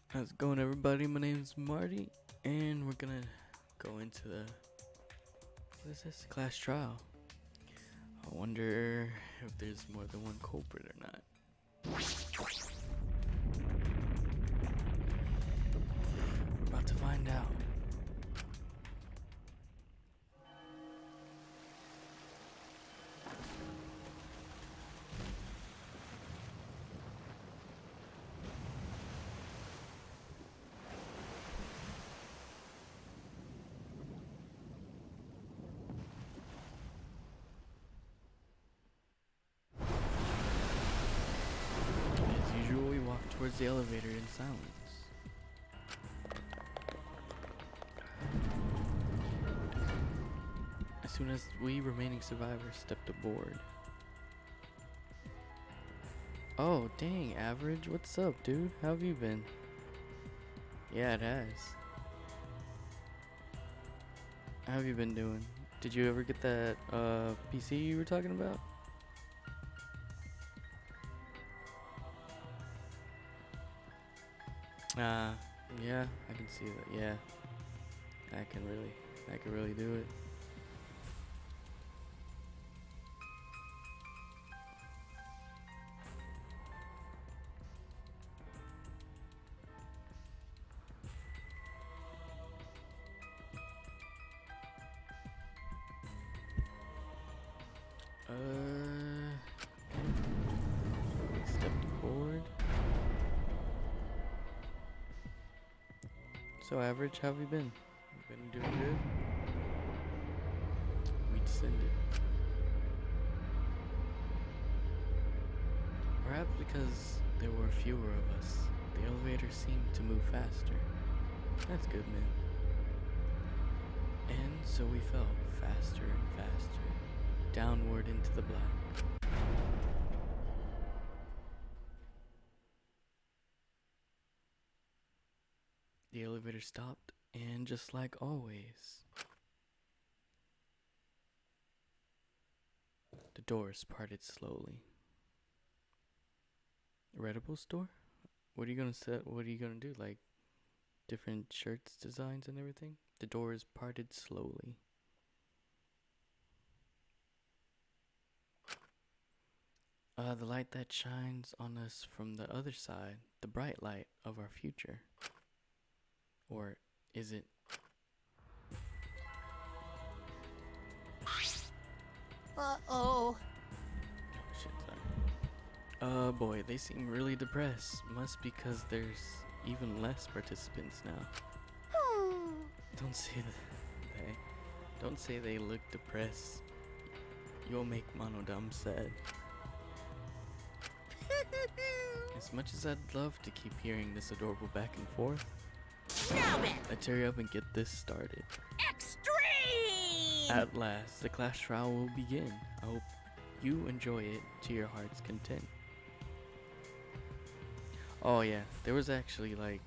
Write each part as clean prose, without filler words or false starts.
How's it going, everybody? My name's Marty, and we're gonna go into what is this? Class trial. I wonder if there's more than one culprit or not. We're about to find out. As usual, we walk towards the elevator in silence. As soon as we remaining survivors stepped aboard. Oh, dang, Average. What's up, dude? How have you been? Yeah, it has. How have you been doing? Did you ever get that PC you were talking about? Yeah, I can see that. Yeah, I can really do it. Stepped aboard. So, Average, how have you been? You been doing good? We descended. Perhaps because there were fewer of us, the elevator seemed to move faster. That's good, man. And so we fell faster and faster, downward into the black. The elevator stopped, and just like always, the doors parted slowly. Readable store? What are you gonna set? What are you gonna do? Like different shirts, designs, and everything? The doors parted slowly. The light that shines on us from the other side, the bright light of our future. Or is it? Uh-oh. Oh shit, sorry. Boy, they seem really depressed. Must be because there's even less participants now. Don't say that. Don't say they look depressed. You'll make Monodam sad. As much as I'd love to keep hearing this adorable back and forth, Now then, let's hurry up and get this started. extreme! At last, the class trial will begin. I hope you enjoy it to your heart's content. Oh yeah, there was actually like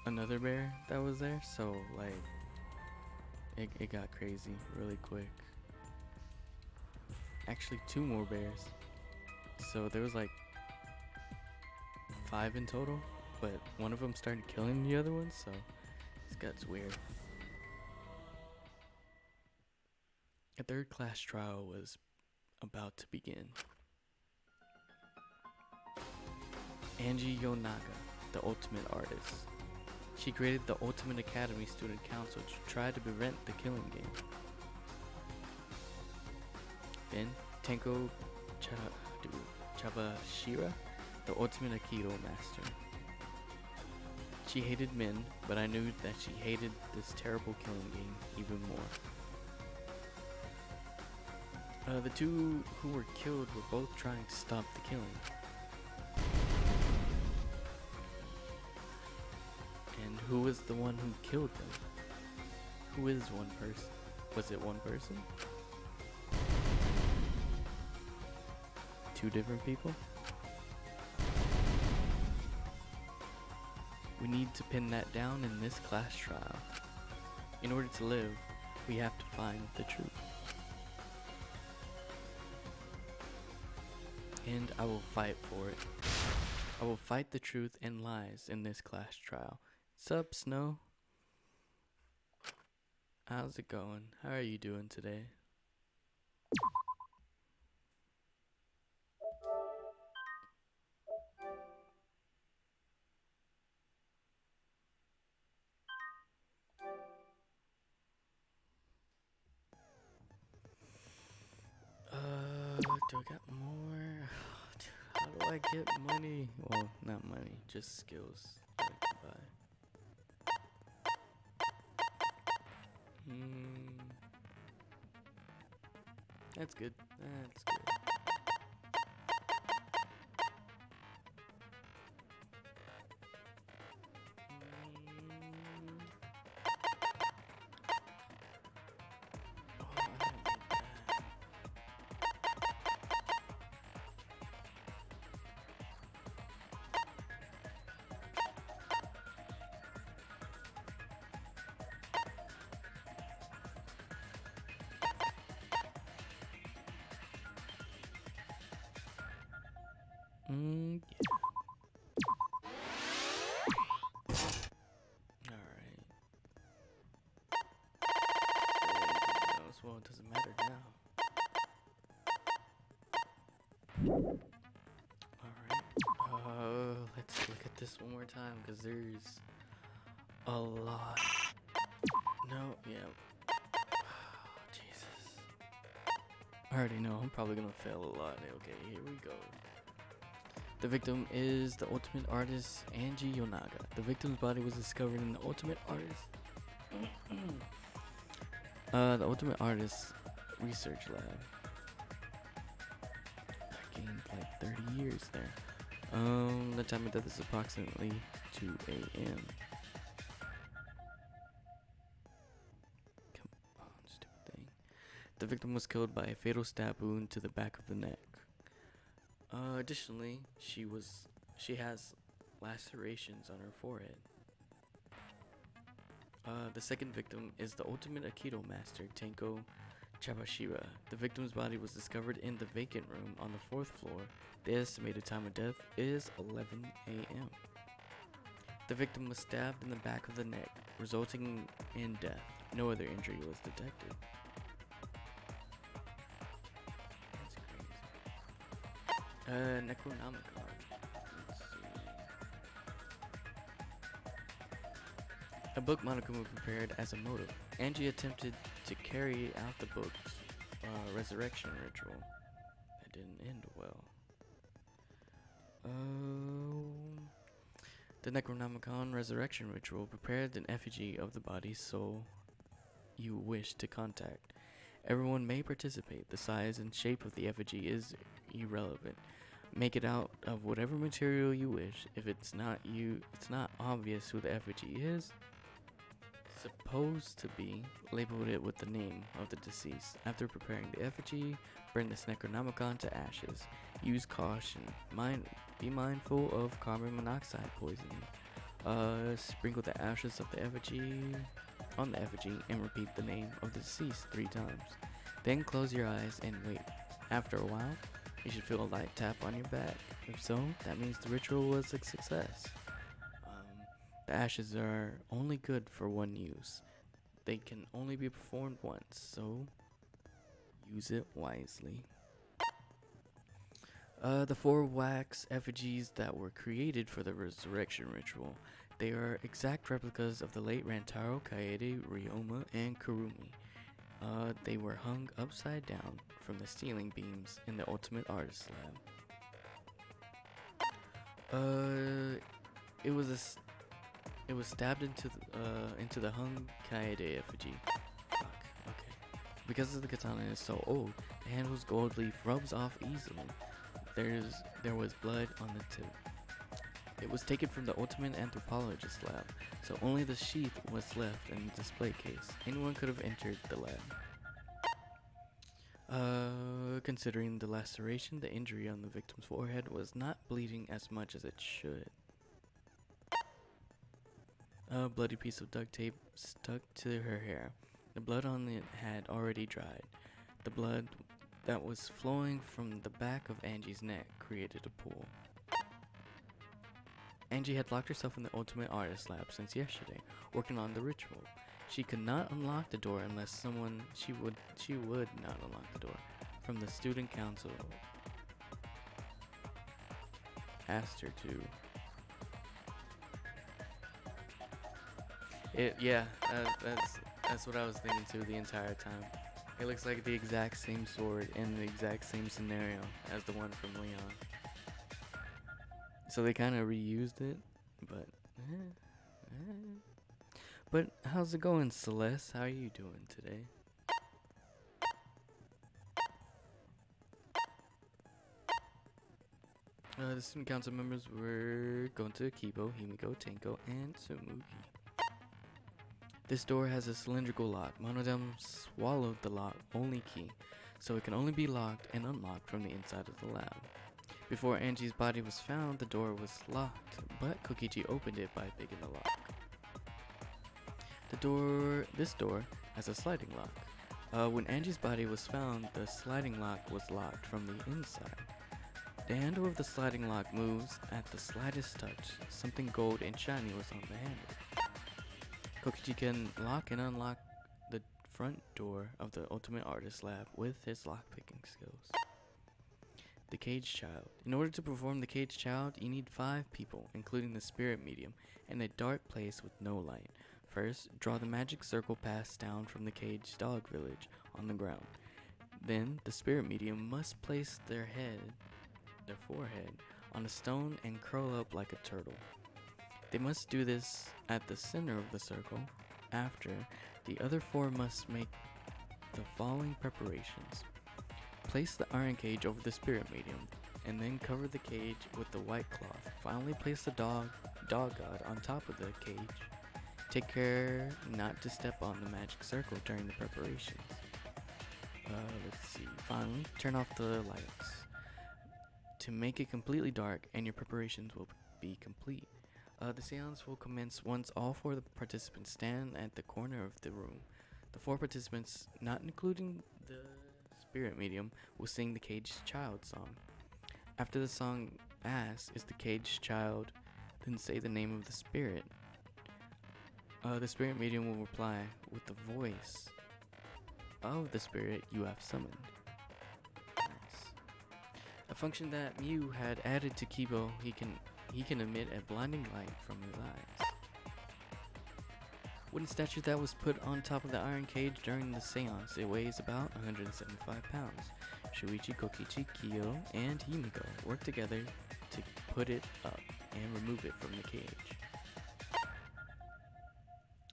another bear that was there, so like it got crazy really quick. Actually, two more bears. So there was like 5 in total, but one of them started killing the other one, so this gets weird. A third class trial was about to begin. Angie Yonaga, the ultimate artist. She created the Ultimate Academy Student Council to try to prevent the killing game. Then, Tenko Chabashira, the Ultimate Aikido Master. She hated men, but I knew that she hated this terrible killing game even more. The two who were killed were both trying to stop the killing. And who was the one who killed them? Who is one person? Was it one person? 2 different people? We need to pin that down in this class trial. In order to live, we have to find the truth. And I will fight for it. I will fight the truth and lies in this class trial. Sup, Snow? How's it going? How are you doing today? Do I got more? How do I get money? Well, not money, just skills that I can buy. That's good. That's good. Oh, I don't need that. Yeah. Alright. Well, it doesn't matter now. Alright. Let's look at this one more time, because there's a lot. No, yeah. Jesus. I already know, I'm probably gonna fail a lot. Okay, here we go. The victim is the ultimate artist, Angie Yonaga. The victim's body was discovered in the ultimate artist. The ultimate artist research lab. I gained like 30 years there. The time of death is approximately 2 a.m. Come on, stupid thing. The victim was killed by a fatal stab wound to the back of the neck. Additionally, she has lacerations on her forehead. The second victim is the ultimate Aikido master, Tenko Chabashira. The victim's body was discovered in the vacant room on the 4th floor. The estimated time of death is 11 a.m. The victim was stabbed in the back of the neck, resulting in death. No other injury was detected. Necronomicon. Let's see. A book monochrome was prepared as a motive. Angie attempted to carry out the book's resurrection ritual. That didn't end well. The Necronomicon resurrection ritual prepared an effigy of the body's soul you wish to contact. Everyone may participate. The size and shape of the effigy is irrelevant. Make it out of whatever material you wish. If it's not obvious who the effigy is supposed to be, label it with the name of the deceased. After preparing the effigy, burn this Necronomicon to ashes. Use caution. Be mindful of carbon monoxide poisoning. Sprinkle the ashes of the effigy on the effigy and repeat the name of the deceased 3 times. Then close your eyes and wait. After a while, you should feel a light tap on your back. If so, that means the ritual was a success. The ashes are only good for one use. They can only be performed once, so use it wisely. The 4 wax effigies that were created for the resurrection ritual. They are exact replicas of the late Rantaro, Kaede, Ryoma, and Kurumi. They were hung upside down from the ceiling beams in the Ultimate Artist Lab. It was stabbed into the hung Kaede effigy. Fuck. Okay. Because the katana is so old, the handle's gold leaf rubs off easily. There was blood on the tip. It was taken from the Ultimate Anthropologist lab, so only the sheath was left in the display case. Anyone could have entered the lab. Considering the laceration, the injury on the victim's forehead was not bleeding as much as it should. A bloody piece of duct tape stuck to her hair. The blood on it had already dried. The blood that was flowing from the back of Angie's neck created a pool. Angie had locked herself in the Ultimate Artist Lab since yesterday, working on the ritual. She could not unlock the door unless she would not unlock the door from the student council asked her to. That's what I was thinking too the entire time. It looks like the exact same sword in the exact same scenario as the one from Leon. So they kind of reused it, but But how's it going, Celeste? How are you doing today? The student council members were going to Kibo, Himiko, Tenko, and Tsumugi. This door has a cylindrical lock. One of them swallowed the lock only key, so it can only be locked and unlocked from the inside of the lab. Before Angie's body was found, the door was locked, but Kokichi opened it by picking the lock. This door has a sliding lock. When Angie's body was found, the sliding lock was locked from the inside. The handle of the sliding lock moves at the slightest touch. Something gold and shiny was on the handle. Kokichi can lock and unlock the front door of the Ultimate Artist Lab with his lockpicking skills. The Cage Child. In order to perform the Cage Child, you need 5 people, including the Spirit Medium, in a dark place with no light. First, draw the magic circle passed down from the Cage Dog Village on the ground. Then, the Spirit Medium must place their forehead, on a stone and curl up like a turtle. They must do this at the center of the circle. After, the other 4 must make the following preparations. Place the iron cage over the Spirit Medium, and then cover the cage with the white cloth. Finally, place the dog god on top of the cage. Take care not to step on the magic circle during the preparations. Let's see. Finally, turn off the lights to make it completely dark, and your preparations will be complete. The seance will commence once all 4 of the participants stand at the corner of the room. The 4 participants, not including the Spirit Medium, will sing the Caged Child song. After the song asks, "Is the Caged Child?" then say the name of the spirit. The Spirit Medium will reply with the voice of the spirit you have summoned. Nice. A function that Mew had added to Kibo, he can emit a blinding light from his eyes. Wooden statue that was put on top of the iron cage during the seance. It weighs about 175 pounds. Shuichi, Kokichi, Kyo, and Himiko work together to put it up and remove it from the cage.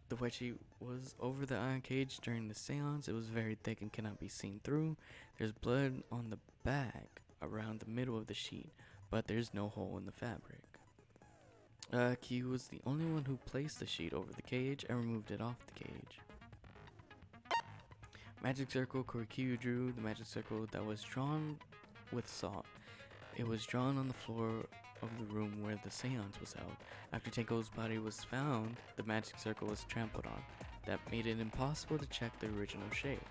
The white sheet was over the iron cage during the seance. It was very thick and cannot be seen through. There's blood on the back around the middle of the sheet, but there's no hole in the fabric. Q was the only one who placed the sheet over the cage and removed it off the cage. Magic circle. Korikyu drew the magic circle that was drawn with salt. It was drawn on the floor of the room where the seance was held. After Tenko's body was found, the magic circle was trampled on. That made it impossible to check the original shape.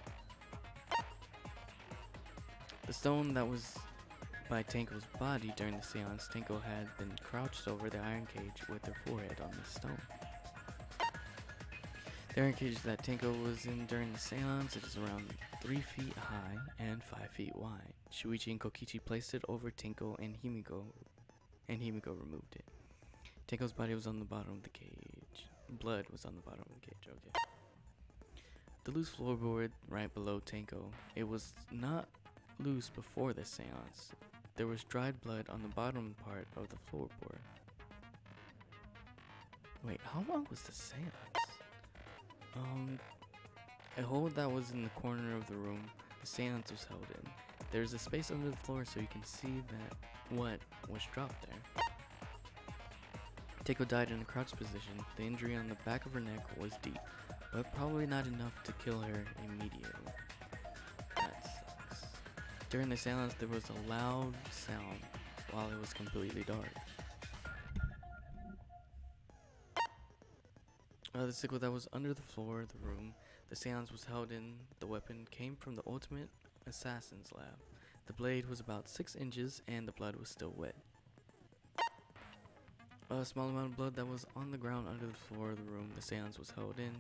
The stone that was by Tenko's body during the seance, Tenko had been crouched over the iron cage with her forehead on the stone. The iron cage that Tenko was in during the seance is around 3 feet high and 5 feet wide. Shuichi and Kokichi placed it over Tenko, and Himiko removed it. Tenko's body was on the bottom of the cage. Blood was on the bottom of the cage, okay. The loose floorboard right below Tenko. It was not loose before the seance. There was dried blood on the bottom part of the floorboard. Wait, how long was the seance? A hole that was in the corner of the room the seance was held in. There's a space under the floor so you can see that what was dropped there. Tenko died in a crouched position. The injury on the back of her neck was deep, but probably not enough to kill her immediately. That sucks. During the seance, there was a loud sound while it was completely dark. The sickle that was under the floor of the room the seance was held in, the weapon came from the Ultimate Assassin's Lab. The blade was about 6 inches and the blood was still wet. A small amount of blood that was on the ground under the floor of the room the seance was held in.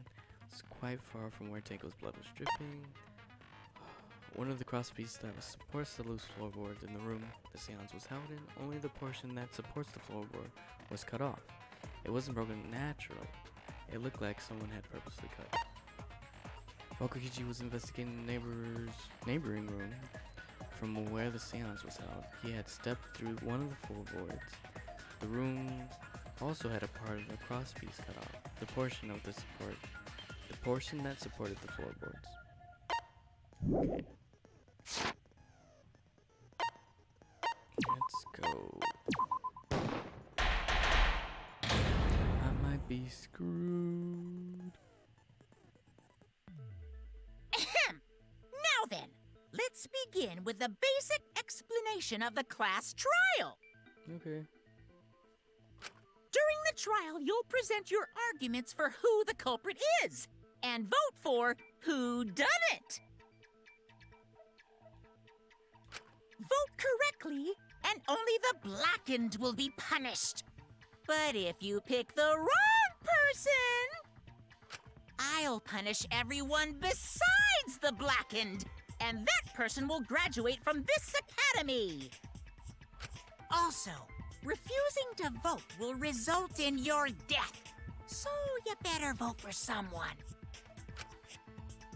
It's quite far from where Tanko's blood was dripping. One of the crosspieces that supports the loose floorboards in the room the seance was held in, only the portion that supports the floorboard was cut off. It wasn't broken naturally. It looked like someone had purposely cut. While Kokichi was investigating the neighboring room from where the seance was held, he had stepped through one of the floorboards. The room also had a part of the crosspiece cut off, the portion that supported the floorboards. Okay. Let's go. I might be screwed. Ahem. Now then, let's begin with the basic explanation of the class trial. Okay. During the trial, you'll present your arguments for who the culprit is, and vote for who done it. Vote correctly, and only the blackened will be punished. But if you pick the wrong person, I'll punish everyone besides the blackened, and that person will graduate from this academy. Also, refusing to vote will result in your death, so you better vote for someone.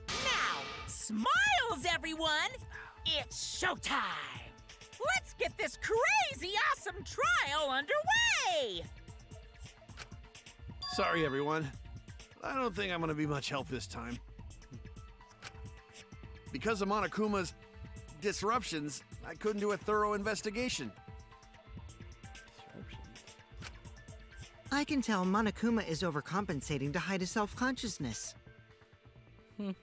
Now, smiles, everyone! It's showtime! Let's get this crazy awesome trial underway! Sorry, everyone. I don't think I'm gonna be much help this time. Because of Monokuma's disruptions, I couldn't do a thorough investigation. I can tell Monokuma is overcompensating to hide his self-consciousness. Next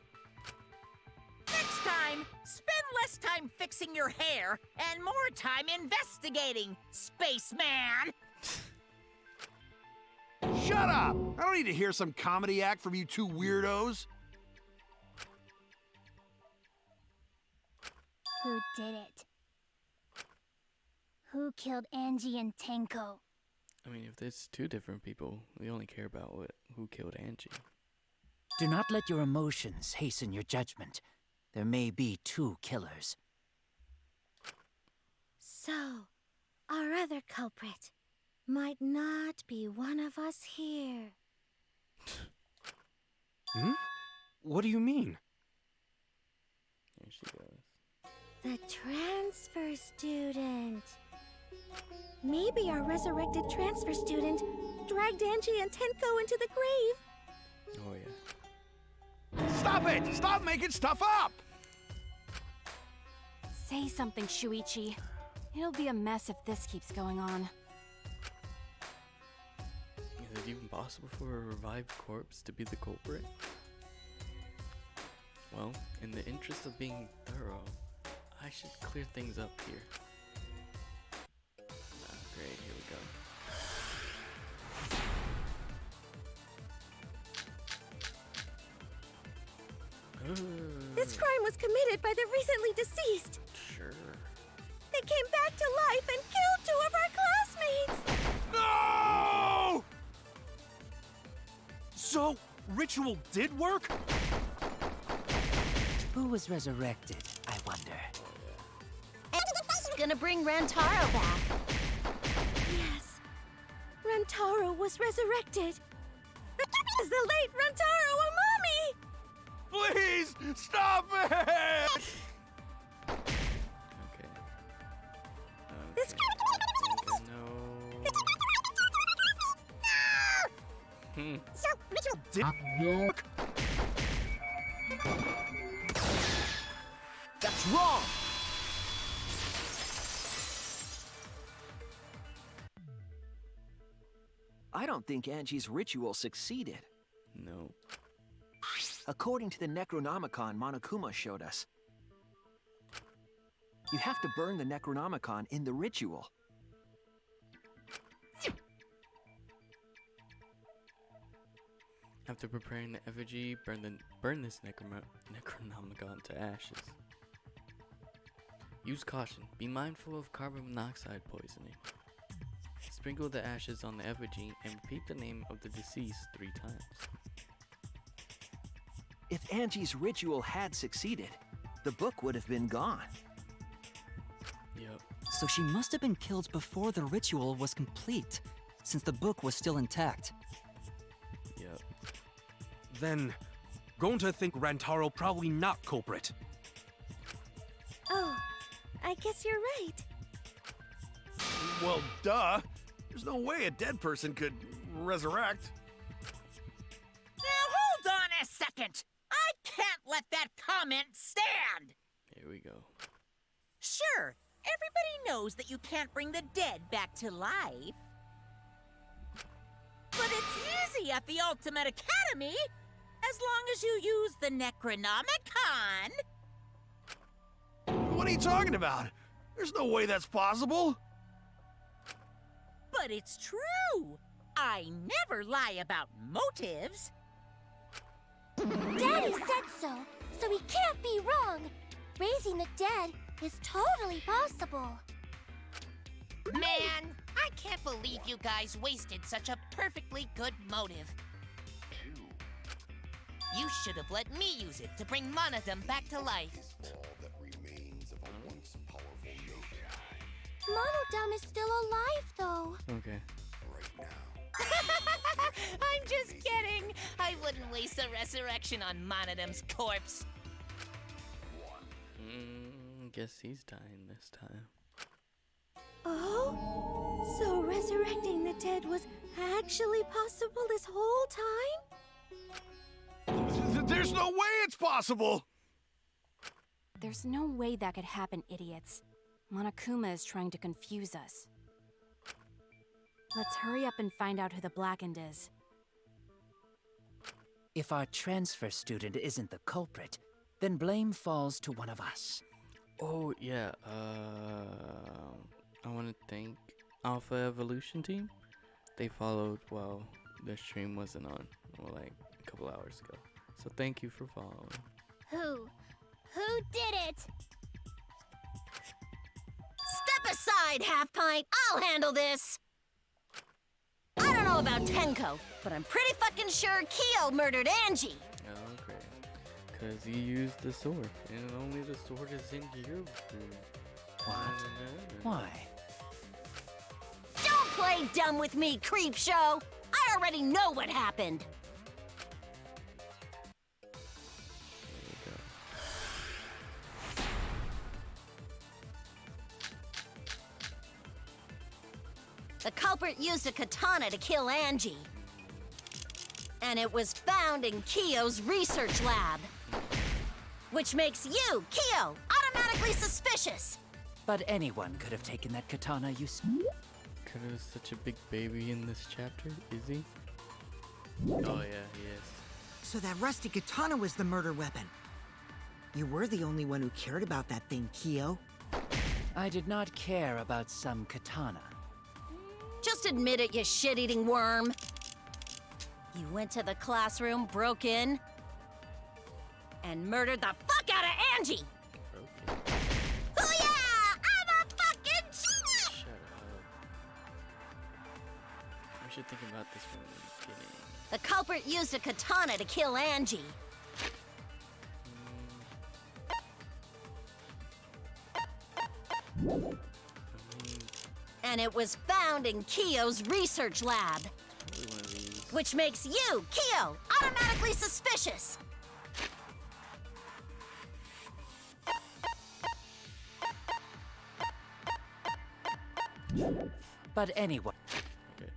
time, spend less time fixing your hair and more time investigating, spaceman! Shut up! I don't need to hear some comedy act from you two weirdos. Who did it? Who killed Angie and Tenko? I mean, if there's two different people, we only care about who killed Angie. Do not let your emotions hasten your judgment. There may be two killers. So, our other culprit might not be one of us here. Hmm? What do you mean? Here she goes. The transfer student. Maybe our resurrected transfer student dragged Angie and Tenko into the grave. Oh, yeah. Stop it! Stop making stuff up! Say something, Shuichi. It'll be a mess if this keeps going on. Is it even possible for a revived corpse to be the culprit? Well, in the interest of being thorough, I should clear things up here. Great, here we go. This crime was committed by the recently deceased. Sure. They came back to life and killed 2 of our classmates. No! So, ritual did work? Who was resurrected, I wonder? Gonna bring Rantaro back. Yes. Rantaro was resurrected. Is the late Rantaro a mommy? Please, stop it! Okay. This No. So, ritual. Did work? That's wrong! I don't think Angie's ritual succeeded. No. According to the Necronomicon Monokuma showed us, you have to burn the Necronomicon in the ritual. After preparing the effigy, burn this Necronomicon to ashes. Use caution. Be mindful of carbon monoxide poisoning. This Sprinkle the ashes on the effigy and repeat the name of the deceased 3 times. If Angie's ritual had succeeded, the book would have been gone. Yep. So she must have been killed before the ritual was complete, since the book was still intact. Yep. Then, Gonta think Rantaro probably not culprit. Oh, I guess you're right. Well, duh. There's no way a dead person could resurrect. Now hold on a second. I can't let that comment stand. Here we go. Sure, everybody knows that you can't bring the dead back to life. But it's easy at the Ultimate Academy, as long as you use the Necronomicon. What are you talking about? There's no way that's possible. But it's true. I never lie about motives. Daddy said so he can't be wrong. Raising the dead is totally possible. Man, I can't believe you guys wasted such a perfectly good motive. You should have let me use it to bring Monodum back to life. Monodum is still alive, though. Okay. I'm just kidding. I wouldn't waste a resurrection on Monodum's corpse. Guess he's dying this time. Oh? So resurrecting the dead was actually possible this whole time? There's no way it's possible! There's no way that could happen, idiots. Monokuma is trying to confuse us. Let's hurry up and find out who the Blackened is. If our transfer student isn't the culprit, then blame falls to one of us. Oh, yeah, I want to thank Alpha Evolution Team. They followed while the stream wasn't on, well, like a couple hours ago. So thank you for following. Who? Who did it? Step aside, Half Pint. I'll handle this. I don't know about Tenko, but I'm pretty fucking sure Kyo murdered Angie. Okay. Because he used the sword, and only the sword is in your room. What? Why? Don't play dumb with me, creep show. I already know what happened. The culprit used a katana to kill Angie. And it was found in Kyo's research lab. Which makes you, Kyo, automatically suspicious. But anyone could have taken that katana you Kudo's such a big baby in this chapter, is he? Oh yeah, he is. So that rusty katana was the murder weapon. You were the only one who cared about that thing, Kyo. I did not care about some katana. Just admit it, you shit-eating worm. You went to the classroom, broke in, and murdered the fuck out of Angie! Okay. Oh yeah! I'm a fucking genius! Shut up. We should think about this from the beginning. The culprit used a katana to kill Angie. And it was found in Kyo's research lab. Which makes you, Kyo, automatically suspicious. But anyone. Okay.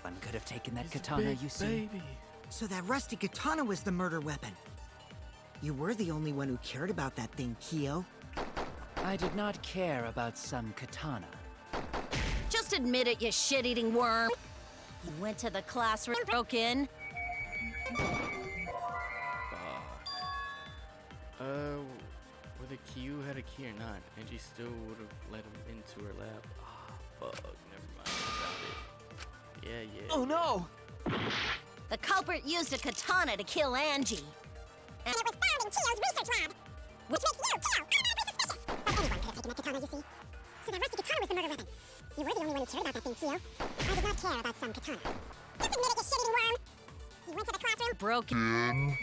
One could have taken that katana you see. Baby. So that rusty katana was the murder weapon. You were the only one who cared about that thing, Kyo. I did not care about some katana. Just admit it, you shit-eating worm. You went to the classroom, broke in. Whether Kyu had a key or not, and she still would have let him into her lab. Ah, fuck, never mind. I found it. Yeah, yeah. Oh no! The culprit used a katana to kill Angie. And it was found Kyo's research lab. Which makes you, Kyo, automatically suspicious. But anyone could have taken that katana, you see. So that rusty katana was the murder weapon. You were the only one who cared about that thing, Kyo. I did not care about some katana. Just admit it, you shit-eating worm. You went to the classroom. Broken.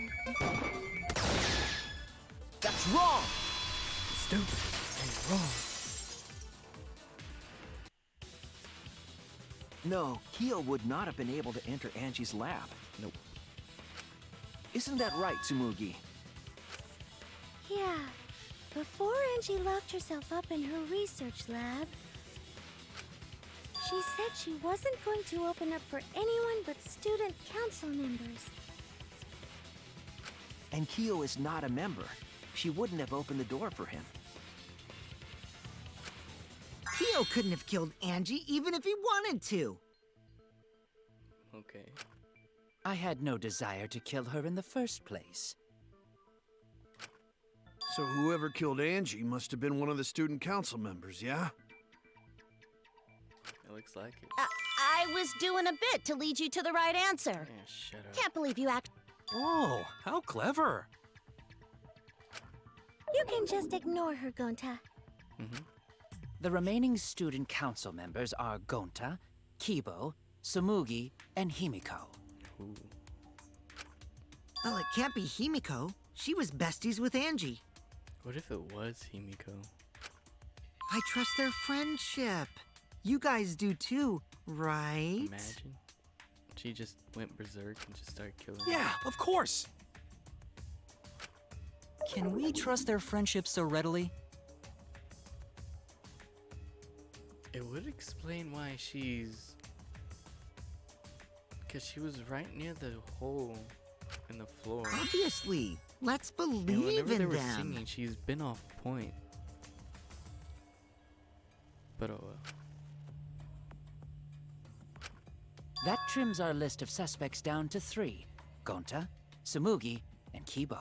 That's wrong! Stupid and wrong. No, Kyo would not have been able to enter Angie's lab. Nope. Isn't that right, Tsumugi? Yeah. Before Angie locked herself up in her research lab, she said she wasn't going to open up for anyone but student council members. And Kyo is not a member. She wouldn't have opened the door for him. Kyo couldn't have killed Angie even if he wanted to. Okay. I had no desire to kill her in the first place. So whoever killed Angie must have been one of the student council members, yeah? It looks like it. I was doing a bit to lead you to the right answer. Yeah, shut up. Can't believe you act. Oh, how clever. You can just ignore her, Gonta. Mm-hmm. The remaining student council members are Gonta, Kibo, Tsumugi, and Himiko. Ooh. Well, it can't be Himiko. She was besties with Angie. What if it was Himiko? I trust their friendship. You guys do too, right? Imagine. She just went berserk and just started killing. Yeah, of course. Can we trust their friendship so readily? It would explain why she's... Because she was right near the hole in the floor. Obviously. Let's And believe whenever they in were them. singing, she's been off point. But oh well. That trims our list of suspects down to 3. Gonta, Tsumugi, and Kibo.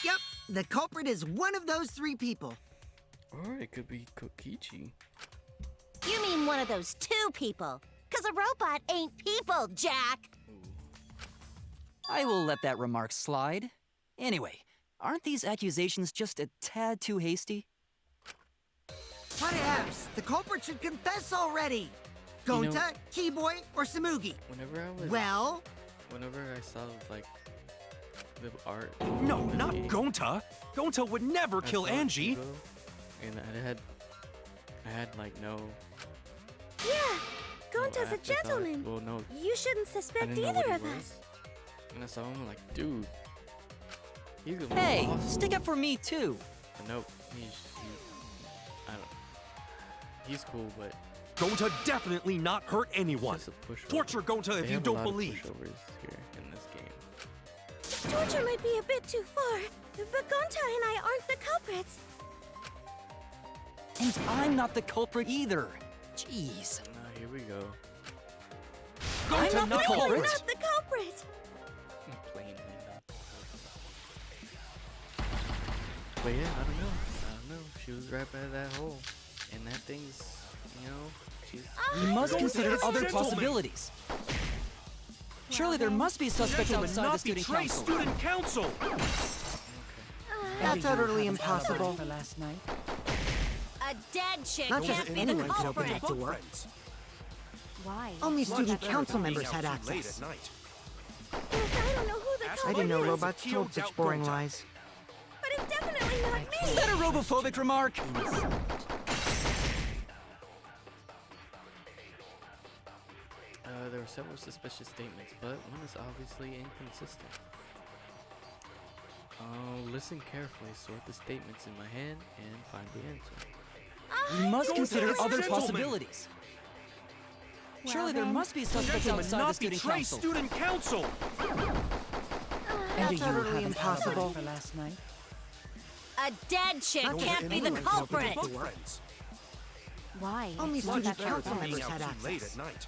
Yep. The culprit is one of those 3 people. Or it could be Kokichi. You mean one of those 2 people? 'Cause a robot ain't people, Jack! I will let that remark slide. Anyway, aren't these accusations just a tad too hasty? What ifs? The culprit should confess already. You know- Gonta, Keyboy, or Tsumugi? Whenever I was... Well, Whenever I saw, like, the art... No, in this not game, Gonta. Gonta would never I kill saw Angie. Kibo, and I had, like, no... Yeah, no Gonta's a afterthought. gentleman. Well, no, You shouldn't I suspect didn't know what either he of was. us. And I saw him, like, dude, he's gonna be Hey, awesome. stick up for me too. But nope, I don't... He's cool, but... Gonta definitely not hurt anyone. Just a pushover. Torture Gonta They if you have a don't lot of believe. pushovers here in this game. Torture might be a bit too far, but Gonta and I aren't the culprits. And I'm not the culprit either. Jeez. Here we go. I'm not the No, I'm culprit. not the culprit. Plainly not. But yeah, I don't know. She was right by that hole. And that thing's, you know, she's... We must Gonta consider is a other gentleman. possibilities. Surely there must be suspects Gentlemen, outside the not student betray council. student council. that's Maybe you utterly haven't had impossible. enough for last night. A dead chick Not just can't be the anyone could open culprit. that door. Why? Only Much student better council than being members had out too late access. at night. Look, I don't know who the I I culprit didn't know is, robots Kyo told such doubt boring Gonta. lies. but it's definitely not Is me. that a robophobic remark? There were several suspicious statements, but one is obviously inconsistent. Listen carefully, sort the statements in my hand, and find the answer. We must Gonta consider is a other gentleman. possibilities. Well Surely there then. must be suspects Gentlemen, outside the not student betray council. student council. Maybe That's you utterly haven't had impossible. enough for last night. A dead chick Not just can't be the anyone could open culprit. that door. Friends. Why? Only It's not student that council bad. members Being had out too late access. at night.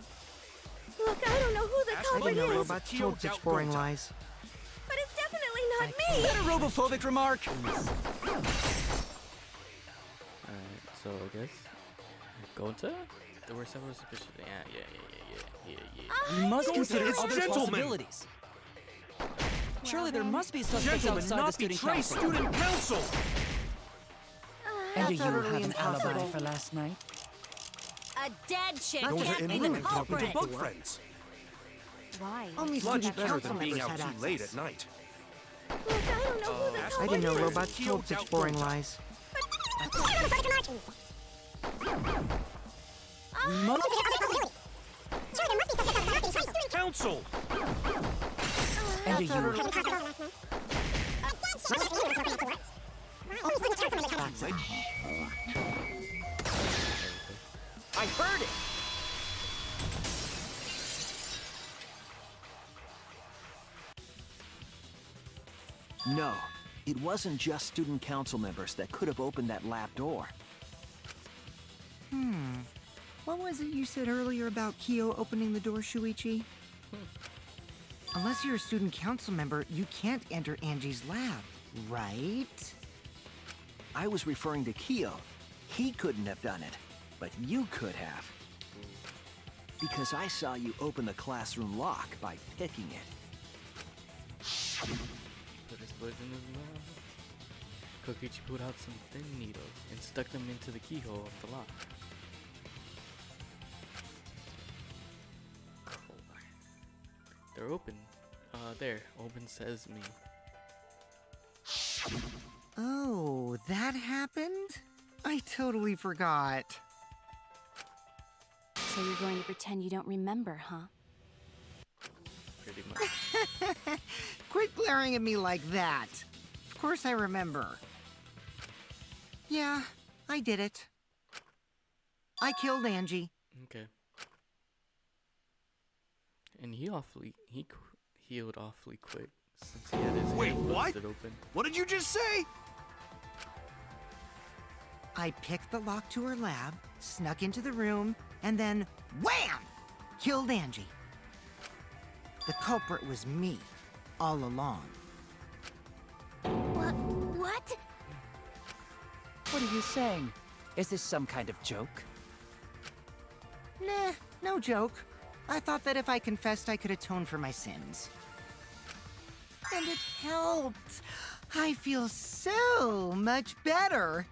Look, I don't know who the I I culprit didn't know is, robots Kyo told such doubt boring Gonta. lies. but it's definitely not Is me. that a robophobic remark? Alright, so I guess... Gonta? There were several suspicious... Yeah. We must Gonta consider is a other gentleman. possibilities. Surely there must be suspects Gentlemen, outside the not student betray council. student council! And do you utterly have an alibi impossible. for last night? A dead chick Gonta can't in be the the room talking to culprit. bug friends. Why? Only Much student better council than being members out had too late access. at night. Look, I don't know who the I didn't know culprit is. robots told such boring lies. Council! And do you I heard it! No, it wasn't just student council members that could have opened that lab door. What was it you said earlier about Kyo opening the door, Shuichi? Unless you're a student council member, you can't enter Angie's lab, right? I was referring to Kyo. He couldn't have done it, but you could have. Because I saw you open the classroom lock by picking it. Put his foot in his mouth. Kokichi pulled out some thin needles and stuck them into the keyhole of the lock. They're open. There. Open sesame. Oh, that happened? I totally forgot. So you're going to pretend you don't remember, huh? Pretty much. Quit glaring at me like that. Of course I remember. Yeah, I did it. I killed Angie. Okay. And he healed awfully quick since he had his Wait, hand what? busted open. What did you just say? I picked the lock to her lab, snuck into the room, and then wham! Killed Angie. The culprit was me, all along. What? What are you saying? Is this some kind of joke? Nah, no joke. I thought that if I confessed, I could atone for my sins. And it helped. I feel so much better.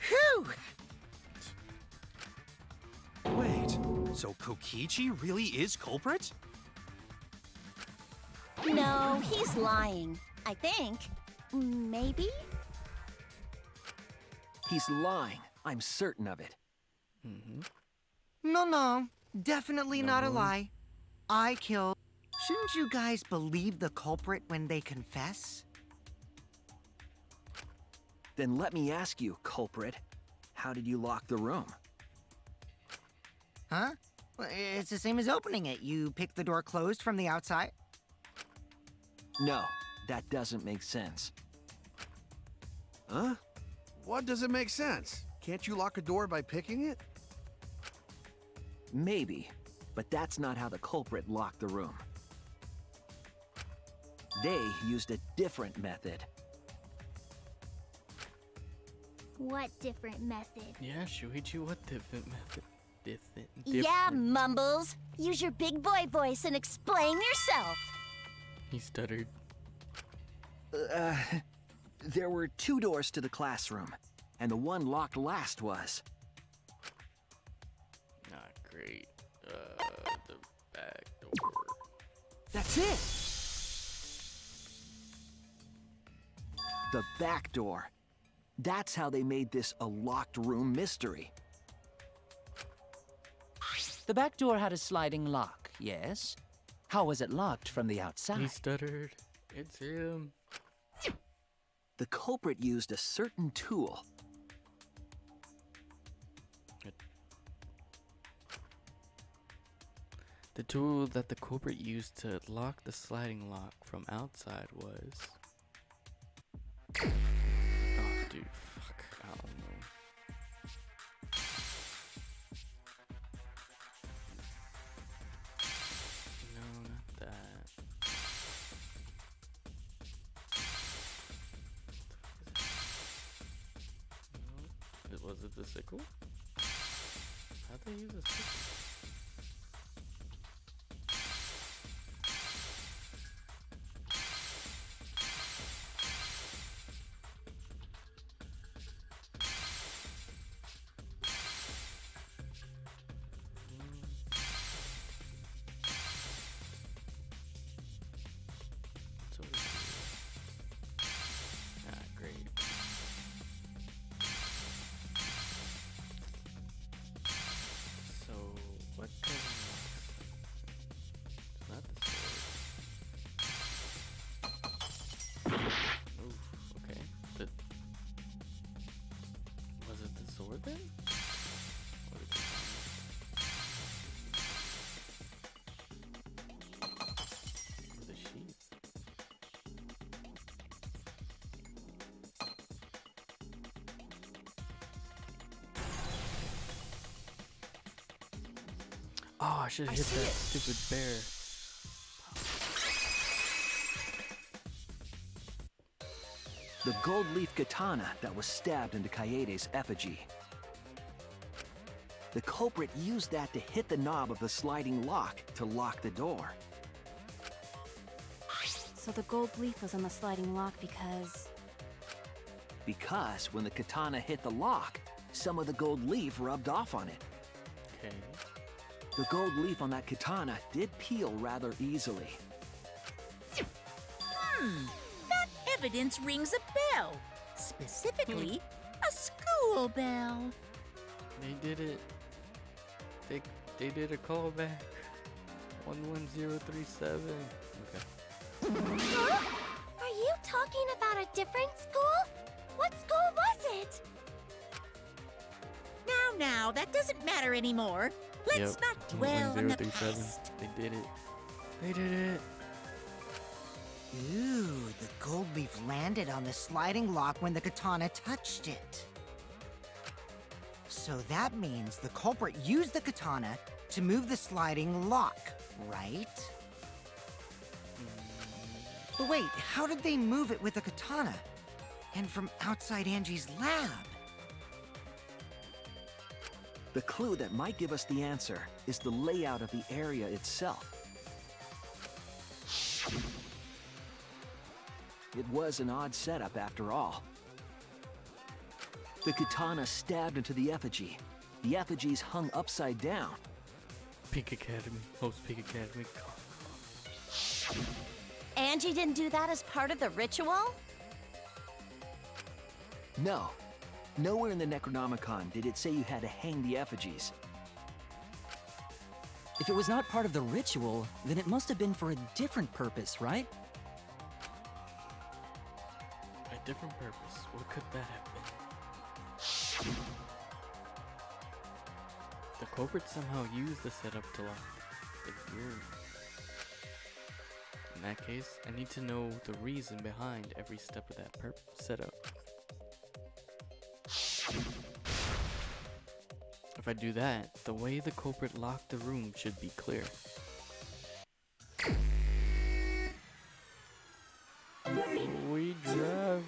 Whew! Wait, so Kokichi really is culprit? No, he's lying. I think. Maybe? He's lying. I'm certain of it. No, definitely not a lie. I killed. Shouldn't you guys believe the culprit when they confess? Then let me ask you, culprit, how did you lock the room? Huh? Well, it's the same as opening it. You pick the door closed from the outside. No, that doesn't make sense. Huh? What doesn't make sense? Can't you lock a door by picking it? Maybe, but that's not how the culprit locked the room. They used a different method. What different method? Yeah, Shuichi, what different method? Different. Yeah, Mumbles. Use your big boy voice and explain yourself. He stuttered. There were 2 doors to the classroom, and the one locked last was. Not great. The back door. That's it! The back door. That's how they made this a locked room mystery. The back door had a sliding lock, yes? How was it locked from the outside? He stuttered. It's him. The culprit used a certain tool. The tool that the culprit used to lock the sliding lock from outside was... Oh, dude, fuck, I don't know. No, not that. No, was it the sickle? How'd they use a sickle? Oh, I should have hit see that it. stupid bear. The gold leaf katana that was stabbed into Kaede's effigy. The culprit used that to hit the knob of the sliding lock to lock the door. So the gold leaf was on the sliding lock Because when the katana hit the lock, some of the gold leaf rubbed off on it. Okay. The gold leaf on that katana did peel rather easily. That evidence rings a bell. Specifically, a school bell. They did it. They did a callback. 11037. Okay. Huh? Are you talking about a different school? What school was it? Now, that doesn't matter anymore. Let's Yep. not dwell on the 11037. past. They did it. They did it. Ooh, the gold leaf landed on the sliding lock when the katana touched it. So that means the culprit used the katana to move the sliding lock, right? But wait, how did they move it with the katana? And from outside Angie's lab? The clue that might give us the answer is the layout of the area itself. It was an odd setup after all. The katana stabbed into the effigy. The effigies hung upside down. Pink Academy. Host Pink Academy. Angie didn't do that as part of the ritual? No. Nowhere in the Necronomicon did it say you had to hang the effigies. If it was not part of the ritual, then it must have been for a different purpose, right? A different purpose. What could that have been? The culprit somehow used the setup to lock the room. In that case, I need to know the reason behind every step of that setup. If I do that, the way the culprit locked the room should be clear. We drive.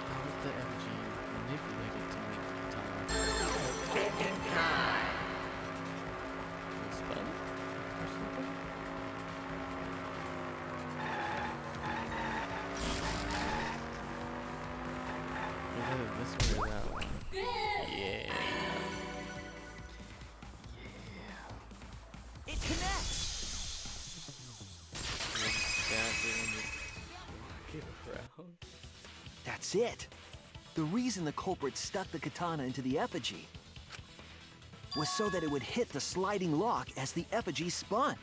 How was the effigy manipulated to make the katana? Was spun or something? Either this one or that one. Yeah. It connects! Stab it and just walk it around. That's it. The reason the culprit stuck the katana into the effigy was so that it would hit the sliding lock as the effigy spun.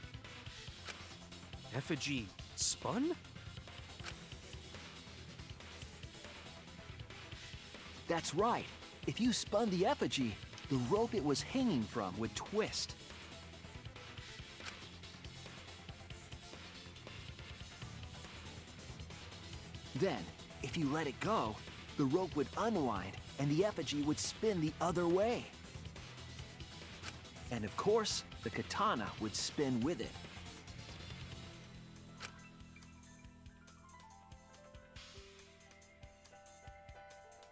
Effigy spun? That's right. If you spun the effigy, the rope it was hanging from would twist. Then, if you let it go, the rope would unwind and the effigy would spin the other way. And of course, the katana would spin with it.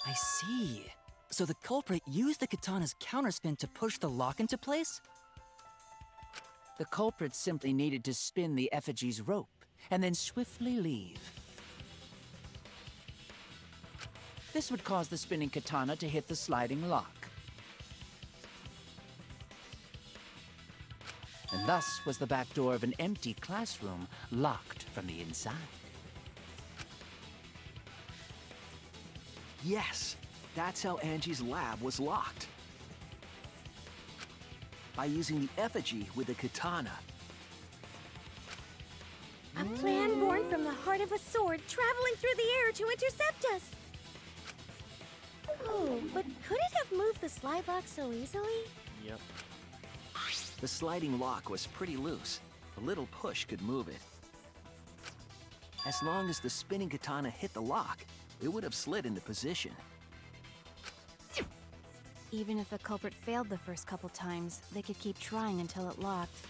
I see. So the culprit used the katana's counterspin to push the lock into place? The culprit simply needed to spin the effigy's rope and then swiftly leave. This would cause the spinning katana to hit the sliding lock. And thus was the back door of an empty classroom locked from the inside. Yes, that's how Angie's lab was locked. By using the effigy with the katana. A plan born from the heart of a sword traveling through the air to intercept us. Oh, but could it have moved the slide lock so easily? Yep. The sliding lock was pretty loose. A little push could move it. As long as the spinning katana hit the lock, it would have slid into position. Even if the culprit failed the first couple times, they could keep trying until it locked.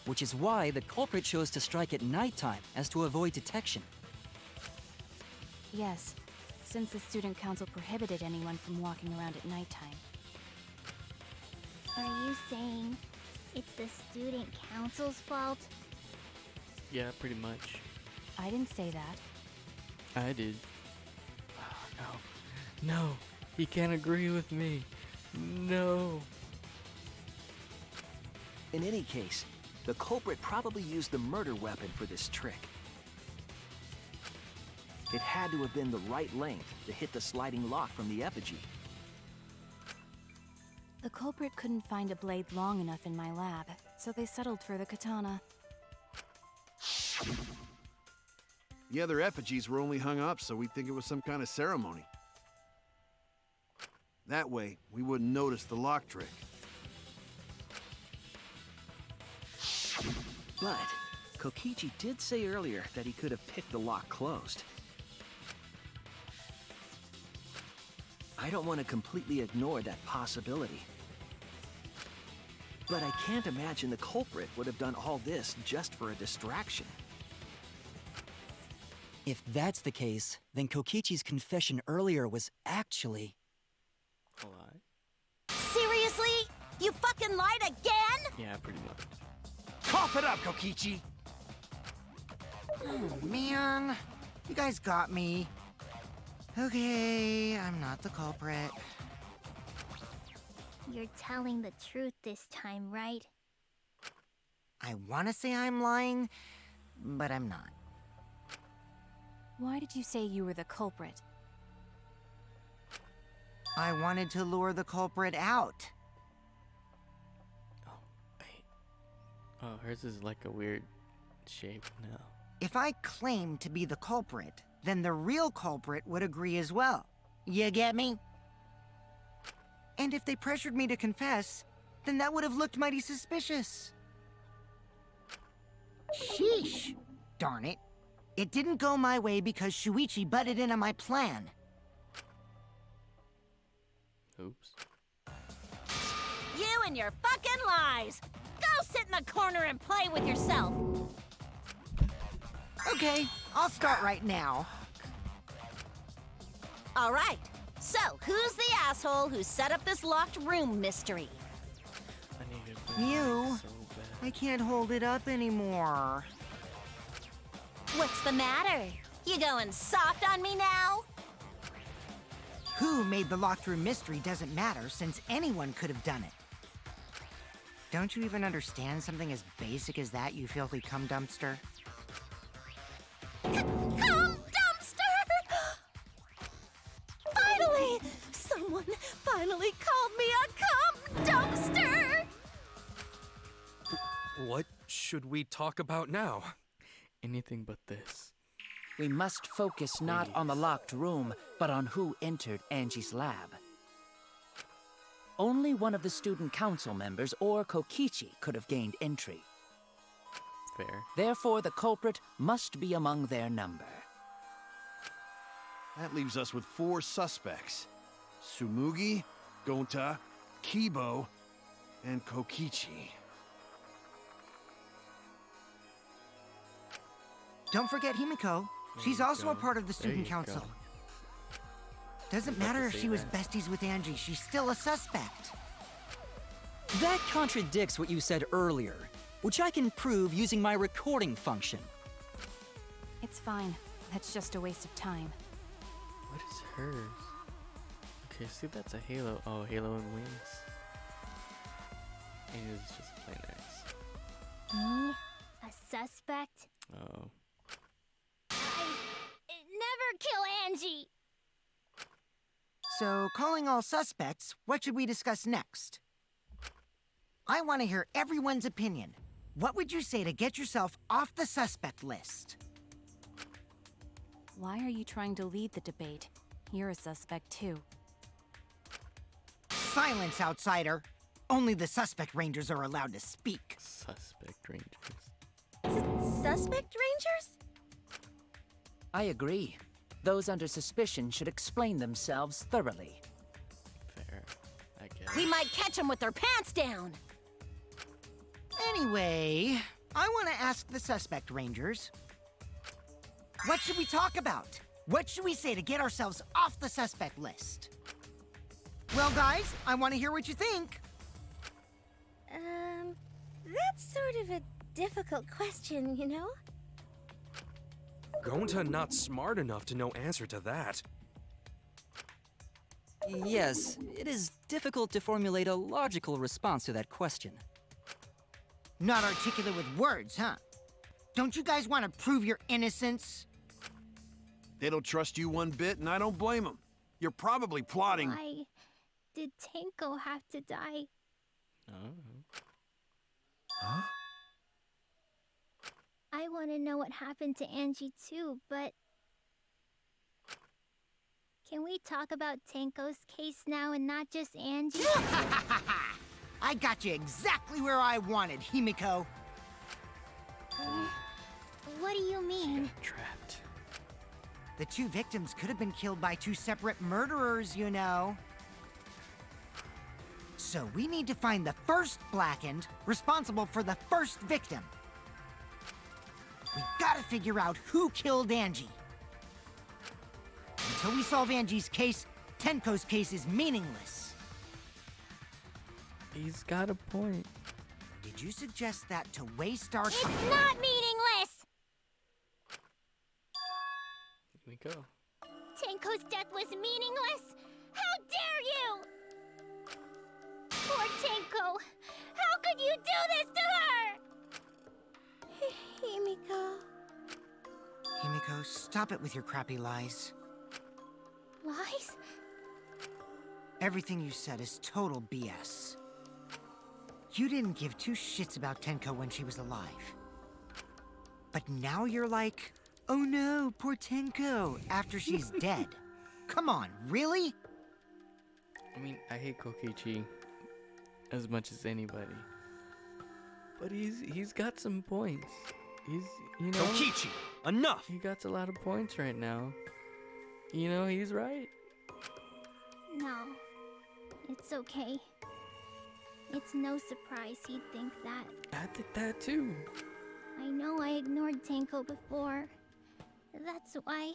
Which is why the culprit chose to strike at nighttime, as to avoid detection. Yes, since the student council prohibited anyone from walking around at nighttime. Are you saying it's the student council's fault? Yeah, pretty much. I didn't say that. I did. Oh, no. No. He can't agree with me. No. In any case, the culprit probably used the murder weapon for this trick. It had to have been the right length to hit the sliding lock from the effigy. The culprit couldn't find a blade long enough in my lab, so they settled for the katana. The other effigies were only hung up so we'd think it was some kind of ceremony. That way, we wouldn't notice the lock trick. But Kokichi did say earlier that he could have picked the lock closed. I don't want to completely ignore that possibility. But I can't imagine the culprit would have done all this just for a distraction. If that's the case, then Kokichi's confession earlier was actually... A lie? Seriously? You fucking lied again? Yeah, pretty much. Cough it up, Kokichi! Oh, man. You guys got me. Okay, I'm not the culprit. You're telling the truth this time, right? I want to say I'm lying, but I'm not. Why did you say you were the culprit? I wanted to lure the culprit out. Oh, hers is like a weird shape now. If I claim to be the culprit, then the real culprit would agree as well. You get me? And if they pressured me to confess, then that would have looked mighty suspicious. Sheesh. Darn it. It didn't go my way because Shuichi butted in on my plan. Oops. You and your fucking lies! Go sit in the corner and play with yourself! Okay, I'll start right now. All right, so who's the asshole who set up this locked room mystery? I need to You. so bad. I can't hold it up anymore. What's the matter? You going soft on me now? Who made the locked room mystery doesn't matter since anyone could have done it. Don't you even understand something as basic as that, you filthy cum dumpster? Cum dumpster! Finally! Someone finally called me a cum dumpster! What should we talk about now? Anything but this. We must focus not on the locked room, but on who entered Angie's lab. Only one of the student council members or Kokichi could have gained entry. Fair. Therefore, the culprit must be among their number. That leaves us with 4 suspects. Tsumugi, Gonta, Kibo, and Kokichi. Don't forget Himiko. She's There you also a go. part of the There student you council. go. Doesn't about matter to if say she was that. besties with Angie, she's still a suspect. That contradicts what you said earlier, which I can prove using my recording function. It's fine. That's just a waste of time. What is hers? Okay, see, that's a halo. Oh, halo and wings. And it's just plain X. Me? A suspect? Oh. Never kill Angie! So, calling all suspects, what should we discuss next? I want to hear everyone's opinion. What would you say to get yourself off the suspect list? Why are you trying to lead the debate? You're a suspect too. Silence, outsider. Only the suspect rangers are allowed to speak. Suspect rangers. Suspect rangers? I agree. Those under suspicion should explain themselves thoroughly. Fair. I guess. We might catch them with their pants down. Anyway, I want to ask the suspect rangers. What should we talk about? What should we say to get ourselves off the suspect list? Well, guys, I want to hear what you think. That's sort of a difficult question, you know? Gonta not smart enough to know answer to that. Yes, it is difficult to formulate a logical response to that question. Not articulate with words, huh? Don't you guys want to prove your innocence? They don't trust you one bit, and I don't blame them. You're probably plotting. Why did Tenko have to die? Oh. Huh? I want to know what happened to Angie too, but... Can we talk about Tenko's case now and not just Angie? I got you exactly where I wanted, Himiko. What do you mean? Trapped. The 2 victims could have been killed by 2 separate murderers, you know. So we need to find the first Blackened responsible for the first victim. We gotta figure out who killed Angie. Until we solve Angie's case, Tenko's case is meaningless. He's got a point. Did you suggest that to waste our It's time? not meaningless! Here we go. Tenko's death was meaningless? How dare you! Poor Tenko! How could you do this to her? Himiko... Himiko, stop it with your crappy lies. Lies? Everything you said is total BS. You didn't give two shits about Tenko when she was alive. But now you're like, oh no, poor Tenko, after she's dead. Come on, really? I mean, I hate Kokichi as much as anybody. But he's got some points. He's, you know... Kokichi, enough! He got a lot of points right now. You know, he's right. No, it's okay. It's no surprise he'd think that. I think that too. I know I ignored Tenko before. That's why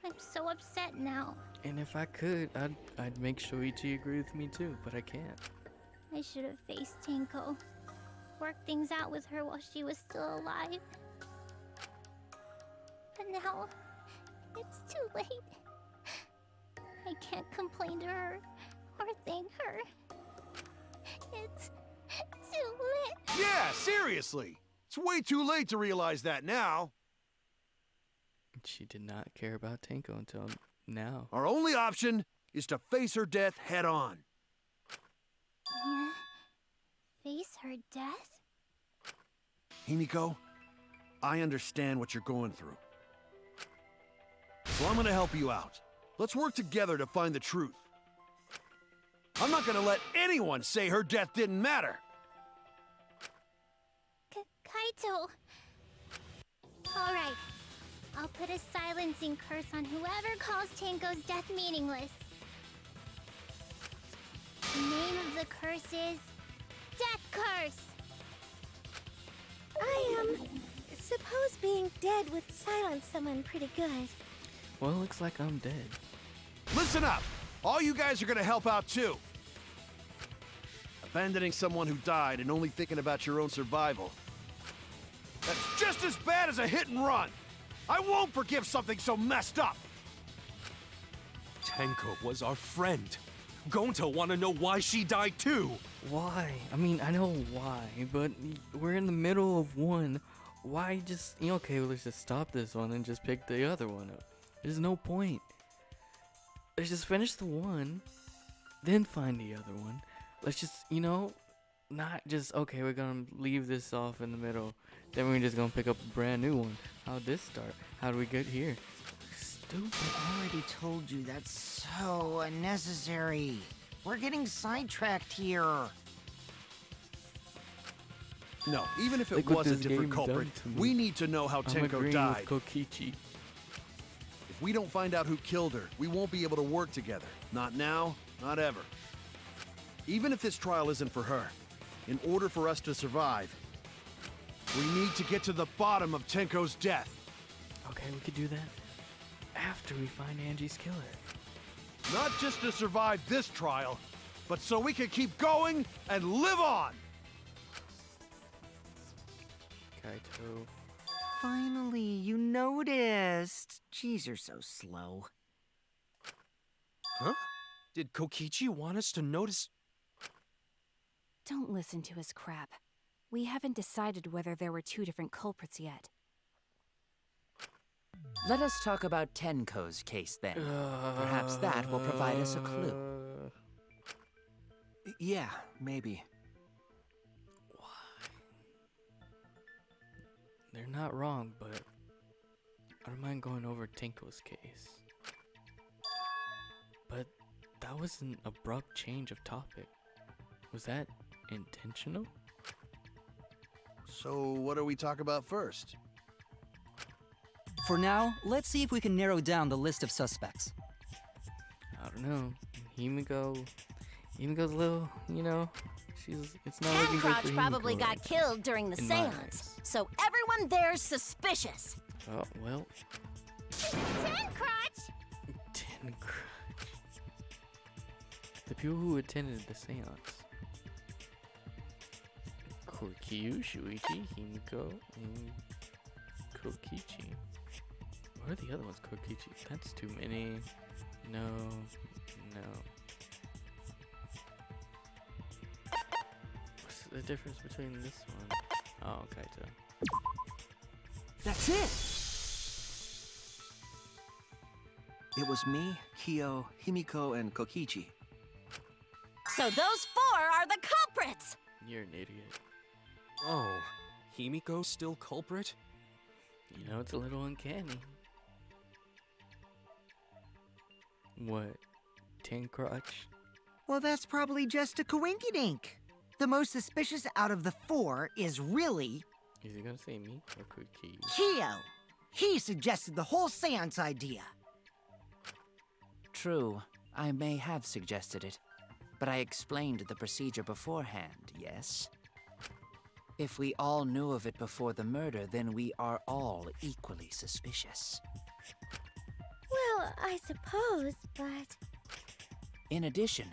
I'm so upset now. And if I could, I'd make Shoichi agree with me too, but I can't. I should have faced Tenko. Worked things out with her while she was still alive. But now, it's too late. I can't complain to her or thank her. It's too late. Yeah, seriously. It's way too late to realize that now. She did not care about Tenko until now. Our only option is to face her death head on. Yeah. Face her death? Himiko, I understand what you're going through. So I'm gonna help you out. Let's work together to find the truth. I'm not gonna let anyone say her death didn't matter. Kaito. All right. I'll put a silencing curse on whoever calls Tenko's death meaningless. The name of the curse is Death Curse. I suppose being dead would silence someone pretty good. Well, it looks like I'm dead. Listen up! All you guys are gonna help out too. Abandoning someone who died and only thinking about your own survival. That's just as bad as a hit and run! I won't forgive something so messed up! Tenko was our friend. Gonta wanna know why she died too. Why? I mean, I know why, but we're in the middle of one. Why just, okay, well, let's just stop this one and just pick the other one up. There's no point. Let's just finish the one, then find the other one. Let's just, not just, okay, we're gonna leave this off in the middle, then we're just gonna pick up a brand new one. How'd this start? How do we get here? Stupid. I already told you that's so unnecessary. We're getting sidetracked here. No, even if it Look what was a this different game culprit, done to me. we need to know how I'm Tenko agreeing died. with Kokichi. If we don't find out who killed her, we won't be able to work together. Not now, not ever. Even if this trial isn't for her, in order for us to survive, we need to get to the bottom of Tenko's death. Okay, we could do that after we find Angie's killer. Not just to survive this trial, but so we can keep going and live on! Kaito. Finally, you noticed. Jeez, you're so slow. Huh? Did Kokichi want us to notice? Don't listen to his crap. We haven't decided whether there were two different culprits yet. Let us talk about Tenko's case then. Perhaps that will provide us a clue. Yeah, maybe. They're not wrong, but I don't mind going over Tenko's case. But that was an abrupt change of topic. Was that intentional? So what do we talk about first? For now, let's see if we can narrow down the list of suspects. I don't know. Himiko's a little, it's not looking good for Tancrotch probably Himiko got right killed during the in my seance, so everyone there's suspicious. Oh, well. Tancrotch! Tancrotch. The people who attended the seance. Korkyu, Shuichi, Himiko, and Kokichi. Where are the other ones? Kokichi. That's too many. No. What's the difference between this one? Oh, Kaito. That's it! It was me, Kyo, Himiko, and Kokichi. So those four are the culprits! You're an idiot. Oh, Himiko's still culprit? You know, it's a little uncanny. What? 10 crotch? Well, that's probably just a coinkydink. The most suspicious out of the 4 is really Is he gonna say me or could Key? Keo. He suggested the whole seance idea. True, I may have suggested it, but I explained the procedure beforehand, yes? If we all knew of it before the murder, then we are all equally suspicious. Well, I suppose, but... In addition,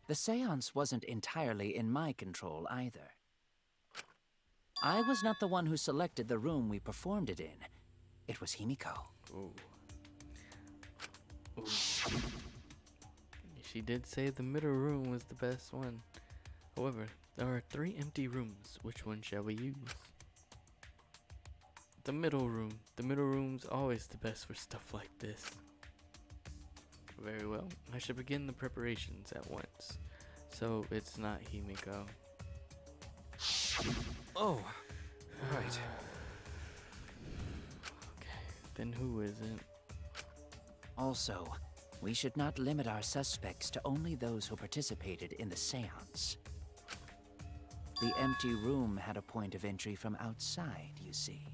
the seance wasn't entirely in my control either. I was not the one who selected the room we performed it in. It was Himiko. Ooh. Ooh. She did say the middle room was the best one. However, there are 3 empty rooms. Which one shall we use? The middle room. The middle room's always the best for stuff like this. Very well. I should begin the preparations at once. So it's not Himiko. Oh, right. Okay, then who is it? Also, we should not limit our suspects to only those who participated in the seance. The empty room had a point of entry from outside, you see.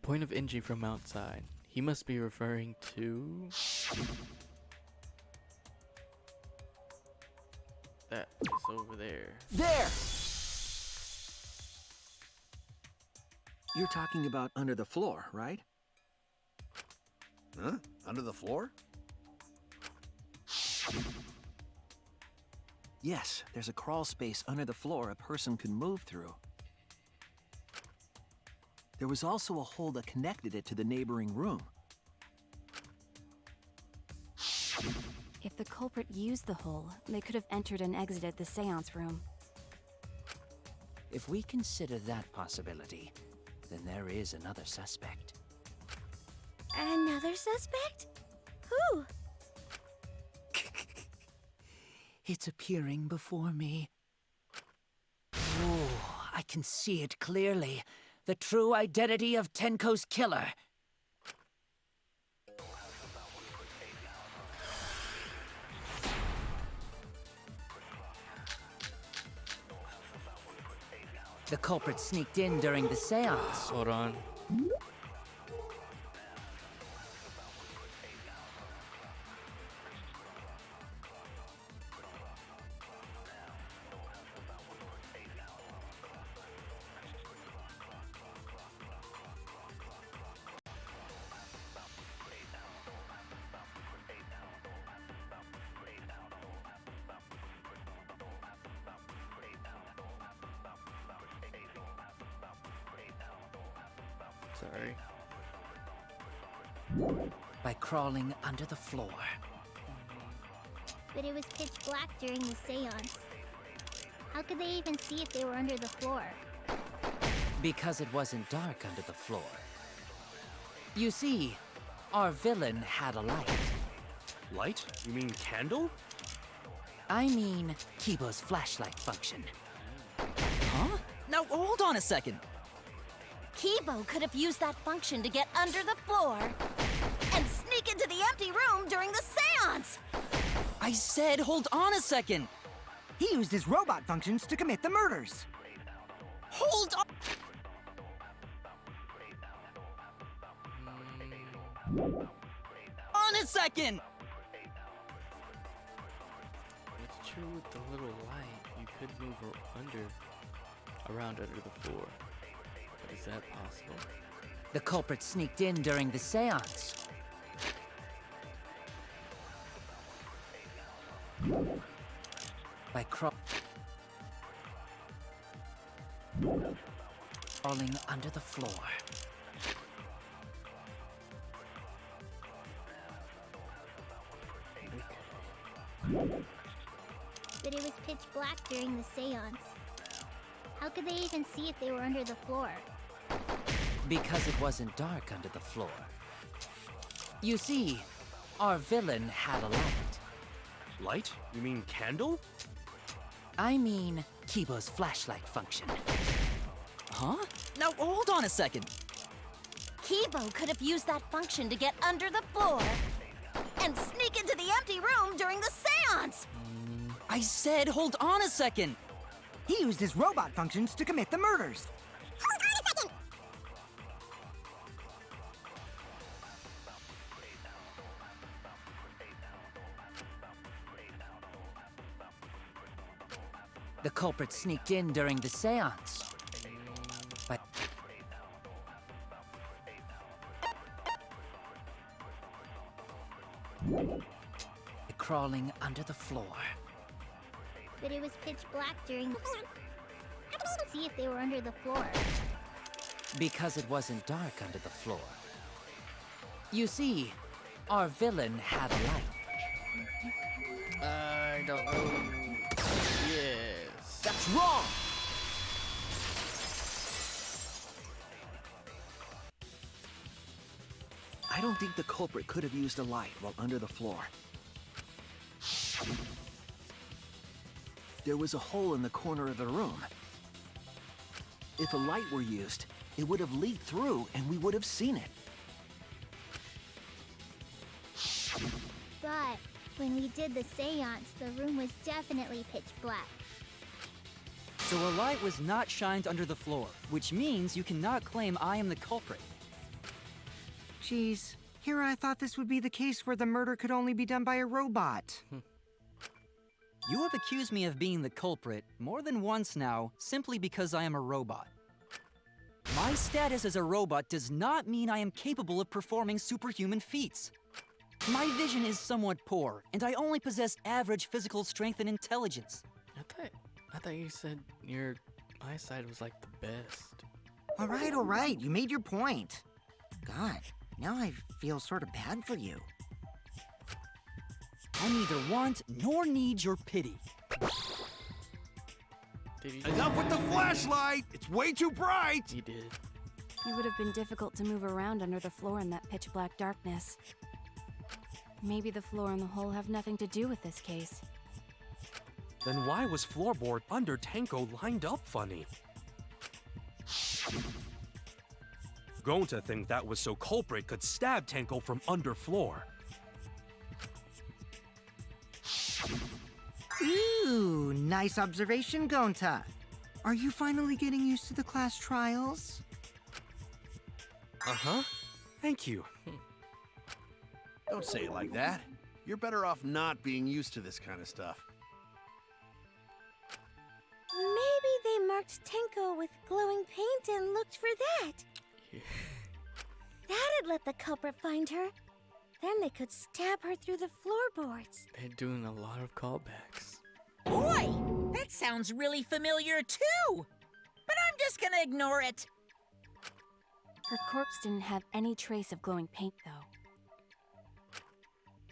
Point of entry from outside. He must be referring to that place over there. There! You're talking about under the floor, right? Huh? Under the floor? Yes, there's a crawl space under the floor a person could move through. There was also a hole that connected it to the neighboring room. If the culprit used the hole, they could have entered and exited the seance room. If we consider that possibility, then there is another suspect. Another suspect? Who? It's appearing before me. Oh, I can see it clearly. The true identity of Tenko's killer. The culprit sneaked in during the seance. Hold on. Sorry. By crawling under the floor. But it was pitch black during the seance. How could they even see if they were under the floor? Because it wasn't dark under the floor. You see, our villain had a light. Light? You mean candle? I mean, Kibo's flashlight function. Huh? Now, hold on a second. Kibo could have used that function to get under the floor and sneak into the empty room during the seance! I said hold on a second. He used his robot functions to commit the murders. Hold on. On a second. It's true with the little light. You could move around under the floor. But is that possible? The culprit sneaked in during the seance. By crawling under the floor. But it was pitch black during the seance. How could they even see if they were under the floor? Because it wasn't dark under the floor. You see, our villain had a light. Light? You mean candle? I mean, Kibo's flashlight function. Huh? Now hold on a second. Kibo could have used that function to get under the floor and sneak into the empty room during the seance. I said hold on a second. He used his robot functions to commit the murders. Hold on a second! The culprit sneaked in during the seance. But crawling under the floor. But it was pitch black during the seance. How could they even see if they were under the floor? Because it wasn't dark under the floor. You see, our villain had a light. I don't know. Yes. That's wrong! I don't think the culprit could have used a light while under the floor. There was a hole in the corner of the room. If a light were used, it would have leaked through and we would have seen it. But when we did the seance, the room was definitely pitch black. So a light was not shined under the floor, which means you cannot claim I am the culprit. Geez, here I thought this would be the case where the murder could only be done by a robot. You have accused me of being the culprit more than once now, simply because I am a robot. My status as a robot does not mean I am capable of performing superhuman feats. My vision is somewhat poor, and I only possess average physical strength and intelligence. I thought you said your eyesight was like the best. All right, you made your point. God, now I feel sort of bad for you. I neither want nor need your pity. Enough with the flashlight! It's way too bright! He did. It would have been difficult to move around under the floor in that pitch black darkness. Maybe the floor and the hole have nothing to do with this case. Then why was floorboard under Tenko lined up funny? Going to think that was so culprit could stab Tenko from under floor. Ooh, nice observation, Gonta. Are you finally getting used to the class trials? Uh-huh. Thank you. Don't say it like that. You're better off not being used to this kind of stuff. Maybe they marked Tenko with glowing paint and looked for that. Yeah. That'd let the culprit find her. Then they could stab her through the floorboards. They're doing a lot of callbacks. Boy, that sounds really familiar too. But I'm just gonna ignore it. Her corpse didn't have any trace of glowing paint, though.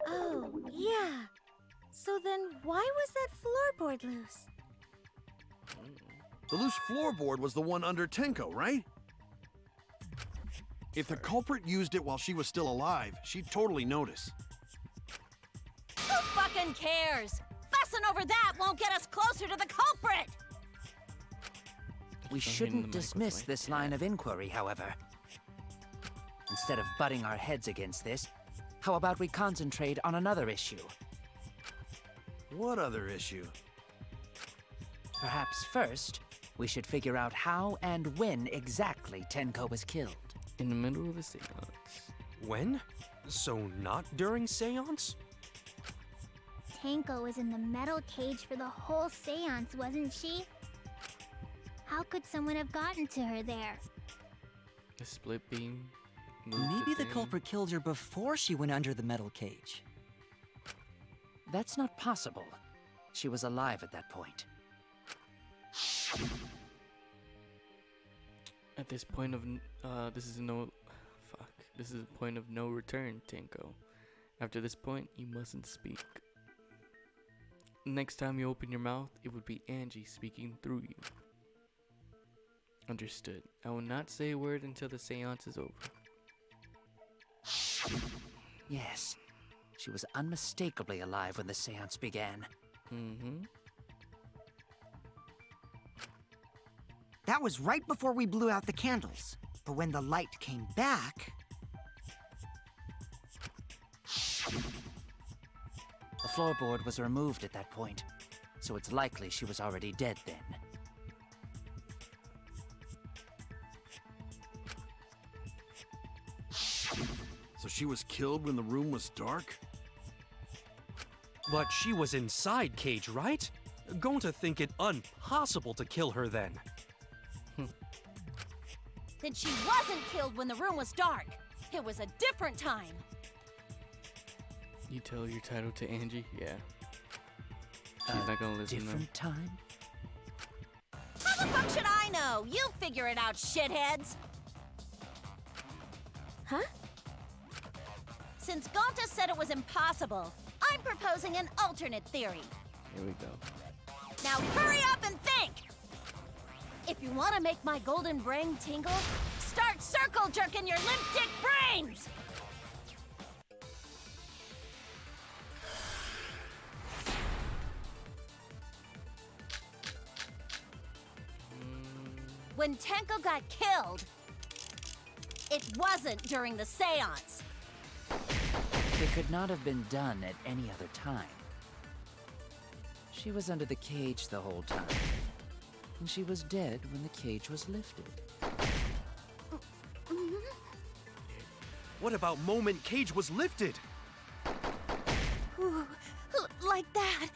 Oh, yeah. So then why was that floorboard loose? The loose floorboard was the one under Tenko, right? If the culprit used it while she was still alive, she'd totally notice. Who fucking cares? Fussing over that won't get us closer to the culprit! We shouldn't dismiss this line of inquiry, however. Instead of butting our heads against this, how about we concentrate on another issue? What other issue? Perhaps first, we should figure out how and when exactly Tenko was killed. In the middle of the seance. When? So not during seance? Tenko was in the metal cage for the whole seance, wasn't she? How could someone have gotten to her there? The split beam. moved Maybe the thing. culprit killed her before she went under the metal cage. That's not possible. She was alive at that point. At this point of this is a point of no return, Tenko. After this point, you mustn't speak. Next time you open your mouth, it would be Angie speaking through you. Understood. I will not say a word until the seance is over. Yes, she was unmistakably alive when the seance began. Mm-hmm. That was right before we blew out the candles. But when the light came back... The floorboard was removed at that point, so it's likely she was already dead then. So she was killed when the room was dark? But she was inside Cage, right? Going to think it impossible to kill her then. Then she wasn't killed when the room was dark. It was a different time. You tell your title to Angie? Yeah. She's not gonna listen though. Different time? How the fuck should I know? You figure it out, shitheads. Huh? Since Gonta said it was impossible, I'm proposing an alternate theory. Here we go. Now hurry up and think! If you want to make my golden brain tingle, start circle jerking your limp dick brains! When Tenko got killed, it wasn't during the seance. It could not have been done at any other time. She was under the cage the whole time. And she was dead when the cage was lifted. What about moment Cage was lifted? Ooh, like that.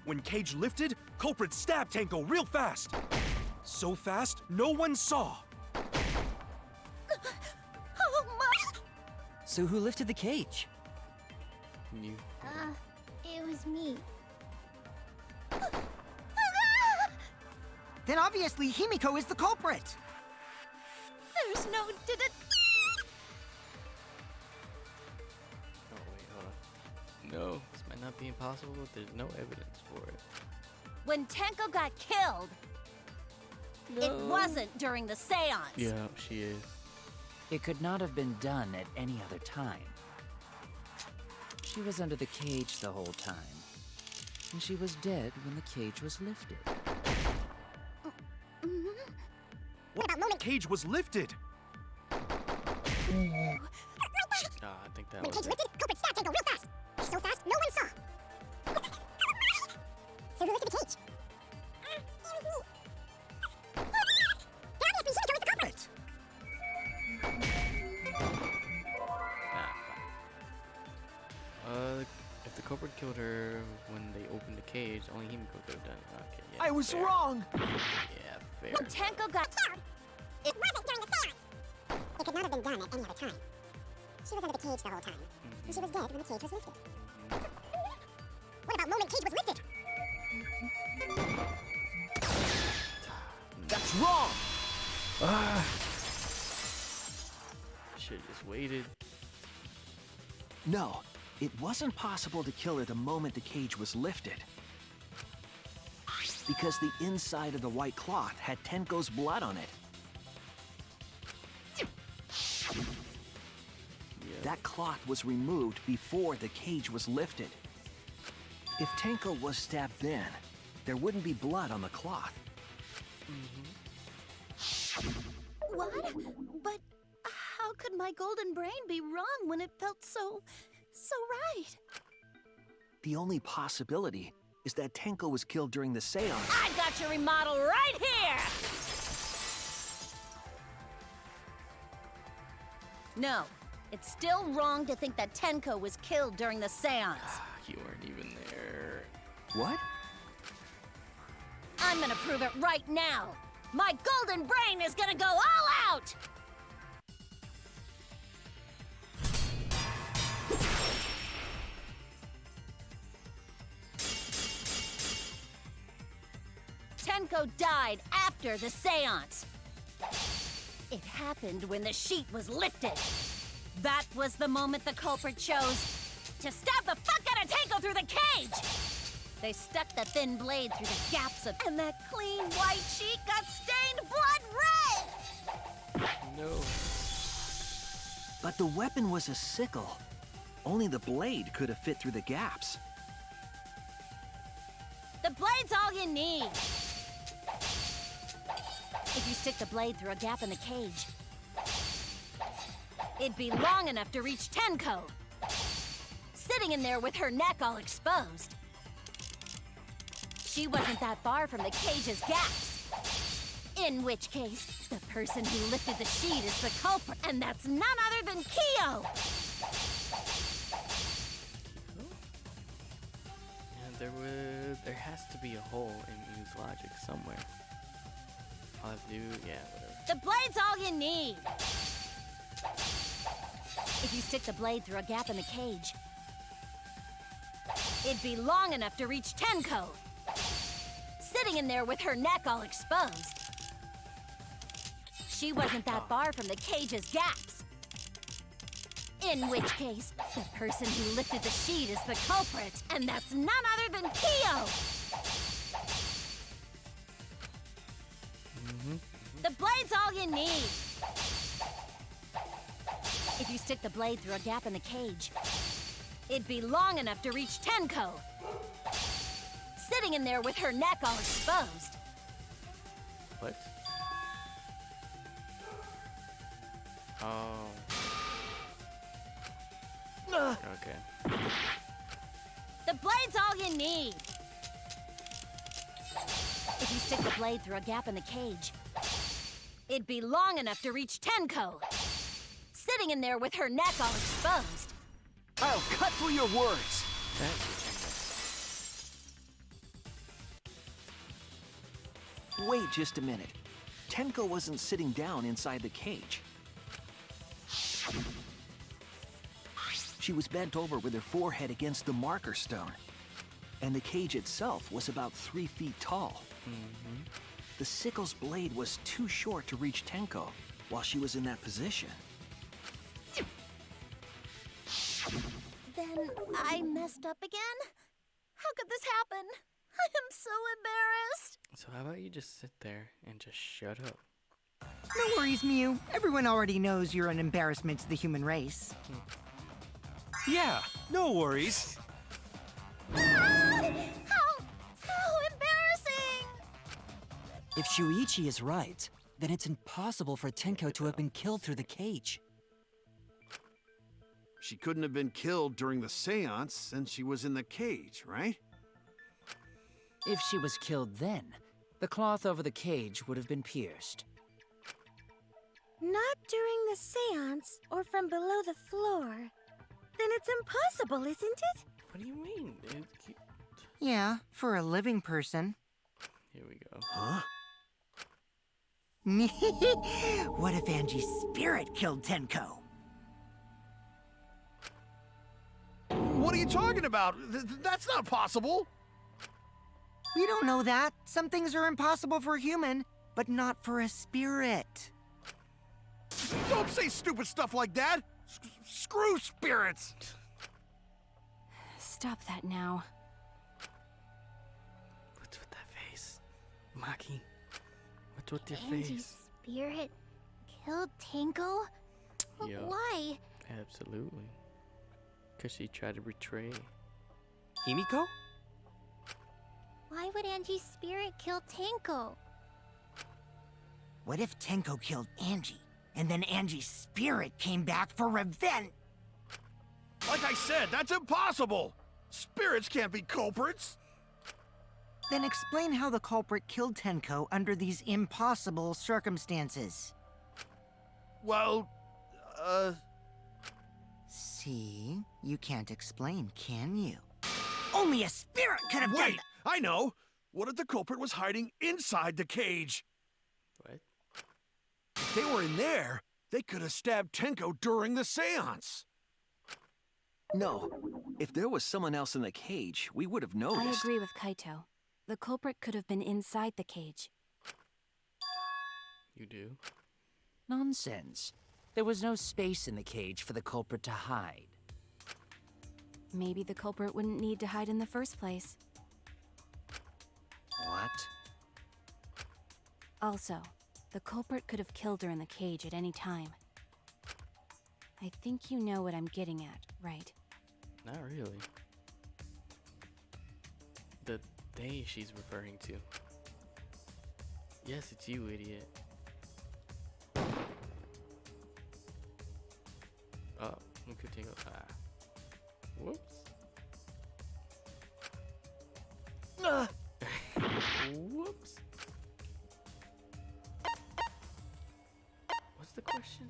When Cage lifted, culprit stabbed Tenko real fast. So fast, no one saw. Oh my! So who lifted the cage? You. It was me. Then obviously Himiko is the culprit. There's no... Oh wait, hold on. No, this might not be impossible. There's no evidence for it. When Tenko got killed, it wasn't during the seance. Yeah, she is. It could not have been done at any other time. She was under the cage the whole time. And she was dead when the cage was lifted. What about moment Cage was lifted? I think that When was Cage it. lifted, culprit stabbed Tango real fast. So fast, no one saw. So who lifted the cage? Obviously, Himiko is the culprit. If the culprit killed her when they opened the cage, only Himiko could have done it. Okay, yeah. I was fair. wrong! Yeah, fair. When Tenko got killed, it wasn't during the seance. It could not have been done at any other time. She was under the cage the whole time. And she was dead when the cage was lifted. What about moment Cage was lifted? That's wrong! Should've just waited. No, it wasn't possible to kill her the moment the cage was lifted. Because the inside of the white cloth had Tenko's blood on it. That cloth was removed before the cage was lifted. If Tenko was stabbed then, there wouldn't be blood on the cloth. What? But how could my golden brain be wrong when it felt so right? The only possibility is that Tenko was killed during the seance. I got your remodel right here! No, it's still wrong to think that Tenko was killed during the seance. You weren't even there. What? I'm gonna prove it right now. My golden brain is gonna go all out! Tenko died after the seance. It happened when the sheet was lifted. That was the moment the culprit chose to stab the fuck out of Tenko through the cage! They stuck the thin blade through the gaps of... And that clean white sheet got stained blood red! No. But the weapon was a sickle. Only the blade could have fit through the gaps. The blade's all you need. If you stick the blade through a gap in the cage, it'd be long enough to reach Tenko, sitting in there with her neck all exposed. She wasn't that far from the cage's gaps. In which case, the person who lifted the sheet is the culprit, and that's none other than Kyo! There has to be a hole in Mew's logic somewhere. I'll have to do, yeah, whatever. The blade's all you need. If you stick the blade through a gap in the cage, it'd be long enough to reach Tenko, sitting in there with her neck all exposed. She wasn't that far from the cage's gaps. In which case, the person who lifted the sheet is the culprit, and that's none other than Kyo! The blade's all you need. If you stick the blade through a gap in the cage, it'd be long enough to reach Tenko, sitting in there with her neck all exposed. What? Oh. Okay. The blade's all you need. If you stick the blade through a gap in the cage, it'd be long enough to reach Tenko, sitting in there with her neck all exposed. I'll cut through your words. Wait just a minute. Tenko wasn't sitting down inside the cage. She was bent over with her forehead against the marker stone. And the cage itself was about 3 feet tall. The sickle's blade was too short to reach Tenko while she was in that position. Then I messed up again? How could this happen? I am so embarrassed. So how about you just sit there and just shut up? No worries, Mew. Everyone already knows you're an embarrassment to the human race. Yeah, no worries. How embarrassing! If Shuichi is right, then it's impossible for Tenko to have been killed through the cage. She couldn't have been killed during the seance since she was in the cage, right? If she was killed then, the cloth over the cage would have been pierced. Not during the seance or from below the floor. Then it's impossible, isn't it? What do you mean? Yeah, for a living person. Here we go. Huh? What if Angie's spirit killed Tenko? What are you talking about? That's not possible. We don't know that. Some things are impossible for a human, but not for a spirit. Don't say stupid stuff like that. Screw spirits. Stop that now. What's with that face? Maki, what's with your Angie's face? spirit killed Tenko? Yup. Why? Absolutely. Because she tried to betray. Himiko? Why would Angie's spirit kill Tenko? What if Tenko killed Angie, and then Angie's spirit came back for revenge? Like I said, that's impossible. Spirits can't be culprits. Then explain how the culprit killed Tenko under these impossible circumstances. Well, See? You can't explain, can you? Only a spirit could have done wait, I know. What if the culprit was hiding inside the cage? What? If they were in there, they could have stabbed Tenko during the seance. No. If there was someone else in the cage, we would have I noticed. agree with Kaito. The culprit could have been inside the cage. You do? Nonsense. There was no space in the cage for the culprit to hide. Maybe the culprit wouldn't need to hide in the first place. What? Also, the culprit could have killed her in the cage at any time. I think you know what I'm getting at, right? Not really. The they she's referring to. Yes, it's you, idiot. Oh, we could take a whoops. Whoops. What's the question?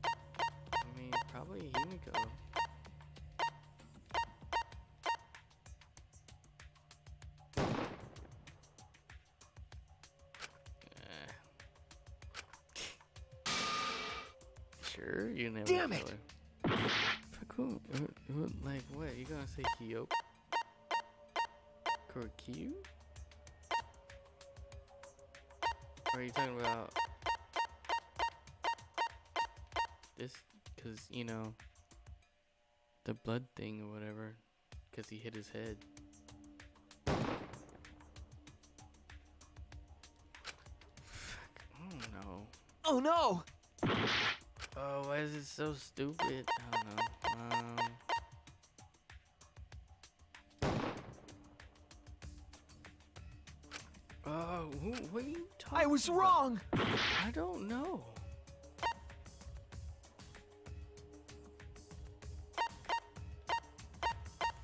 I mean, probably Himiko. Sure, you never. Damn it! Fuck who? Like what? You gonna say Hyo? Korikyu? Or are you talking about this? Cause you know the blood thing or whatever. Cause he hit his head. Fuck. I don't know. Oh no! Oh, why is it so stupid? I don't know. Oh, what are you talking I was about? wrong! I don't know.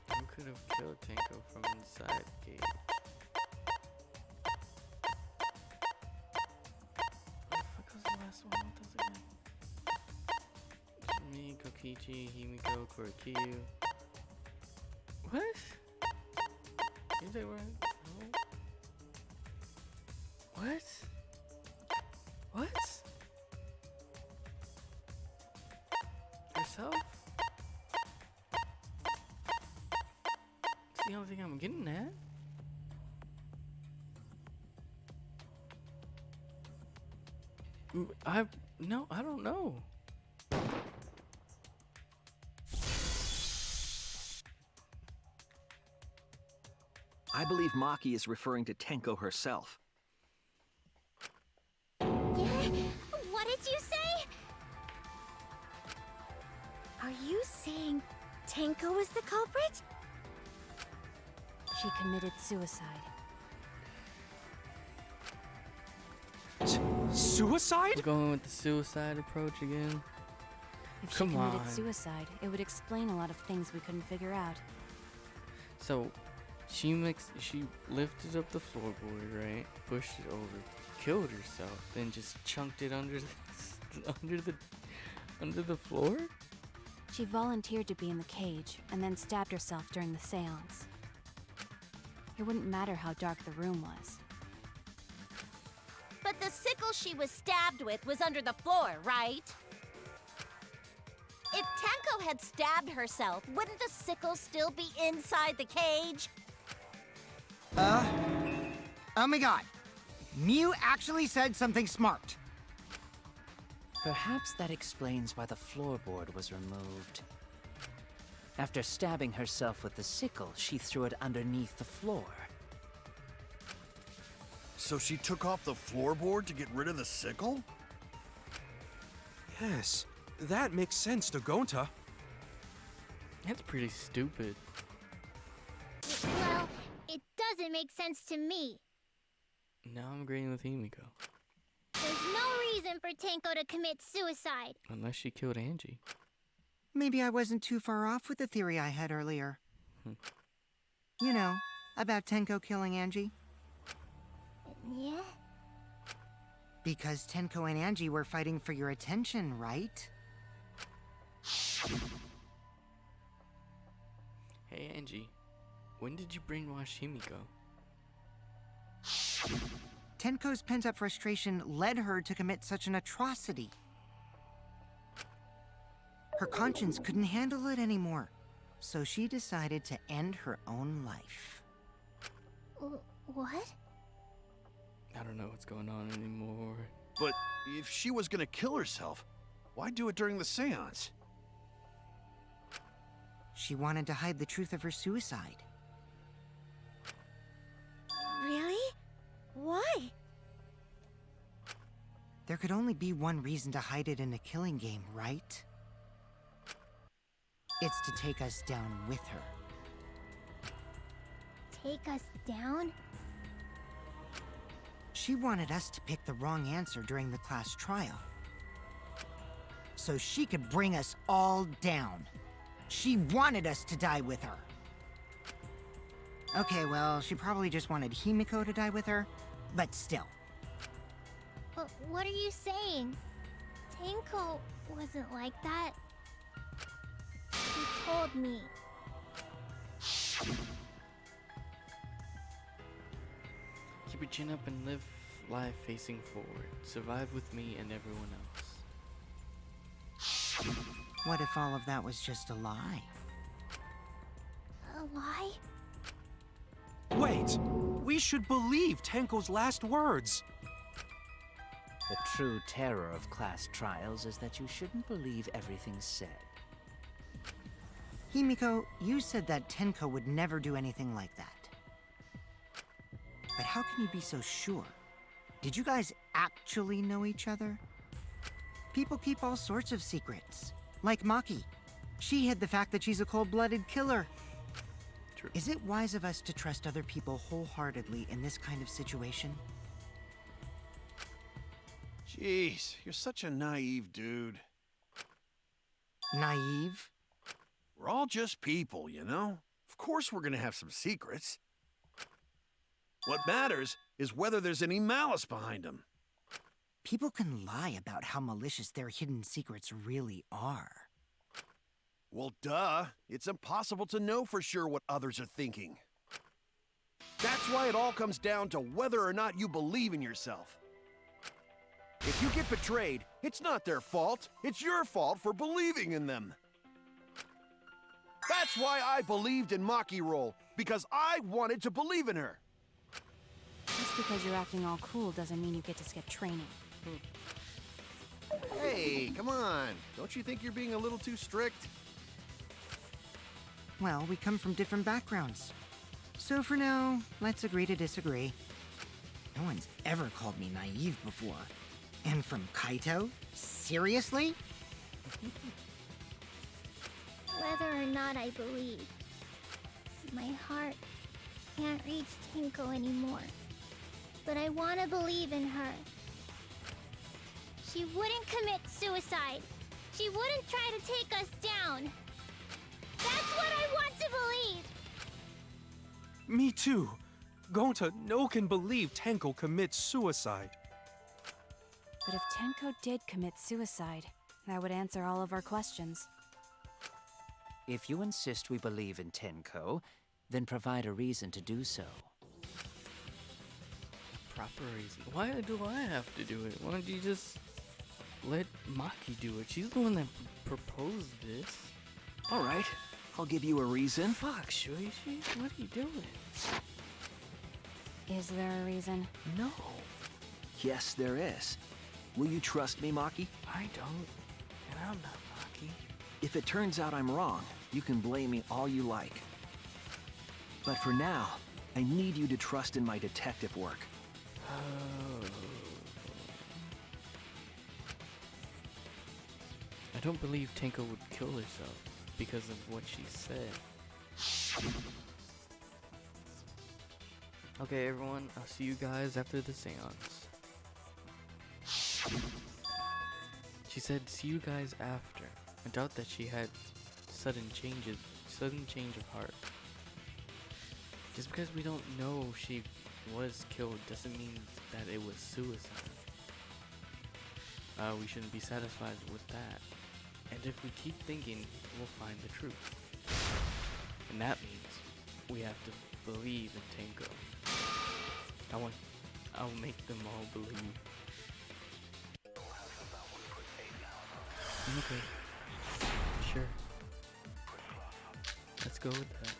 Who could have killed Tenko from inside the cage? What the fuck was the last one with us again? Me, Kokichi, Himiko, Korikyu. What? You think we're no? What? What? Yourself? That's the only thing I'm getting at. No, I don't know. I believe Maki is referring to Tenko herself. What did you say? Are you saying Tenko is the culprit? She committed suicide. Suicide? We're going with the suicide approach again. If she Come committed on. suicide, it would explain a lot of things we couldn't figure out. So, she lifted up the floorboard, right? Pushed it over, killed herself, then just chunked it under the floor. She volunteered to be in the cage and then stabbed herself during the seance. It wouldn't matter how dark the room was. But the sickle she was stabbed with was under the floor, right? If Tenko had stabbed herself, wouldn't the sickle still be inside the cage? Oh my god. Mew actually said something smart. Perhaps that explains why the floorboard was removed. After stabbing herself with the sickle, she threw it underneath the floor. So she took off the floorboard to get rid of the sickle? Yes, that makes sense to Gonta. That's pretty stupid. Well, it doesn't make sense to me. Now I'm agreeing with Himiko. There's no reason for Tenko to commit suicide. Unless she killed Angie. Maybe I wasn't too far off with the theory I had earlier. You know, about Tenko killing Angie. Yeah? Because Tenko and Angie were fighting for your attention, right? Hey Angie, when did you brainwash Himiko? Tenko's pent-up frustration led her to commit such an atrocity. Her conscience couldn't handle it anymore, so she decided to end her own life. What? I don't know what's going on anymore. But if she was gonna kill herself, why do it during the seance? She wanted to hide the truth of her suicide. There could only be one reason to hide it in a killing game, right? It's to take us down with her. Take us down? She wanted us to pick the wrong answer during the class trial, so she could bring us all down. She wanted us to die with her. Okay, well, she probably just wanted Himiko to die with her, but still. But what are you saying? Tenko wasn't like that. She told me. Keep your chin up and live life facing forward. Survive with me and everyone else. What if all of that was just a lie? A lie? Wait! We should believe Tenko's last words! The true terror of class trials is that you shouldn't believe everything said. Himiko, you said that Tenko would never do anything like that. But how can you be so sure? Did you guys actually know each other? People keep all sorts of secrets. Like Maki. She hid the fact that she's a cold-blooded killer. True. Is it wise of us to trust other people wholeheartedly in this kind of situation? Jeez, you're such a naive dude. Naive? We're all just people, you know? Of course we're gonna have some secrets. What matters is whether there's any malice behind them. People can lie about how malicious their hidden secrets really are. Well, duh. It's impossible to know for sure what others are thinking. That's why it all comes down to whether or not you believe in yourself. If you get betrayed, it's not their fault. It's your fault for believing in them. That's why I believed in Maki Roll, because I wanted to believe in her. Just because you're acting all cool doesn't mean you get to skip training. Hey, come on. Don't you think you're being a little too strict? Well, we come from different backgrounds. So for now, let's agree to disagree. No one's ever called me naive before. And from Kaito? Seriously? Whether or not I believe, my heart can't reach Tenko anymore. But I want to believe in her. She wouldn't commit suicide. She wouldn't try to take us down. That's what I want to believe! Me too. Gonta, no can believe Tenko commits suicide. But if Tenko did commit suicide, that would answer all of our questions. If you insist we believe in Tenko, then provide a reason to do so. Proper reason. Why do I have to do it? Why don't you just let Maki do it? She's the one that proposed this. All right, I'll give you a reason. Fuck, Shuichi, what are you doing? Is there a reason? No, Yes, there is. Will you trust me, Maki? I don't. And I'm not Maki. If it turns out I'm wrong, you can blame me all you like. But for now, I need you to trust in my detective work. Oh. I don't believe Tenko would kill herself because of what she said. Okay, everyone, I'll see you guys after the seance. She said, see you guys after. I doubt that she had sudden change of heart. Just because we don't know she was killed doesn't mean that it was suicide. We shouldn't be satisfied with that. And if we keep thinking, we'll find the truth. And that means we have to believe in Tenko. I'll make them all believe. Okay. Sure. Let's go with that.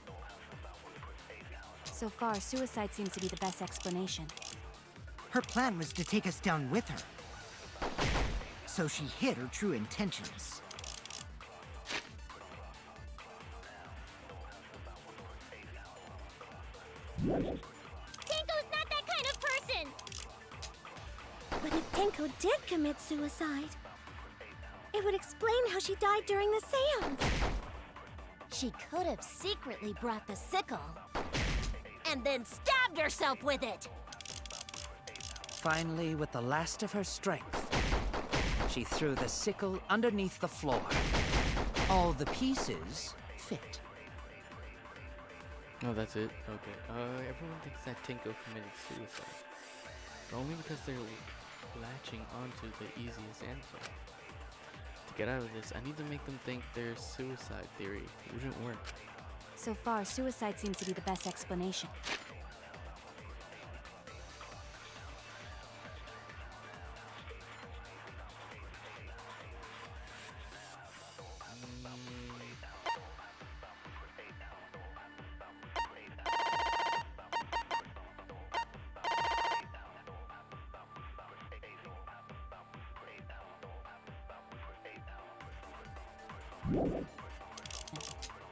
So far, suicide seems to be the best explanation. Her plan was to take us down with her. So she hid her true intentions. Tenko's not that kind of person! But if Tenko did commit suicide, it would explain how she died during the seance. She could have secretly brought the sickle and then stabbed herself with it. Finally, with the last of her strength, she threw the sickle underneath the floor. All the pieces fit. Oh, that's it? Okay. Everyone thinks that Tenko committed suicide. But only because they're latching onto the easiest answer. To get out of this, I need to make them think their suicide theory wouldn't work. So far, suicide seems to be the best explanation.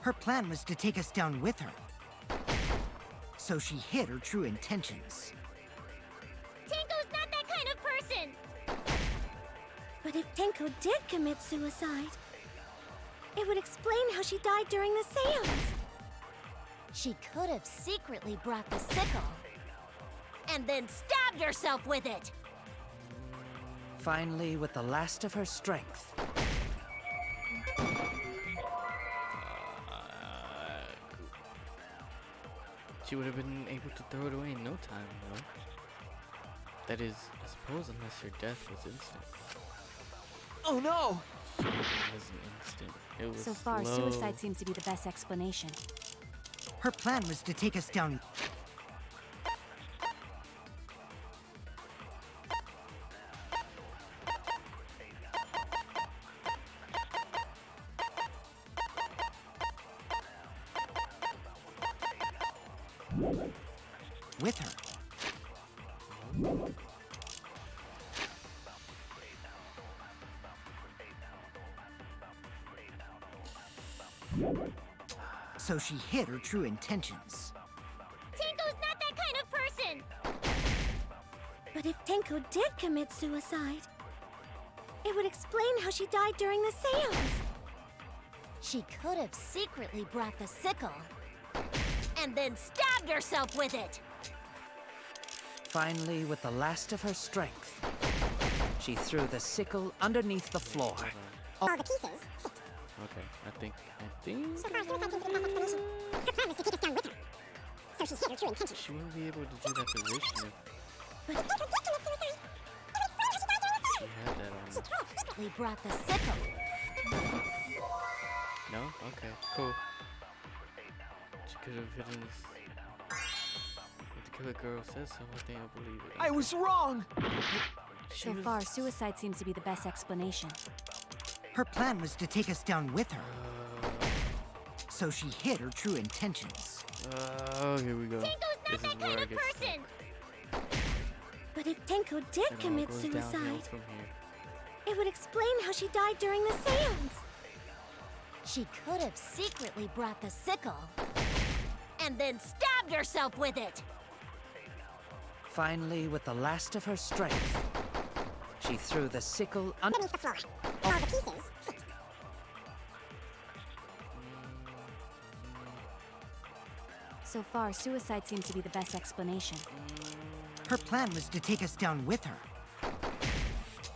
Her plan was to take us down with her. So she hid her true intentions. Tenko's not that kind of person! But if Tenko did commit suicide, it would explain how she died during the seance. She could have secretly brought the sickle and then stabbed herself with it. Finally, with the last of her strength, She would have been able to throw it away in no time, though. That is, I suppose, unless her death was instant. Oh no! It wasn't instant. It was So far, slow. suicide seems to be the best explanation. Her plan was to take us down. With her. So she hid her true intentions. Tenko's not that kind of person! But if Tenko did commit suicide, it would explain how she died during the seance. She could have secretly brought the sickle and then stabbed herself with it. finally, with the last of her strength, she threw the sickle underneath the floor. All the pieces fit. Okay, I think. So far, suicide seems to be the best explanation. Her plan was to take us down with her. So she hid her true intentions. She wouldn't be able to do that position But if Tenko did commit suicide, it would explain how she died during the if seance. she had that on. She could have secretly brought the sickle. No? Okay, cool. She could have hidden this. If the killer girl says so, I think I'll believe it. I was wrong! So far, suicide seems to be the best explanation. Her plan was to take us down with her. So she hid her true intentions. Oh, here we go. Tenko's not This is that where kind I of get person! But if Tenko did It all commit goes downhill suicide, from here. it would explain how she died during the seance. She could have secretly brought the sickle and then stabbed herself with it. Finally, with the last of her strength, she threw the sickle Underneath the floor. All the pieces fit. So far, suicide seems to be the best explanation. Her plan was to take us down with her.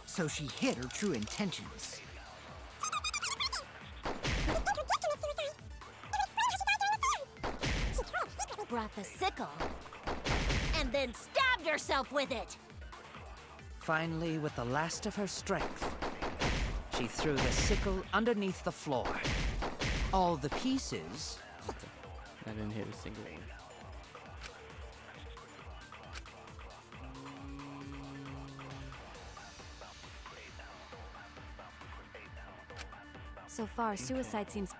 So she hid her true intentions. Brought the sickle and then stabbed herself with it. Finally, with the last of her strength, she threw the sickle underneath the floor. All the pieces. I didn't hit a single one. So far, suicide seems...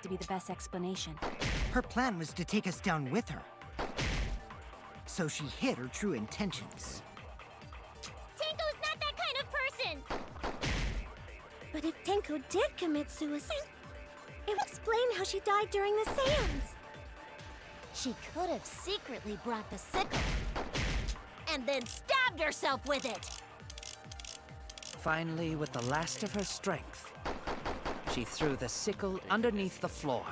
To be the best explanation. Her plan was to take us down with her. So she hid her true intentions. Tenko's not that kind of person! But if Tenko did commit suicide, it would explain how she died during the seance. She could have secretly brought the sickle and then stabbed herself with it. Finally, with the last of her strength, she threw the sickle underneath the floor.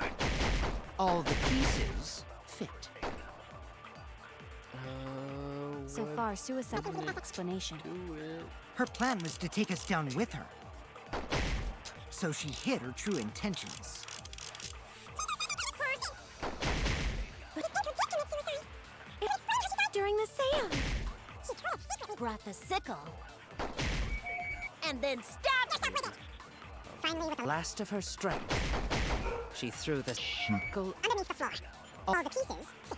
All the pieces fit. So far, suicide is an explanation. Her plan was to take us down with her. So she hid her true intentions. During the seance. Brought the sickle and then stabbed herself with it. Finally, with the Last of her strength, she threw the sickle underneath the floor. All the pieces fit.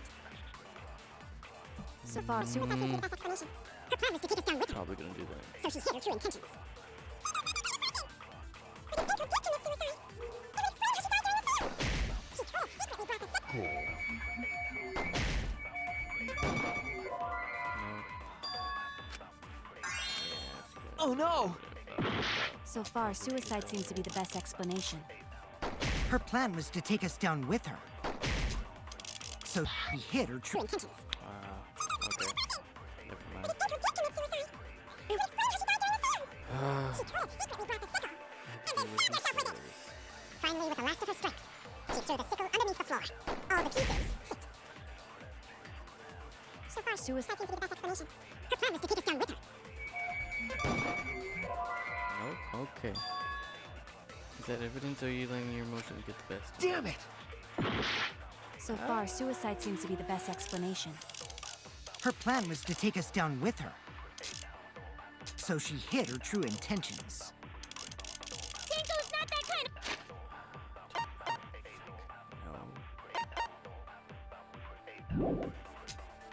So far, Suicide seems to be the best explanation. Her plan was to take us down with her. Probably gonna do that. So she hid her true intentions. But if Tenko did commit suicide, it would explain how she died during the seance. She could have secretly brought the sickle. Oh no! So far, suicide seems to be the best explanation. Her plan was to take us down with her. So she hid her true intentions. Okay. Never mind. But if Tenko did commit suicide, it would explain how she died during the seance. She could have secretly brought the sickle and then stabbed herself with it. Finally, with the last of her strength, she threw the sickle underneath the floor. All the pieces fit. So far, suicide seems to be the best explanation. Her plan was to take us down with her. Nope. Okay. Is that evidence, or are you letting your emotions get the best? Damn it! So far, suicide seems to be the best explanation. Her plan was to take us down with her. So she hid her true intentions. Tenko's not that kind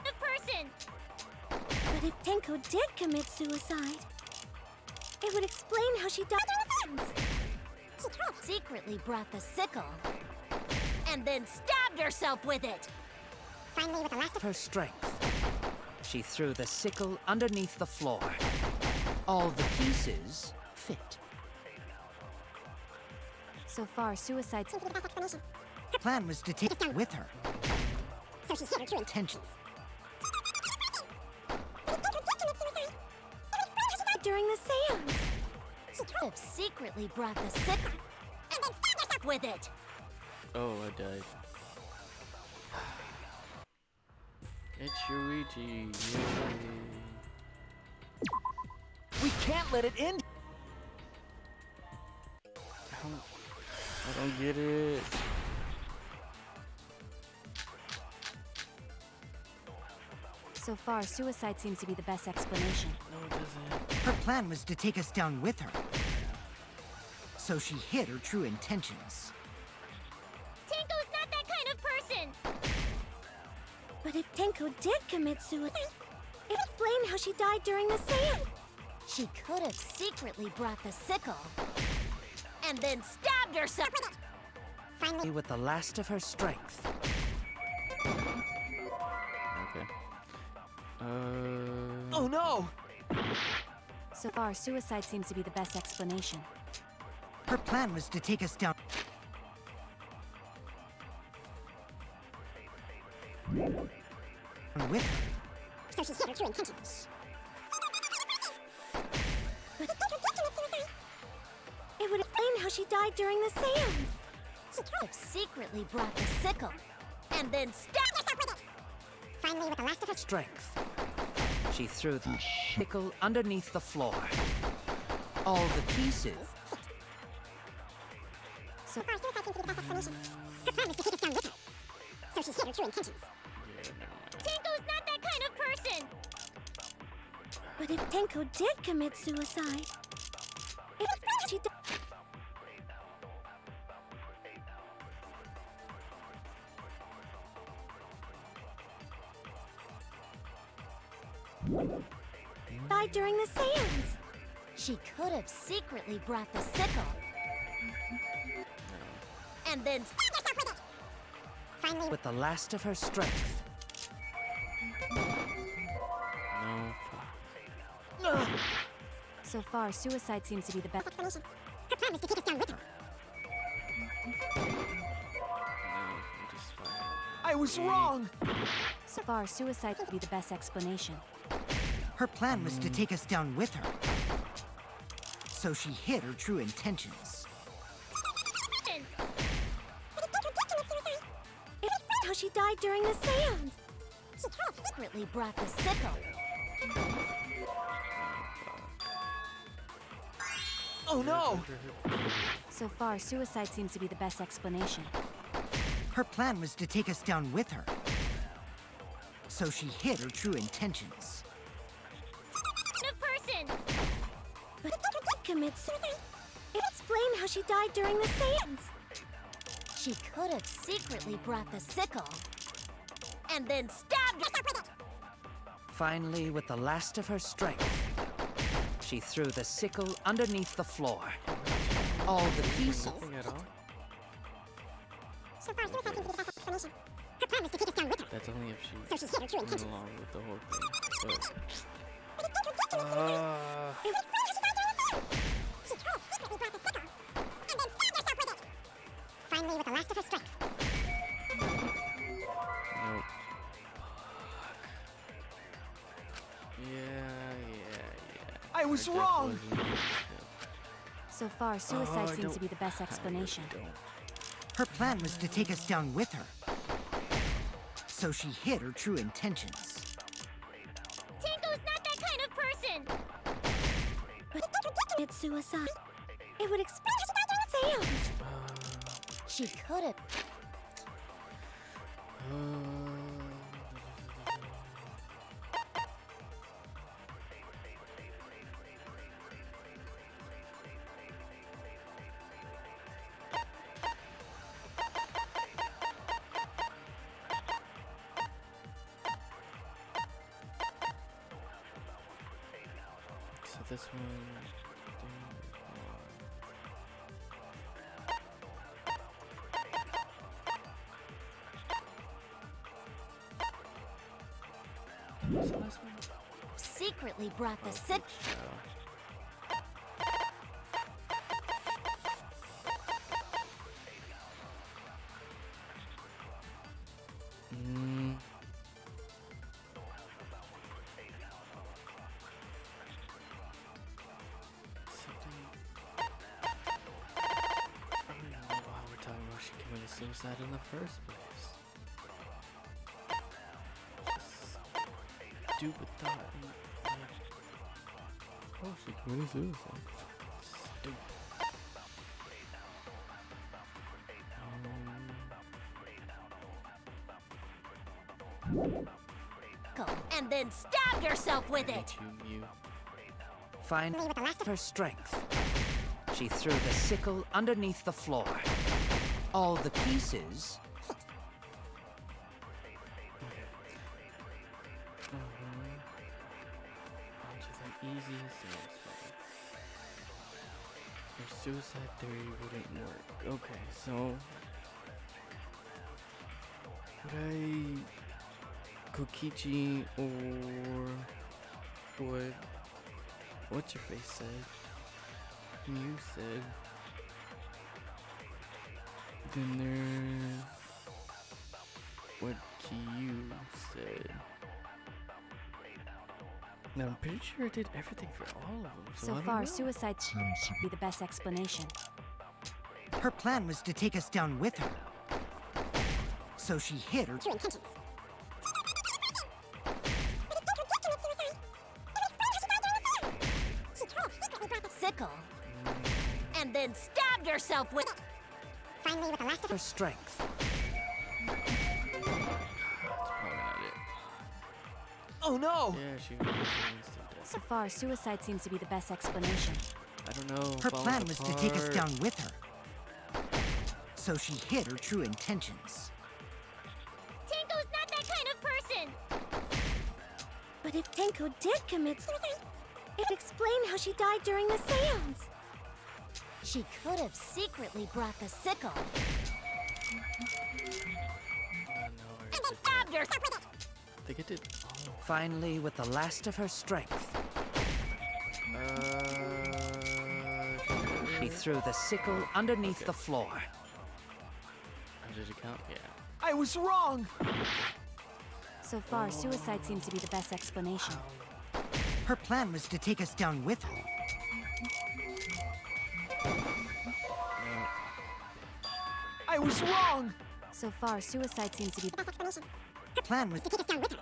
of person! But if Tenko did commit suicide, it would explain how she died during the seance. She could have secretly brought the sickle and then stabbed herself with it. Finally, with the last of her strength, she threw the sickle underneath the floor. All the pieces fit. So far, suicide seems to be the best explanation. Her plan was to take us down with her. So she hid her true intentions. During the seance. She could have secretly brought the sickle and then stabbed herself with it. Oh, I died. It's Shuichi. Yay. We can't let it end! I don't get it. So far, suicide seems to be the best explanation. No, it doesn't. Her plan was to take us down with her. So she hid her true intentions. Tenko's not that kind of person! But if Tenko did commit suicide, it would explain how she died during the seance. She could have secretly brought the sickle and then stabbed herself with it. Finally, With the last of her strength, Okay. Oh no! So far, suicide seems to be the best explanation. Her plan was to take us down with her. so she hid her true intentions. But if Tenko did commit suicide, it would explain how she died during the seance. She could have secretly brought the sickle and then stabbed herself with it. Finally, with the last of her strength, she threw the sickle underneath the floor. All the pieces So far, suicide seems to be the best explanation. Her plan was to take us down with her. So she hid her true intentions. Tenko's not that kind of person! But if Tenko did commit suicide, it would explain how she died. Died during the seance. She could have secretly brought the sickle and then stab yourself with it. Finally, With the last of her strength, No. Fuck. So far, suicide seems to be the best. explanation. Her plan was to take us down with her. No. I'm just fine. I was wrong! So far, suicide would be the best explanation. Her plan was to take us down with her. So she hid her true intentions. It explains how she died during the seance. she could have secretly brought the sickle. Oh no! So far, suicide seems to be the best explanation. Her plan was to take us down with her. So she hid her true intentions. Of person. But if Tinker did commit suicide, it explains how she died during the seance. She could have secretly brought the sickle. And then stabbed herself with it. finally, with the last of her strength, she threw the sickle underneath the floor. All the pieces. Nothing at all? So far, suicide seems to be the best explanation. Her plan was to take us down with her. That's only if she So she hid her true went intentions. along with the whole thing. But if Tinker did commit suicide, it would explain how she died during the seance. She could have secretly brought the sickle. And then stabbed herself with it. Finally, with the last of her strength, Nope. Yeah. I was Her death wrong! wasn't- So far, suicide I seems to don't- be the best explanation. I really Her plan was to take us down with her. So she hid her true intentions. Tinko's not that kind of person. But if Tinker did commit suicide, it would explain how she died during the seance. She could have. So this one. What's the last one? Secretly brought the sick. Mm. Something. I don't even know why we're talking about she committed suicide in the first place. Just stupid thought. Oh, she committed suicide. Stupid. And then stabbed herself with it. Finally, with the last of her strength, she threw the sickle underneath the floor. All the pieces. Onto the easiest answer. Your suicide theory wouldn't work. Okay, so would I Kokichi or what what's your face said? You said. Then there's what Kyu said. Now I'm pretty sure I did everything for all of them. So, I So don't far, know. suicide should be the best explanation. Her plan was to take us down with her. So she hid her true intentions. Sickle. And then stabbed herself with it. Finally, with the last of Her strength. That's probably not it. Oh no! Yeah, she was instant death. So far, suicide seems to be the best explanation. I don't know. Her falling plan was to take us apart. down with her. So she hid her true intentions. Tinko's not that kind of person. But if Tinko did commit suicide, it explains how she died during the seance. She could have secretly brought the sickle. yourself with it! They get it. Oh. Finally, with the last of her strength, he threw the sickle underneath the floor. How did it count? Yeah. I was wrong! So far, suicide seems to be the best explanation. Her plan was to take us down with her. I was wrong! So far, suicide seems to be the Explanation. Her plan was To take us down with her.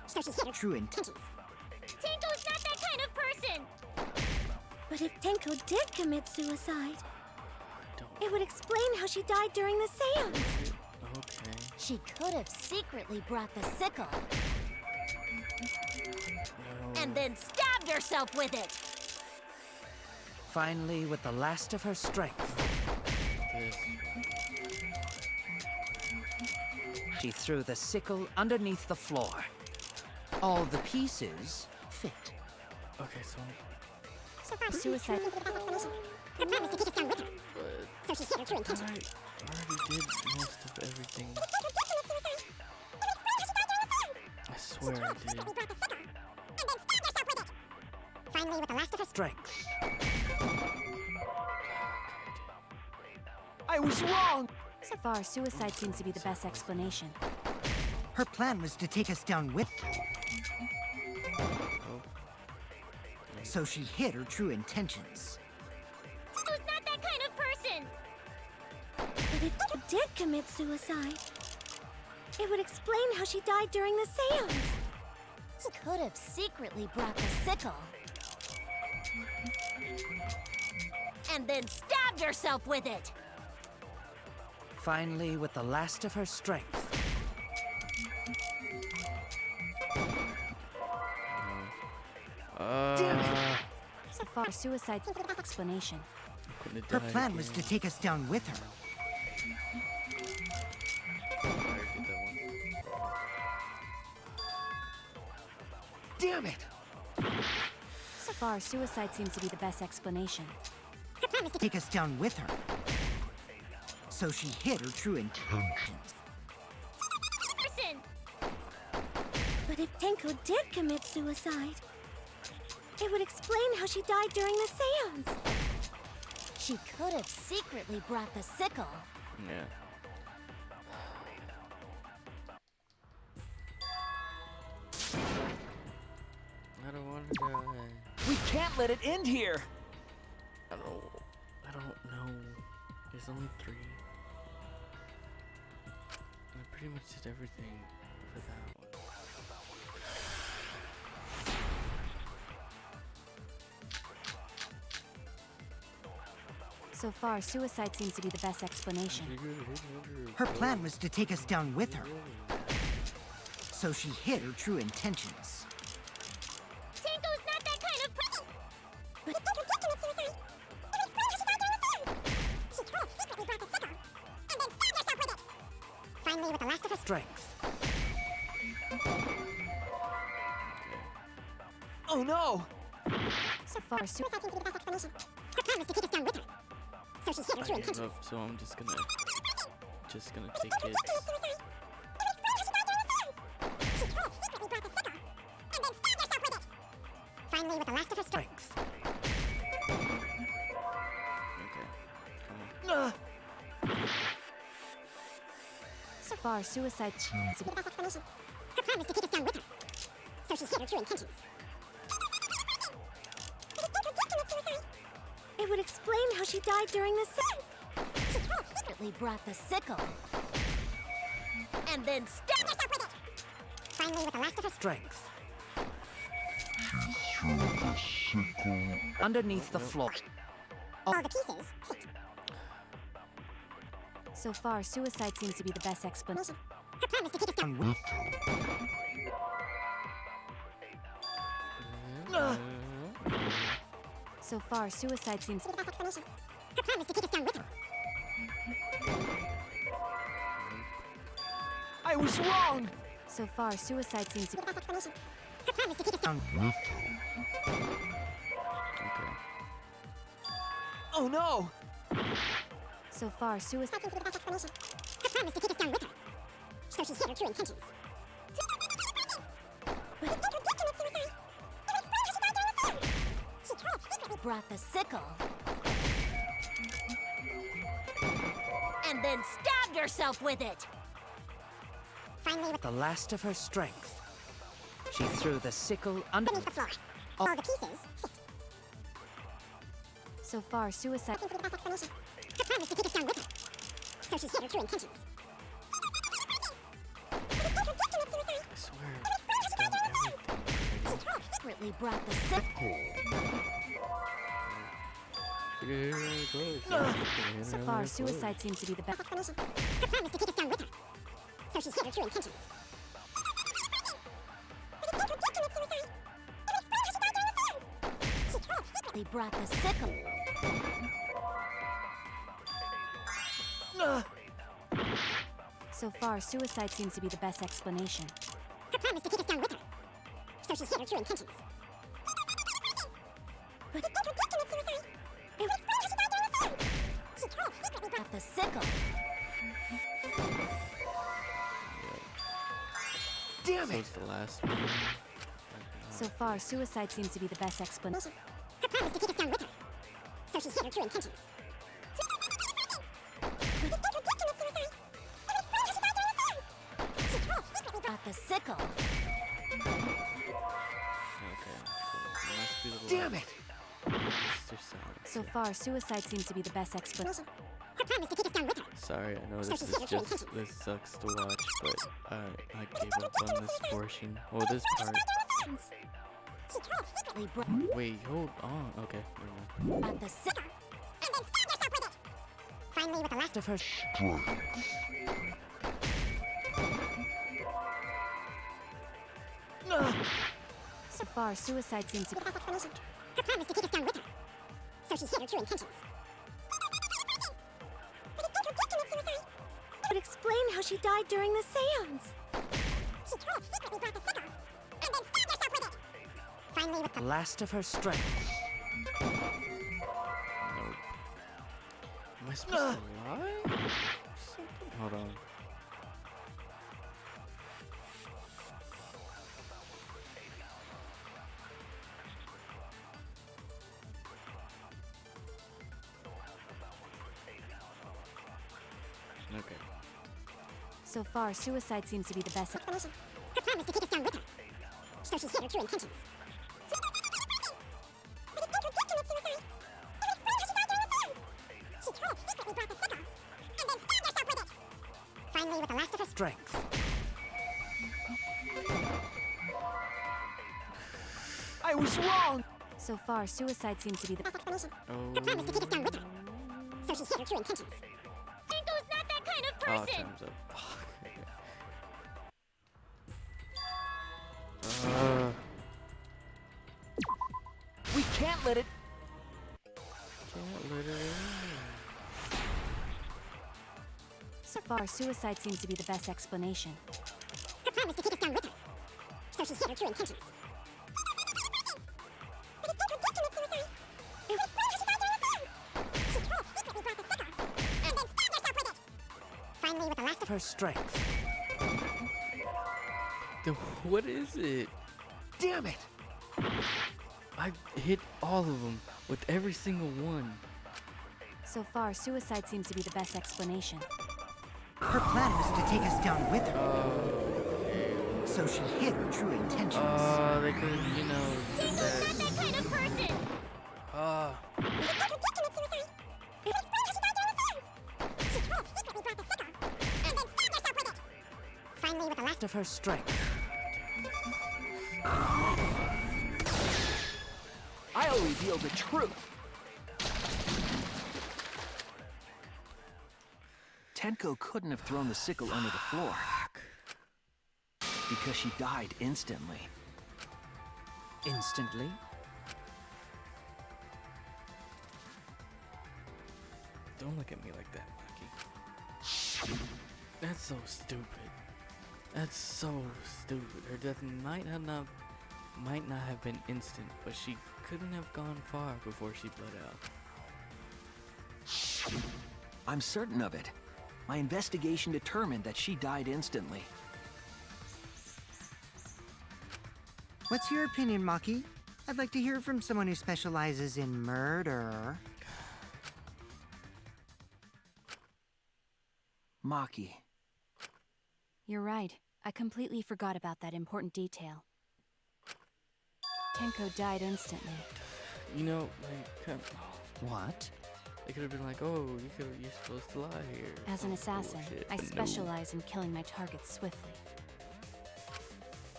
So she hid her true intentions. Tenko's not that kind of person! But if Tenko did commit suicide, it would explain how she died during the seance. Okay. She could have secretly brought the sickle. And then stabbed herself with it! Finally, with the last of her strength, This. she threw the sickle underneath the floor. All the pieces fit. Okay, so. So far, Suicide. seems to be the best explanation. Her plan was to take us down with her. But So she hid her true I intentions. already did most of everything. I swear I did. Finally, with the last of her Strength. I was wrong! So far, suicide seems to be the best explanation. Her plan was to take us down with her. So she hid her true intentions. Tenko's not that kind of person! But if Tenko did commit suicide, it would explain how she died during the seance. She could have secretly brought the sickle. And then stabbed herself with it! Finally, with the last of her strength, Damn it! So far, suicide seems to be the best explanation. Couldn't Her have died plan was again. to take us down with her. I already did that one. Damn it! So far, suicide seems to be the best explanation. Her plan was to take us down with her. So she hid her true intentions. Person! But if Tenko did commit suicide, it would explain how she died during the seance. She could have secretly brought the sickle. Yeah. I don't want to die. We can't let it end here! I don't know. There's only 3. I pretty much did everything for that one. So far, suicide seems to be the best explanation. Her plan was to take us down with her. So she hid her true intentions. Tenko's not that kind of person! But if Tenko did commit suicide, it would explain how she died during the seance. She could have secretly brought the sickle. And then stabbed herself with it. Finally, with the last of her strength. Oh no! So far, suicide seems to be the best explanation. Her plan was to take us down with her. So she hid her true I gave intentions. up, so I'm just gonna take Tenko it. did commit suicide, it would explain how she died during the seance. She could have secretly brought the sickle. And then stabbed herself with it. Finally, with the last of her strength. Okay, come on. So far, suicide seems to be The best explanation. Her plan was to take us down with her. So she hid her true intentions. But if Tenko did commit suicide, It would explain how she died during the seance. She could have secretly brought the sickle. And then stabbed herself with it. Finally, with the last of her Strength. Underneath the floor. all the pieces fit. So far, suicide seems to be the best explanation. Her plan was to take us down with her. So far, suicide seems To be the best explanation. Her plan was to take us down with her. I was wrong! So far, suicide seems to To be the best explanation. Her plan was to take us down Okay. Oh no! So far, suicide seems to be the best explanation. Her plan was to take us down with her. So she hid her true intentions. brought the sickle. And then stabbed herself with it. Finally, with The last of her strength, she threw the sickle beneath the floor. All the pieces fit. So far, suicide. Seems to be the best explanation. Her plan was to take us down with her. So she hid her true intentions. I swear, it's done everything. Secretly brought the sickle. So far, suicide seems to be the best. Explanation. Her plan was to take us down with her. So she hid her true intentions. They brought the sickle. So far, suicide seems to be the best explanation. Her plan was to take us down with her. So she hid her true intentions. But Brought the sickle. Damn So it! it's the last one. So far, suicide seems to be the best explanation. her plan was to take us down with her. So she hid her true intentions. Brought the sickle. Okay, so it must be the Damn last. it! Mr. Silence. So far, suicide seems to be the best explanation. Her plan was to take us down with her. Sorry, I know this sucks to watch, but I gave up on this portion. Oh, this part. They brought Wait, hold on. Okay, never mind. the sickle. And then stab yourself with it. Finally, with the last Of her So far, suicide seems to be. best explanation. Her plan was to take us down with her. So she hid her true intentions. Would explain how she died during the seance. She could secretly brought the sickle. And then stab yourself with it. Finally, with the last of her strength. Nope. Am I supposed to lie? Or something? Hold on. Okay. So far, suicide seems to be the best. explanation. Her plan was to take us down with her. So she hid her true intentions. She could secretly brought the sickle. And then stab yourself with it. Finally, with the last of her Strength. I was wrong! So far, suicide seems to be the. best explanation. Oh. Her plan was to take us down with her. So she hid her true intentions. Tenko's not that kind of Oh, person. time's up. Fuck. We can't let it. Can't let it in. So far, suicide seems to be the best explanation. Her plan was to take us down with her. So she hid her true intentions. Finally, with the last Of her strength. Then what is it? Damn it! I hit all of them with every single one. So far, suicide seems to be the best explanation. Her plan was to take us down with her, Okay. so she hid her true intentions. They could, you know. Tenko's not that kind of person. Finally, with the last Of her strength. I'll reveal the truth. Tenko couldn't have thrown the sickle onto the floor. Because she died instantly. Instantly? Don't look at me like that, Lucky. That's so stupid. That's so stupid. Her death might not have been instant, but she couldn't have gone far before she bled out. I'm certain of it. My investigation determined that she died instantly. What's your opinion, Maki? I'd like to hear from someone who specializes in murder. Maki. You're right. I completely forgot about that important detail. Tenko died instantly. You know, like, kind of, What? they could have been like, oh, you're supposed to lie here. As an assassin, Bullshit, I but no. specialize in killing my targets swiftly.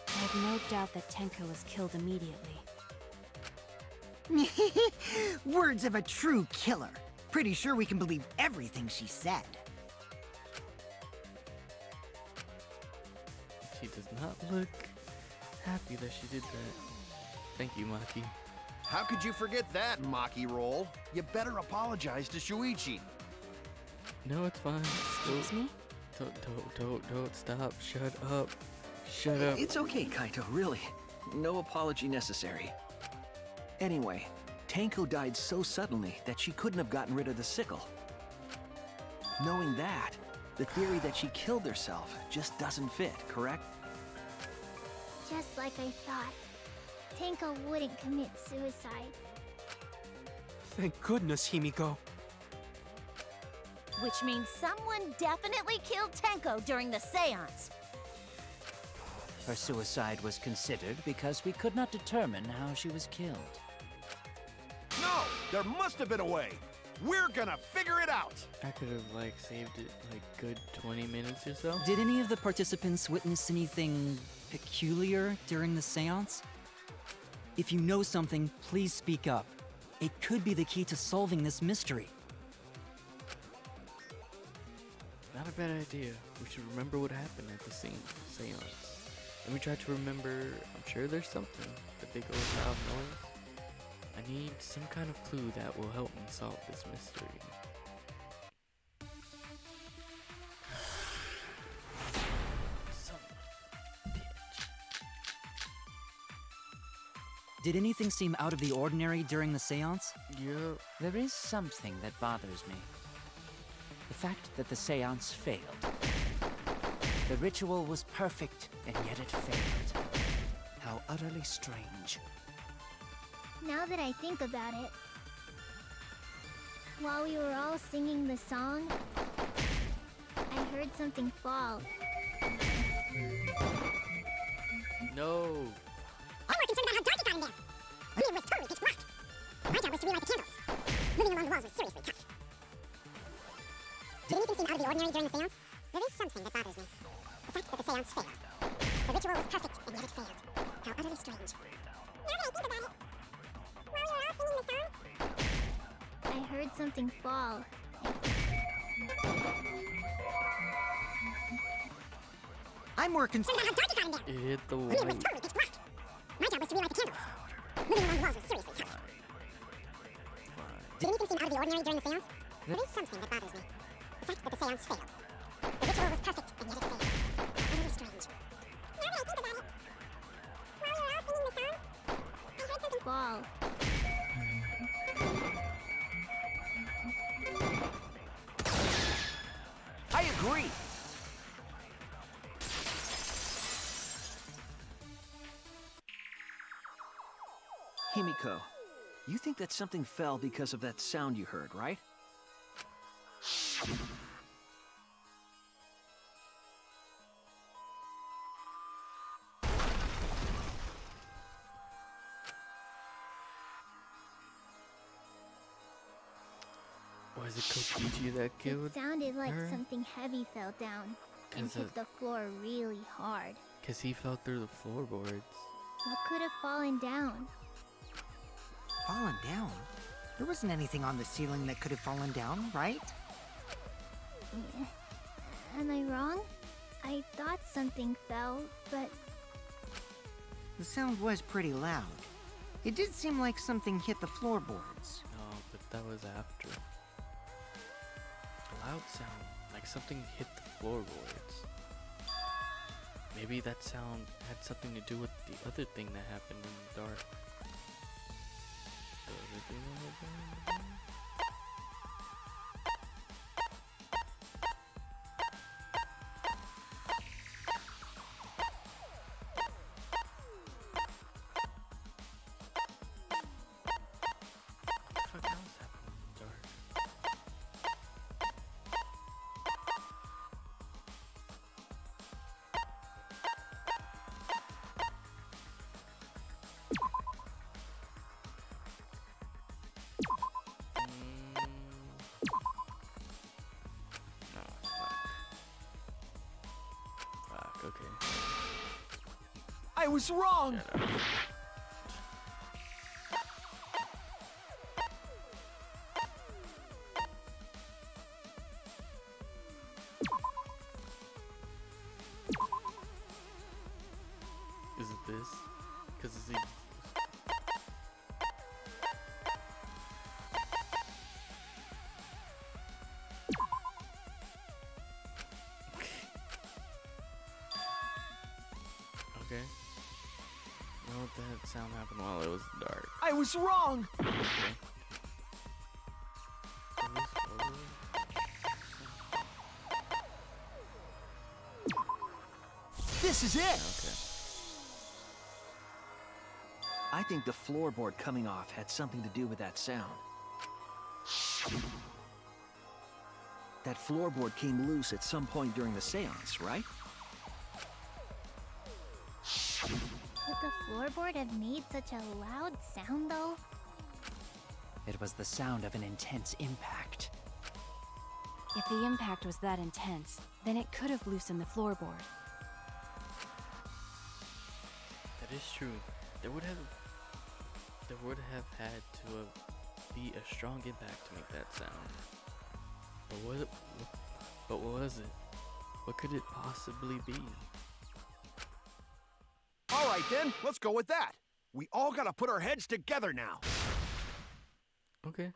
I have no doubt that Tenko was killed immediately. Words of a true killer. Pretty sure we can believe everything she said. She does not look happy that she did that. Thank you, Maki. How could you forget that, Maki roll? You better apologize to Shuichi. No, it's fine. Excuse me? Don't stop. Shut up. Shut up. It's okay, Kaito, really. No apology necessary. Anyway, Tenko died so suddenly that she couldn't have gotten rid of the sickle. Knowing that, the theory that she killed herself just doesn't fit, correct? Just like I thought. Tenko wouldn't commit suicide. Thank goodness, Himiko. Which means someone definitely killed Tenko during the seance. Her suicide was considered because we could not determine how she was killed. No! There must have been a way! We're gonna figure it out! I could have, like, saved it, like, good 20 minutes or so. Did any of the participants witness anything peculiar during the seance? If you know something, please speak up. It could be the key to solving this mystery. Not a bad idea. We should remember what happened at the seance. Let me try to remember. I'm sure there's something that they go without knowing. I need some kind of clue that will help me solve this mystery. Son of a bitch. Did anything seem out of the ordinary during the seance? Yep. There is something that bothers me. The fact that the seance failed. The ritual was perfect, and yet it failed. How utterly strange. Now that I think about it, while we were all singing the song, I heard something fall. No. I'm more concerned about how dark it got in there. It was totally pitch black. My job was to relight the candles. Moving along the walls was seriously tough. Did anything seem out of the ordinary during the seance? There is something that bothers me. The fact that the seance failed. The ritual was perfect, and yet it failed. How utterly strange. Now that I think about it, while we were all singing the song, I heard something fall. I'm more concerned. about how dark it got in there. It hit the It was wall. totally pitch black. My job was to relight the candles. Moving along the walls was seriously tough. Did anything seem out of the ordinary during the seance? There is something that bothers me. The fact that the seance failed. The ritual was perfect, and yet it failed. How utterly strange. Now that I think about it, while we were all singing the song, I heard something Fall. I agree! Himiko, you think that something fell because of that sound you heard, right? Was it Kokichi that killed? It sounded like her? something heavy fell down and 'Cause hit the floor really hard. Cause he fell through the floorboards. What could have fallen down? Fallen down? There wasn't anything on the ceiling that could have fallen down, right? Am I wrong? I thought something fell, but The sound was pretty loud. It did seem like something hit the floorboards. No, but that was after. A loud sound, like something hit the floorboards. Maybe that sound had something to do with the other thing that happened in the dark. The other thing that happened in the dark? was wrong! Shut up. Is it this? Because it's the... Okay. No, that sound happened while it was dark. I was wrong! Okay. So this was- This is it! Okay. I think the floorboard coming off had something to do with that sound. That floorboard came loose at some point during the seance, right? Would the floorboard have made such a loud sound, though? It was the sound of an intense impact. If the impact was that intense, then it could have loosened the floorboard. That is true. There would have had to be a strong impact to make that sound. But what was it? What could it possibly be? All right then, let's go with that. We all gotta put our heads together now. Okay.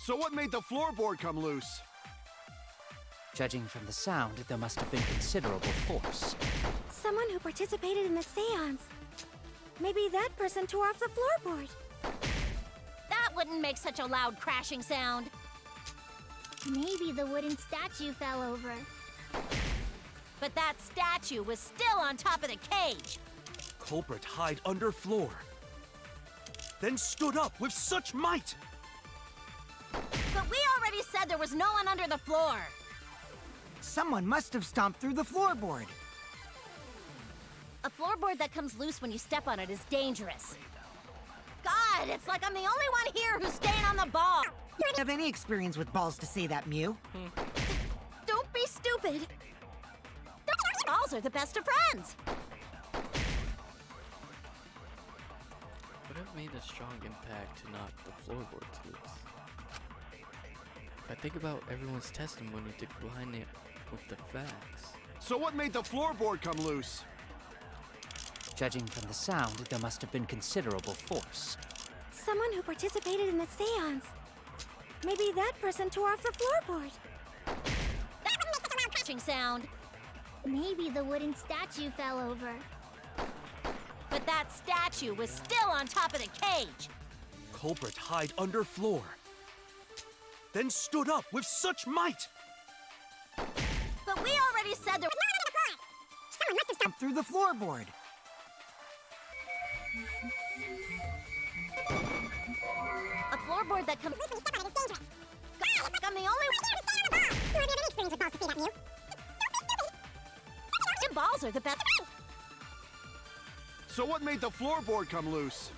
So what made the floorboard come loose? Judging from the sound, there must have been considerable force. Someone who participated in the seance. Maybe that person tore off the floorboard. That wouldn't make such a loud crashing sound. Maybe the wooden statue fell over. But that statue was still on top of the cage. Culprit hide under floor. Then stood up with such might. But we already said there was no one under the floor. Someone must have stomped through the floorboard. A floorboard that comes loose when you step on it is dangerous. God, it's like I'm the only one here who's staying on the ball. You don't have any experience with balls to say that, Mew. Don't be stupid. Balls are the best of friends. Would have made a strong impact to knock the floorboards loose. If I think about everyone's testimony to combine it with the facts. So what made the floorboard come loose? Judging from the sound, there must have been considerable force. Someone who participated in the seance. Maybe that person tore off the floorboard. That wouldn't make such a loud crashing sound. Maybe the wooden statue fell over. But that statue was still on top of the cage. Culprit hide under floor. Then stood up with such might. But we already said there was no one under the floor. Someone must have stomped through the floorboard. A floorboard that comes loose when you step on it is dangerous. God, it's like I'm the only one here to stay on the ball. You don't have any experience with balls to see that, Mew. Don't be stupid. And balls are the best friends. So what made the floorboard come loose?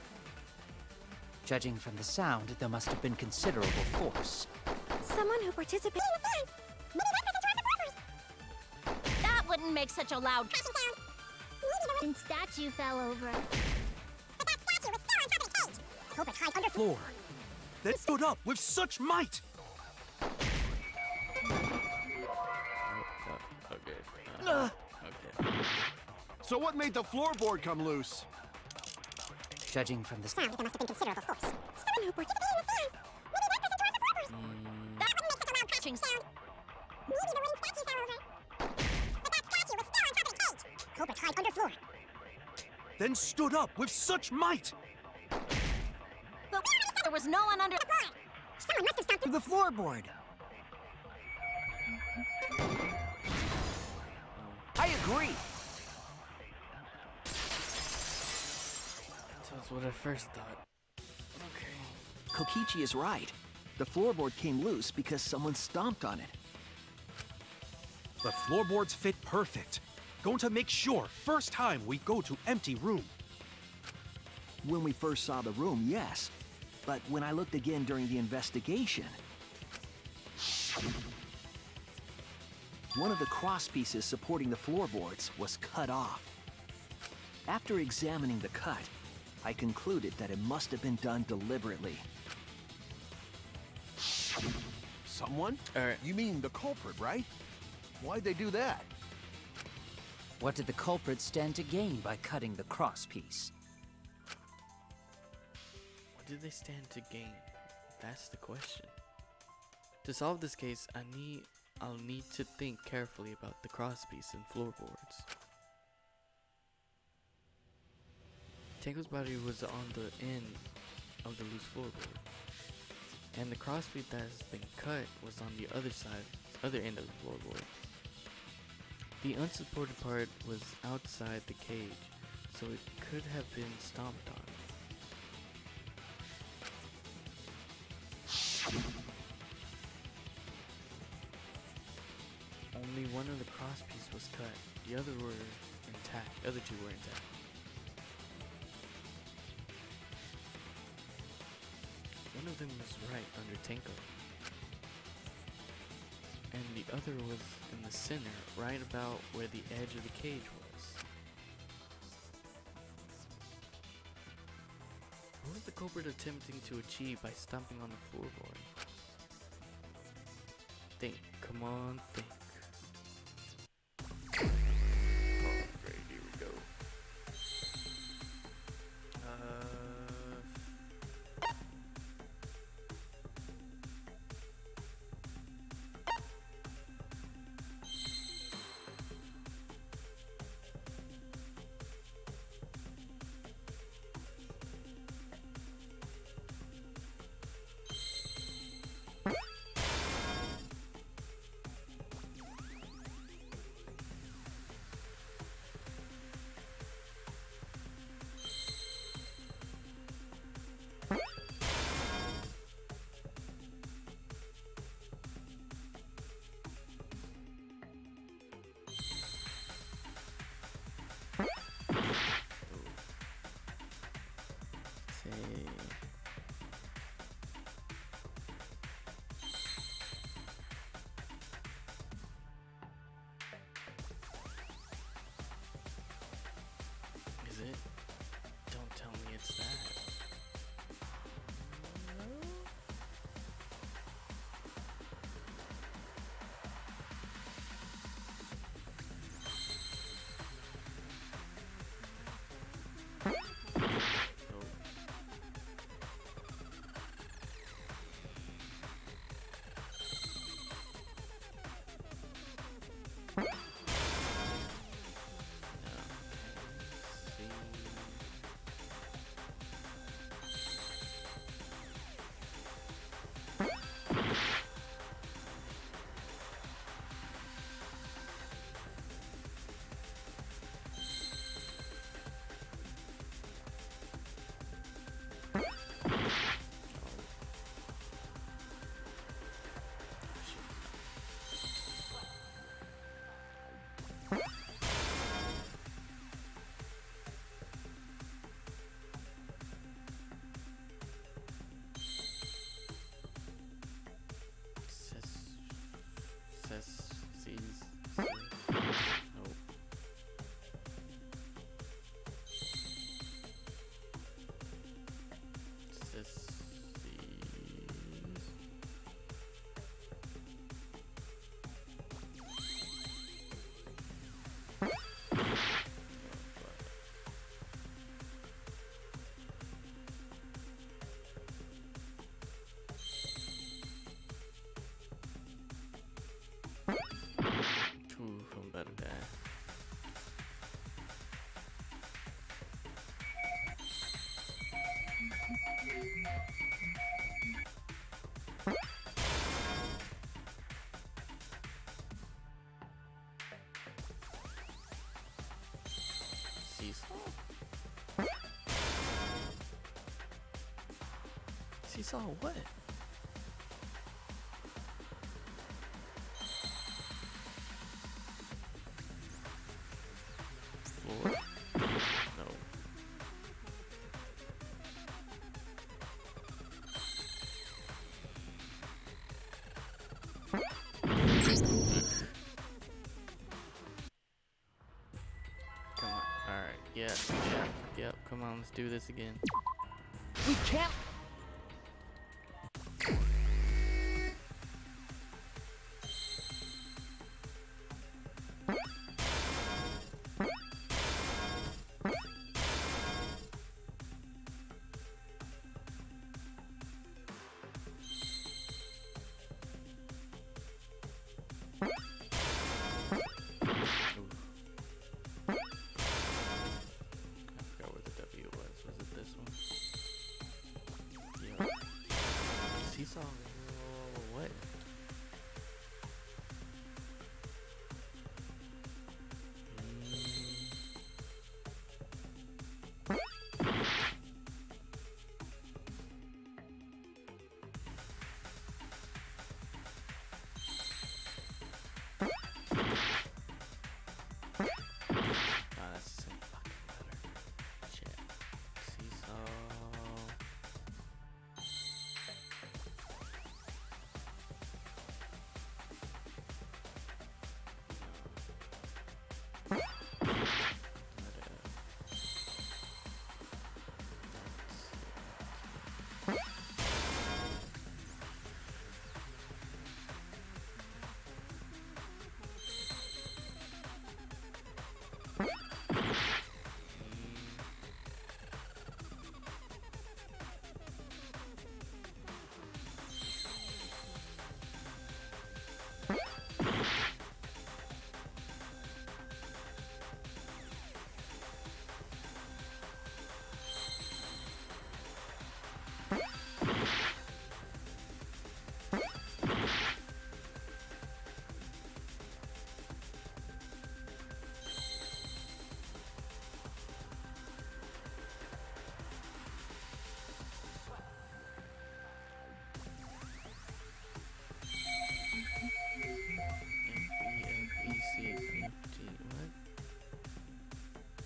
Judging from the sound, there must have been considerable force. Someone who participated. Maybe that person tore off the floorboard. That wouldn't make such a loud crashing sound. Maybe the wooden statue fell over. But that statue was still on top of the cage. Culprit hide under Floor. Then stood up with such might. Okay. Okay. So what made the floorboard come loose? Judging from the sound, there must have been considerable force. Someone who participated in the seance. Maybe that person tore off the floorboard. That wouldn't make such a loud crashing sound. Maybe the wooden statue fell over. But that statue was still on top of the cage. Culprit hide under floor. Then stood up with such might. But we already said there was no one under the floor. Someone must have stomped Through the floorboard. I agree. That's what I first thought. Okay. Kokichi is right. The floorboard came loose because someone stomped on it. The floorboards fit perfect. Going to make sure first time we go to empty room. When we first saw the room, yes. But when I looked again during the investigation, one of the cross pieces supporting the floorboards was cut off. After examining the cut, I concluded that it must have been done deliberately. Someone? Alright. You mean the culprit, right? Why'd they do that? What did the culprit stand to gain by cutting the cross piece? What did they stand to gain? That's the question. To solve this case, I'll need to think carefully about the crosspiece and floorboards. Tango's body was on the end of the loose floorboard, and the crosspiece that has been cut was on the other end of the floorboard. The unsupported part was outside the cage, so it could have been stomped on. Only one of the crosspiece was cut. The other were intact. The other two were intact. One of them was right under Tenko, and the other was in the center, right about where the edge of the cage was. What was the culprit attempting to achieve by stomping on the floorboard? Think, come on, think. Great, here we go. Is it? Don't tell me it's that. I'm about to die. Seesaw? Seesaw what? Floor? No. on, let's do this again. We can't. I forgot where the W was. Was it this one? Yeah. Seesaw. What? Ah, that's the same fucking letter. Shit. Seesaw. What?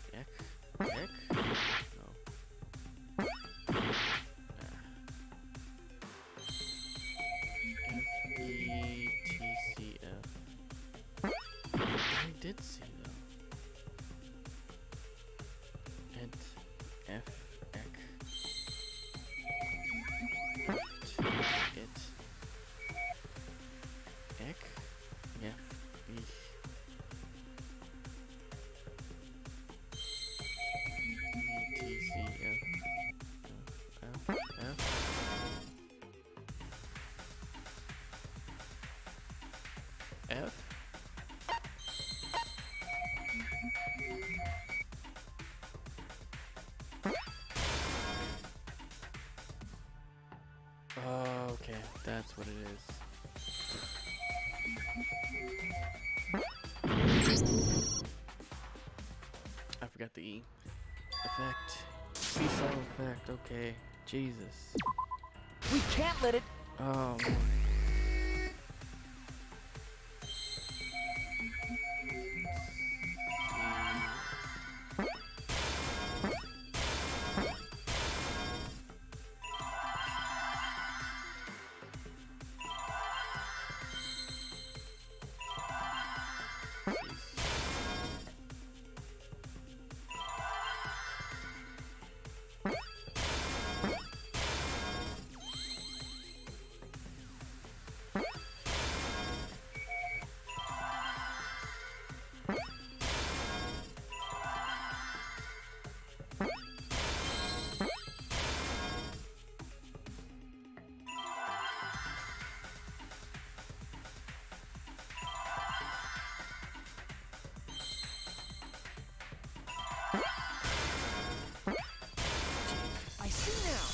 Ek? No. FETCF. I did see though. And F ek. It. Ek. Yeah. F? Oh, okay, that's what it is. I forgot the E. Effect. Seesaw effect, okay. Jesus. We can't let it. Oh, boy. I see now.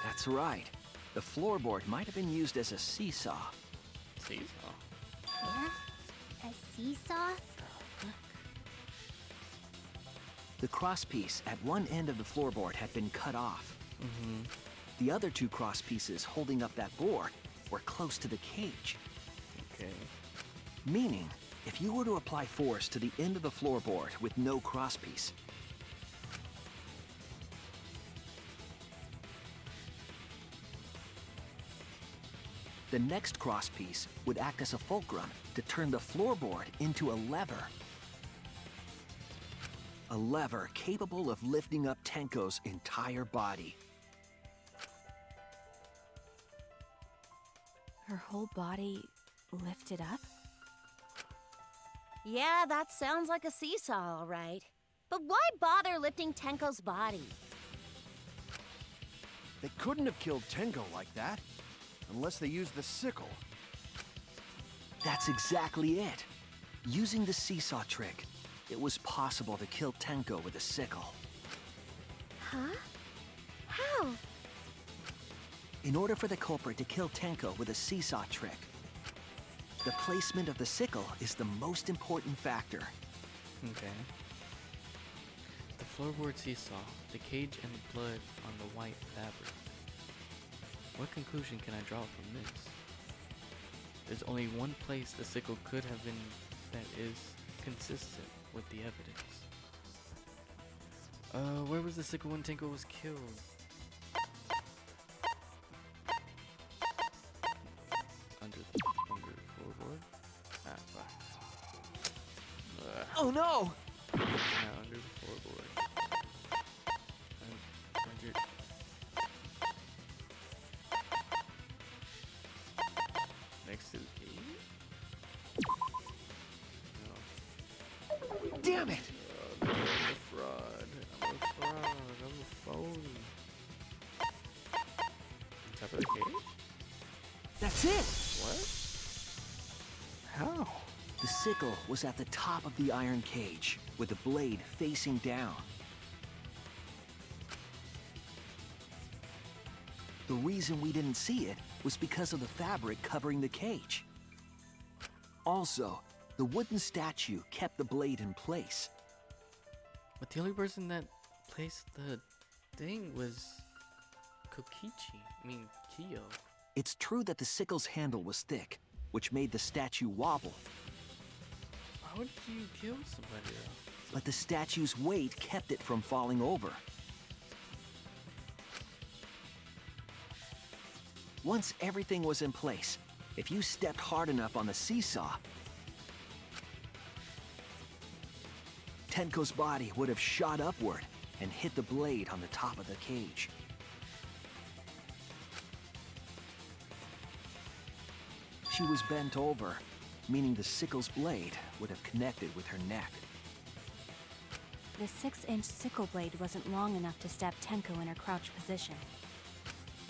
That's right. The floorboard might have been used as a seesaw. Seesaw? Yeah? A seesaw? The crosspiece at one end of the floorboard had been cut off. The other two cross pieces holding up that board were close to the cage. Okay. Meaning, if you were to apply force to the end of the floorboard with no crosspiece, The next crosspiece would act as a fulcrum to turn the floorboard into a lever. A lever capable of lifting up Tenko's entire body. Her whole body lifted up? Yeah, that sounds like a seesaw, all right. But why bother lifting Tenko's body? They couldn't have killed Tenko like that, unless they used the sickle. That's exactly it. Using the seesaw trick, it was possible to kill Tenko with a sickle. Huh? How? In order for the culprit to kill Tenko with a seesaw trick, the placement of the sickle is the most important factor. Okay. The floorboard seesaw, the cage, and the blood on the white fabric. What conclusion can I draw from this? There's only one place the sickle could have been that is consistent with the evidence. Where was the sickle when Tenko was killed? Under the floorboard? Ah, fuck. Oh no! Yeah, under the floorboard. Under... Next to the cage? No. Damn it! I'm a fraud. I'm a phony. On top of the cage? That's it! What? How? The sickle was at the top of the iron cage, with the blade facing down. The reason we didn't see it was because of the fabric covering the cage. Also, the wooden statue kept the blade in place. But the only person that placed the thing was Kiyo. It's true that the sickle's handle was thick, which made the statue wobble. How would you kill somebody though? But the statue's weight kept it from falling over. Once everything was in place, if you stepped hard enough on the seesaw, Tenko's body would have shot upward and hit the blade on the top of the cage. She was bent over, meaning the sickle's blade would have connected with her neck. The 6-inch sickle blade wasn't long enough to stab Tenko in her crouched position.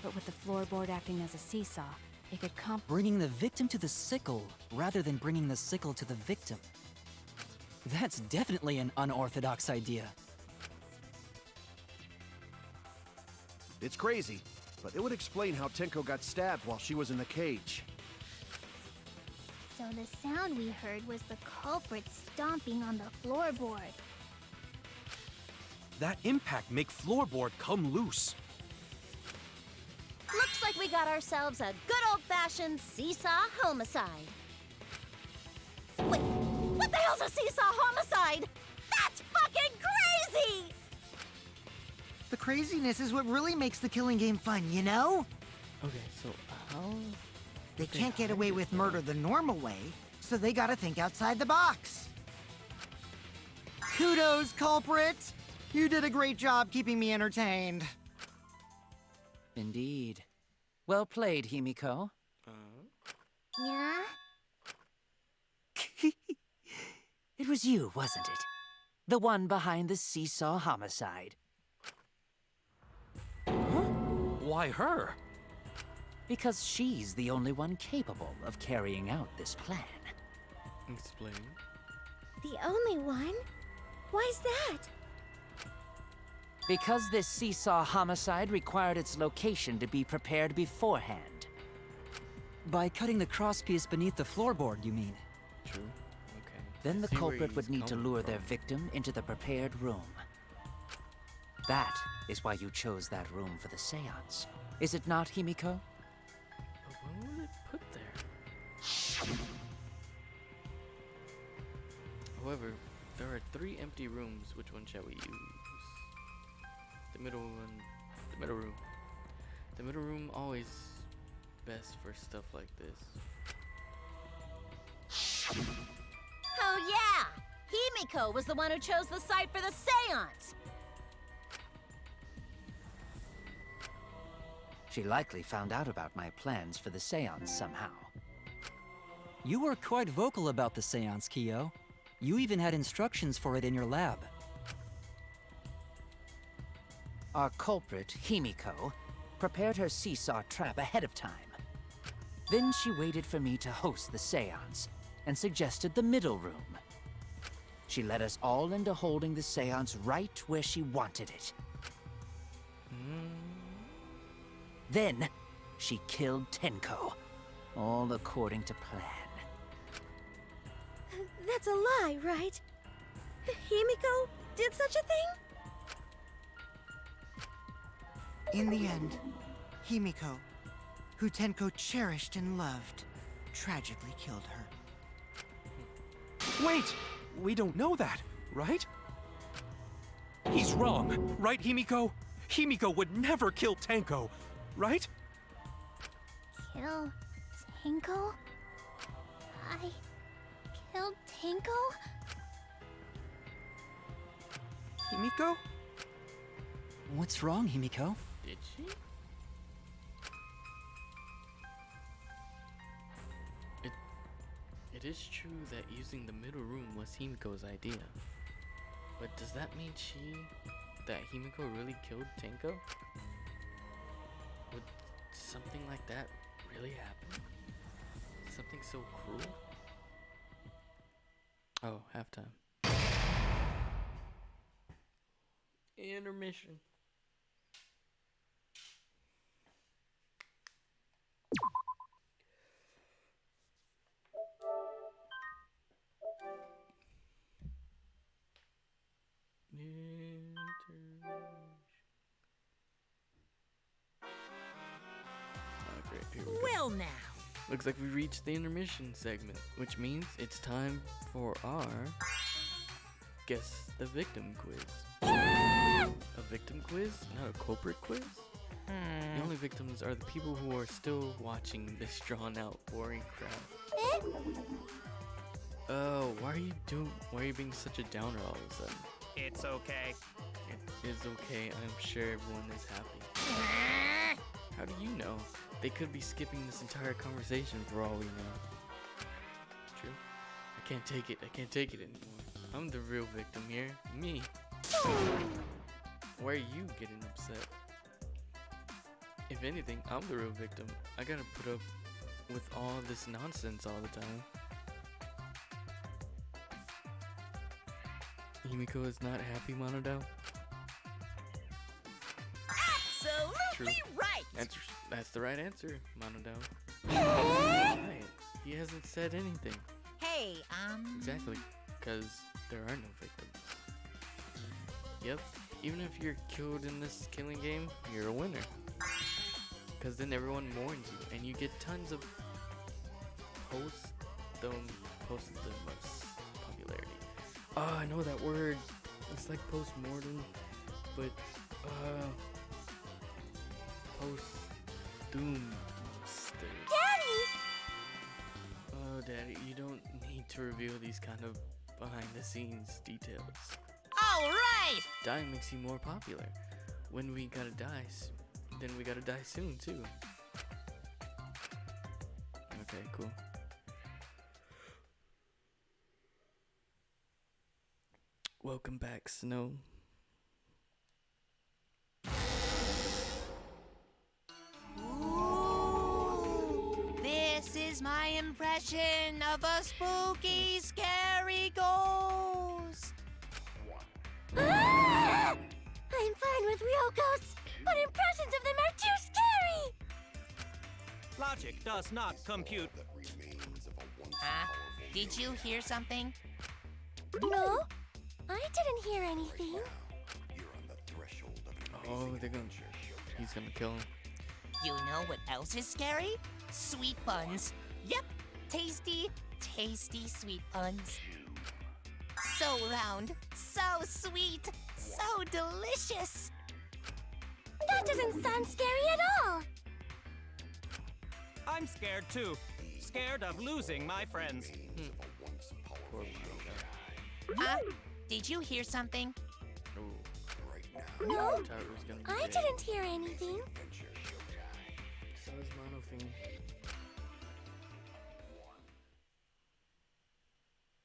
But with the floorboard acting as a seesaw, it could bringing the victim to the sickle rather than bringing the sickle to the victim. That's definitely an unorthodox idea. It's crazy, but it would explain how Tenko got stabbed while she was in the cage. So the sound we heard was the culprit stomping on the floorboard. That impact make floorboard come loose. Looks like we got ourselves a good old-fashioned seesaw homicide. Wait, what the hell's a seesaw homicide? That's fucking crazy! The craziness is what really makes the killing game fun, you know? Okay, so how... They can't get away with murder the normal way, so they gotta think outside the box. Kudos, culprit! You did a great job keeping me entertained. Indeed. Well played, Himiko. Yeah? It was you, wasn't it? The one behind the seesaw homicide. Why her? Because she's the only one capable of carrying out this plan. Explain. The only one? Why's that? Because this seesaw homicide required its location to be prepared beforehand. By cutting the crosspiece beneath the floorboard, you mean? True. Okay. Then the See where culprit would he's need to coming lure their from. victim into the prepared room. That is why you chose that room for the seance. Is it not, Himiko? But when was it put there? However, there are 3 empty rooms. Which one shall we use? The middle one. The middle room. The middle room always best for stuff like this. Oh yeah! Himiko was the one who chose the site for the seance! She likely found out about my plans for the seance somehow. You were quite vocal about the seance, Kyo. You even had instructions for it in your lab. Our culprit, Himiko, prepared her seesaw trap ahead of time. Then she waited for me to host the seance and suggested the middle room. She led us all into holding the seance right where she wanted it. Then, she killed Tenko, all according to plan. That's a lie, right? Himiko did such a thing? In the end, Himiko, who Tenko cherished and loved, tragically killed her. Wait! We don't know that, right? He's wrong, right, Himiko? Himiko would never kill Tenko, right? Kill Tenko? I killed Tenko? Himiko? What's wrong, Himiko? Did she? It is true that using the middle room was Himiko's idea. But does that mean that Himiko really killed Tenko? Would something like that really happen? Something so cruel? Oh, halftime. Intermission. Oh, great. Here we go. Well, now. Looks like we reached the intermission segment, which means it's time for our Guess the Victim quiz. A victim quiz? Not a culprit quiz? The only victims are the people who are still watching this drawn out, boring crap. Oh, why are you being such a downer all of a sudden? It's okay. It is okay, I'm sure everyone is happy. How do you know? They could be skipping this entire conversation for all we know. True. I can't take it anymore. I'm the real victim here. Me. Why are you getting upset? If anything, I'm the real victim. I gotta put up with all this nonsense all the time. Himiko is not happy, Monodao? Absolutely right! That's the right answer, Monodao. Right. He hasn't said anything. Hey, Exactly, because there are no victims. Yep, even if you're killed in this killing game, you're a winner. Because then everyone mourns you, and you get tons of posthumous popularity. Oh, I know that word. It's like post-mortem, but post-doom. Daddy! Oh, Daddy, you don't need to reveal these kind of behind-the-scenes details. all right! Dying makes you more popular. When we gotta die, then we gotta die soon, too. Okay, cool. Welcome back, Snow. This is my impression of a spooky, scary ghost. Ah! I'm fine with real ghosts, but impressions of them are too scary! Logic does not compute. Huh? Did you hear something? No, I didn't hear anything. Oh, he's gonna kill him. You know what else is scary? Sweet buns. Yep, tasty, tasty sweet buns. So round, so sweet, so delicious. That doesn't sound scary at all. I'm scared too. Scared of losing my friends. Poor Mika. Did you hear something? Ooh. No, Tower's gonna be I big. didn't hear anything. So is Monofine.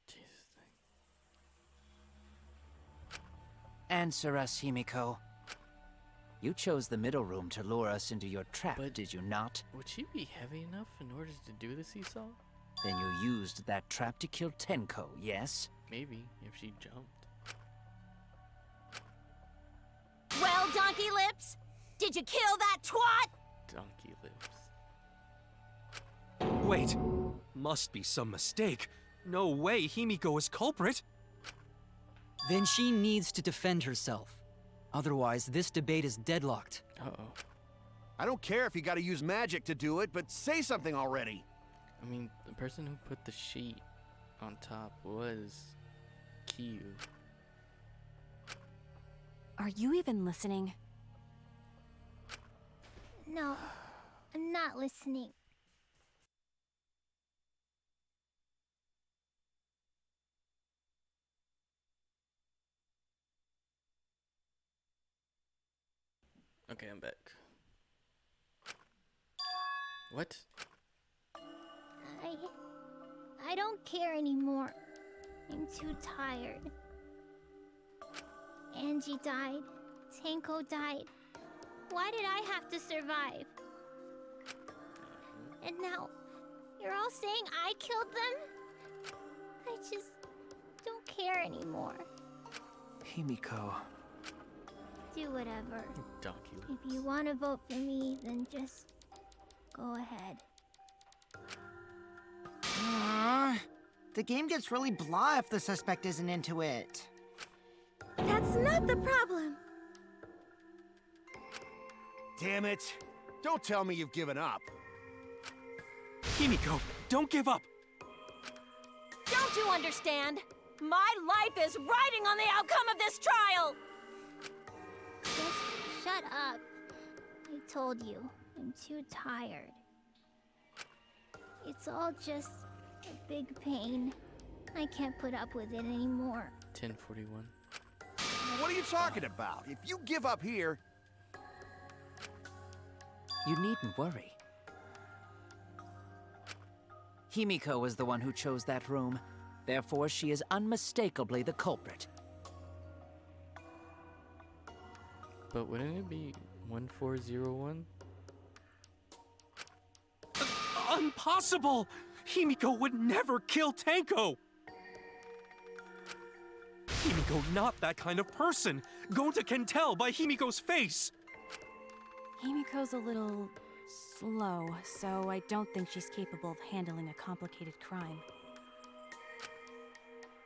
Jesus thing. Answer us, Himiko. You chose the middle room to lure us into your trap, But- did you not? Would she be heavy enough in order to do the seesaw? Then you used that trap to kill Tenko, yes? Maybe, if she jumped. Well, Donkey Lips, did you kill that twat? Donkey lips. Wait, must be some mistake. No way Himiko is culprit. Then she needs to defend herself. Otherwise, this debate is deadlocked. Uh-oh. I don't care if you gotta use magic to do it, but say something already. I mean, the person who put the sheet on top was Kyu. Are you even listening? No, I'm not listening. Okay, I'm back. What? I don't care anymore. I'm too tired. Angie died. Tenko died. Why did I have to survive? And now, you're all saying I killed them? I just don't care anymore. Himiko. Do whatever. Donkey lips. If you want to vote for me, then just go ahead. The game gets really blah if the suspect isn't into it. That's not the problem. Damn it. Don't tell me you've given up. Himiko, don't give up. Don't you understand? My life is riding on the outcome of this trial! Just shut up. I told you, I'm too tired. It's all just a big pain. I can't put up with it anymore. 1041. What are you talking about? If you give up here... You needn't worry. Himiko is the one who chose that room. Therefore, she is unmistakably the culprit. But wouldn't it be 1401? Impossible! Himiko would never kill Tenko! Himiko not that kind of person. Gonta can tell by Himiko's face. Himiko's a little slow, so I don't think she's capable of handling a complicated crime.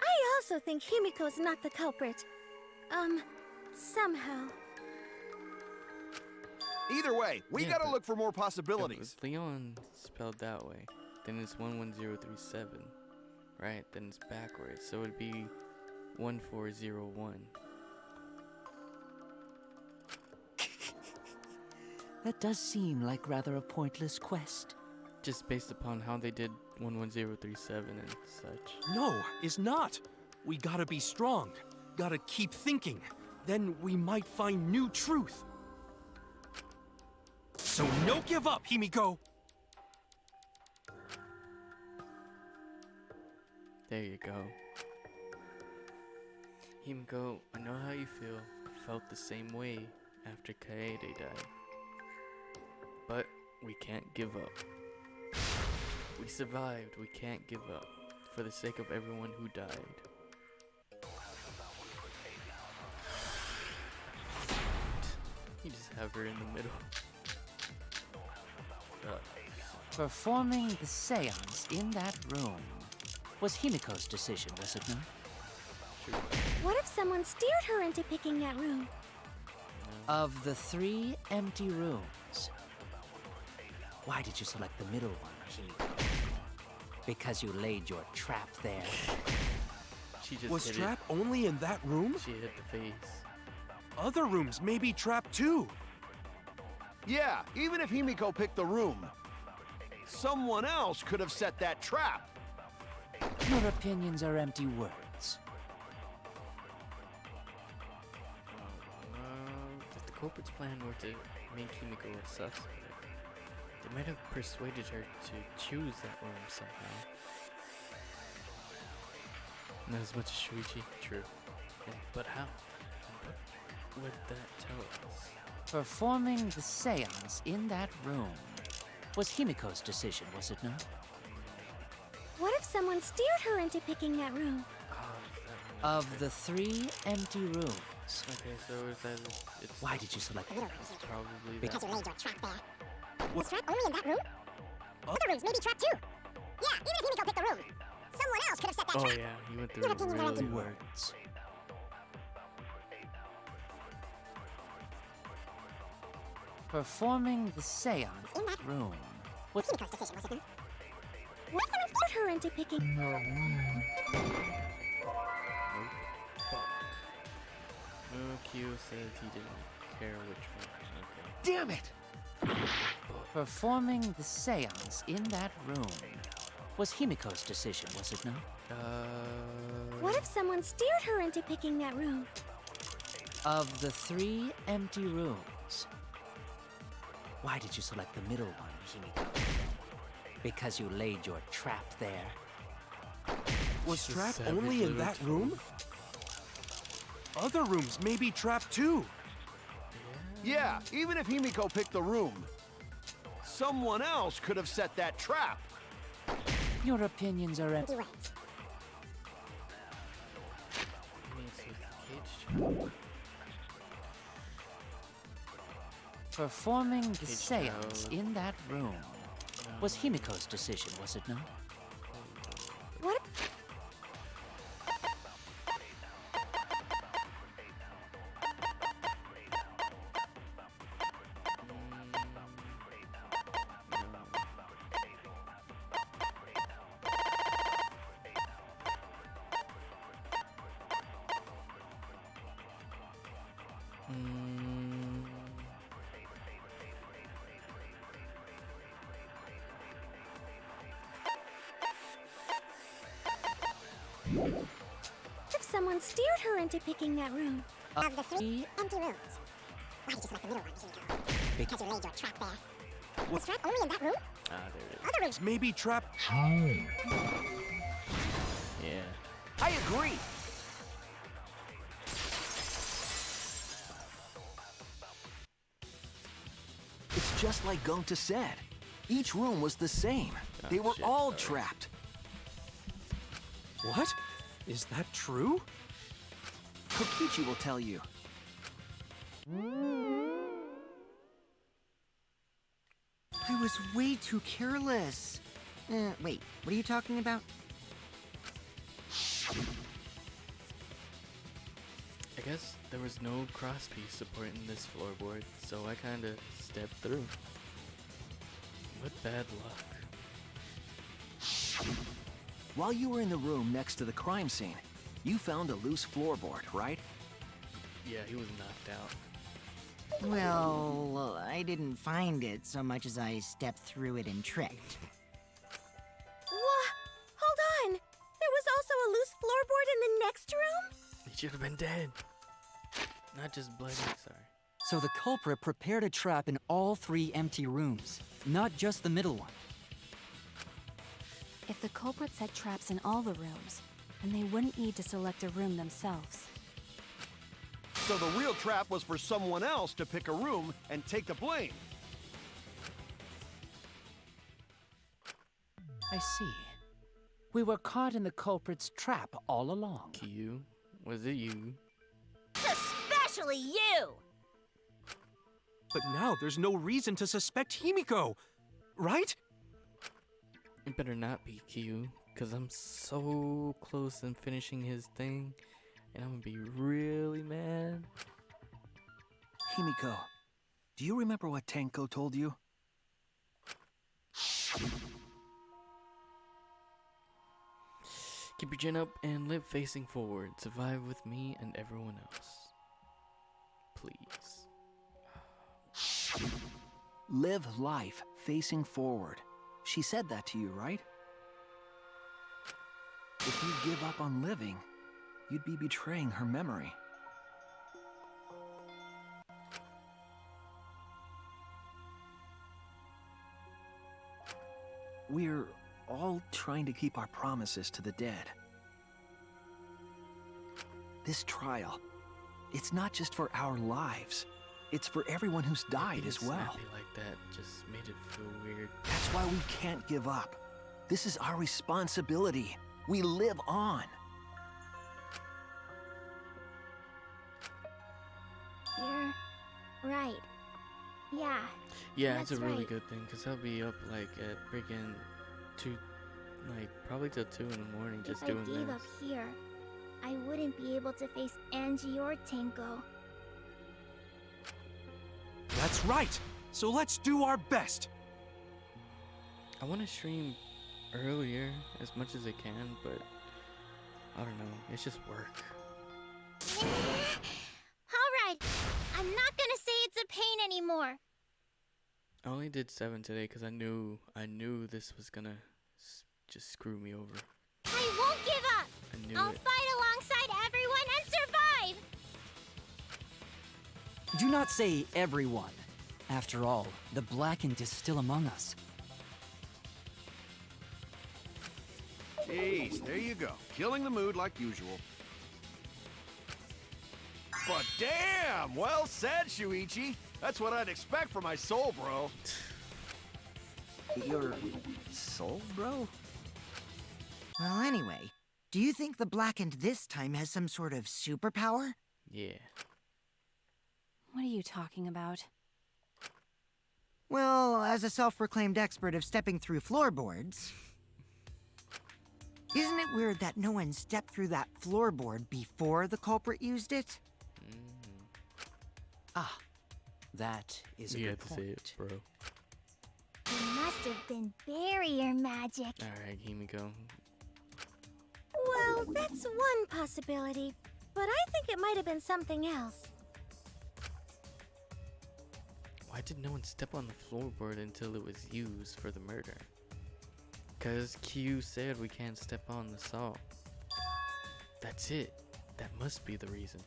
I also think Himiko's not the culprit. Somehow. Either way, we Yeah, gotta but- look for more If possibilities. Leon spelled that way, then it's 11037. Right, then it's backwards, so it'd be 1401. That does seem like rather a pointless quest. Just based upon how they did 11037 and such. No, is not. We gotta be strong. Gotta keep thinking. Then we might find new truth. So no give up, Himiko! There you go. Himiko, I know how you feel. Felt the same way after Kaede died. But we can't give up. We survived, we can't give up. For the sake of everyone who died. You just have her in the middle. Performing the seance in that room was Himiko's decision, was it not? What if someone steered her into picking that room? Of the 3 empty rooms, why did you select the middle one, Himiko? Because you laid your trap there. She just Was hit Trap only in that room? She hit the face. Other rooms may be trapped too. Yeah, even if Himiko picked the room. Someone else could have set that trap. Your opinions are empty words. If the culprit's plan were to make Himiko a suspect, they might have persuaded her to choose that room somehow. Not as much as Shuichi, true. But how? What would that tell us? Performing the seance in that room was Himiko's decision, was it not? What if someone steered her into picking that room? Of the 3 empty rooms. Okay, so is that it's Why did you select The middle room. probably Because that? you laid your trap there. Was trap only in that room? Other rooms may be trapped too. Yeah, even if Himiko picked the room, someone else could have set that Oh trap. yeah, he went through Your it opinions are really empty well. words? Performing the seance In that room was Himiko's decision, was it not? What if someone steered her into picking? Fuck. Kyo said he didn't care which one. Okay. Damn it! performing the seance in that room was Himiko's decision, was it not? What if someone steered her into picking that room? Of the 3 empty rooms, why did you select the middle one, Himiko? Because you laid your trap there? Was trap only in that room? Other rooms may be trapped too. Yeah, even if Himiko picked the room, someone else could have set that trap. Your opinions are empty. Performing the seance in that room was Himiko's decision, was it not? What? If someone steered her into picking that room? Of the 3 empty rooms, why did you select the middle one, Himiko? Because you laid your trap there. Was trap only in that room? Ah, there it is. Other rooms may be trapped. Yeah. I agree. It's just like Gonta said. Each room was the same. They were shit, all sorry. trapped. What? Is that true? Kokichi will tell you. I was way too careless. Wait, what are you talking about? I guess there was no crosspiece supporting this floorboard, so I kinda stepped through. What bad luck. While you were in the room next to the crime scene, you found a loose floorboard, right? Yeah, he was knocked out. Well, I didn't find it so much as I stepped through it and tripped. What? Hold on! There was also a loose floorboard in the next room? He should have been dead. Not just bloody, sorry. So the culprit prepared a trap in all 3 empty rooms, not just the middle one. If the culprit set traps in all the rooms, then they wouldn't need to select a room themselves. So the real trap was for someone else to pick a room and take the blame. I see. We were caught in the culprit's trap all along. Kyu, was it you? Especially you! But now there's no reason to suspect Himiko, right? It better not be Kyu, because I'm so close in finishing his thing, and I'm gonna be really mad. Himiko, do you remember what Tenko told you? Keep your chin up and live facing forward. Survive with me and everyone else. Please. Live life facing forward. She said that to you, right? If you give up on living, you'd be betraying her memory. We're all trying to keep our promises to the dead. This trial, it's not just for our lives. It's for everyone who's died as well. Snappy like that just made it feel weird. That's why we can't give up. This is our responsibility. We live on. You're right. Yeah. Yeah, it's a that's really right. good thing because I'll be up like at freaking 2, like probably till 2 in the morning just if doing I gave this. up here, I wouldn't be able to face Angie or Tenko. That's right! So let's do our best! I want to stream earlier as much as I can, but I don't know. It's just work. Alright, I'm not gonna say it's a pain anymore. I only did 7 today because I knew this was gonna just screw me over. I won't give up! I knew I'll it. fight alongside everyone and survive! Do not say everyone. After all, the Blackened is still among us. Jeez, there you go. Killing the mood like usual. But damn! Well said, Shuichi. That's what I'd expect from my soul, bro. Your soul, bro? Well, anyway, do you think the Blackened this time has some sort of superpower? Yeah. What are you talking about? Well, as a self-proclaimed expert of stepping through floorboards, isn't it weird that no one stepped through that floorboard before the culprit used it? Ah, that is a You good had to say point. it, bro. It must have been barrier magic. Alright, Himiko. Well, that's one possibility, but I think it might have been something else. Why did no one step on the floorboard until it was used for the murder? Because Q said we can't step on the saw. That's it. That must be the reason.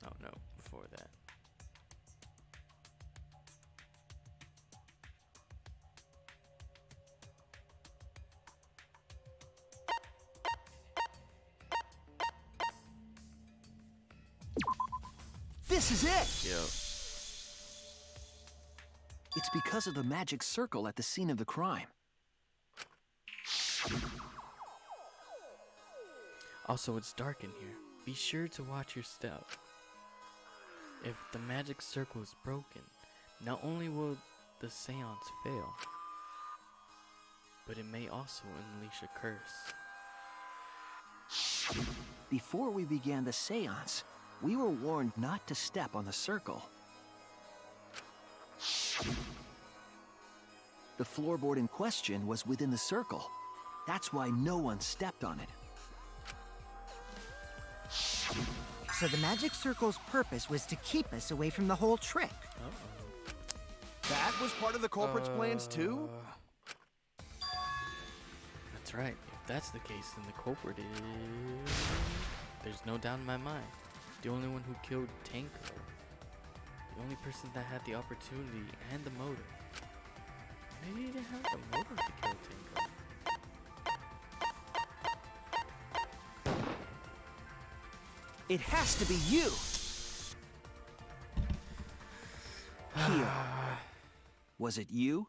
Oh no, before that. This is it! Yo. It's because of the magic circle at the scene of the crime. Also, it's dark in here. Be sure to watch your step. If the magic circle is broken, not only will the seance fail, but it may also unleash a curse. Before we began the seance, we were warned not to step on the circle. The floorboard in question was within the circle. That's why no one stepped on it. So the magic circle's purpose was to keep us away from the whole trick. That was part of the culprit's plans too? That's right. If that's the case, then the culprit is... There's no doubt in my mind. The only one who killed Tenko. The only person that had the opportunity and the motive. Maybe he didn't have the motive to kill Tenko. It has to be you! Kyo. Was it you?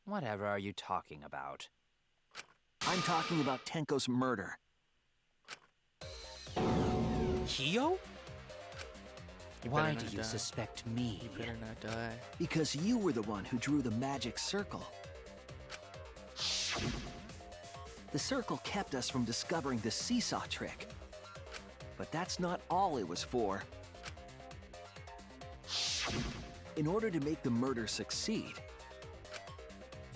Whatever are you talking about? I'm talking about Tenko's murder. Kyo? Why better do not you die. suspect me? You better not die. Because you were the one who drew the magic circle. The circle kept us from discovering the seesaw trick. But that's not all it was for. In order to make the murder succeed,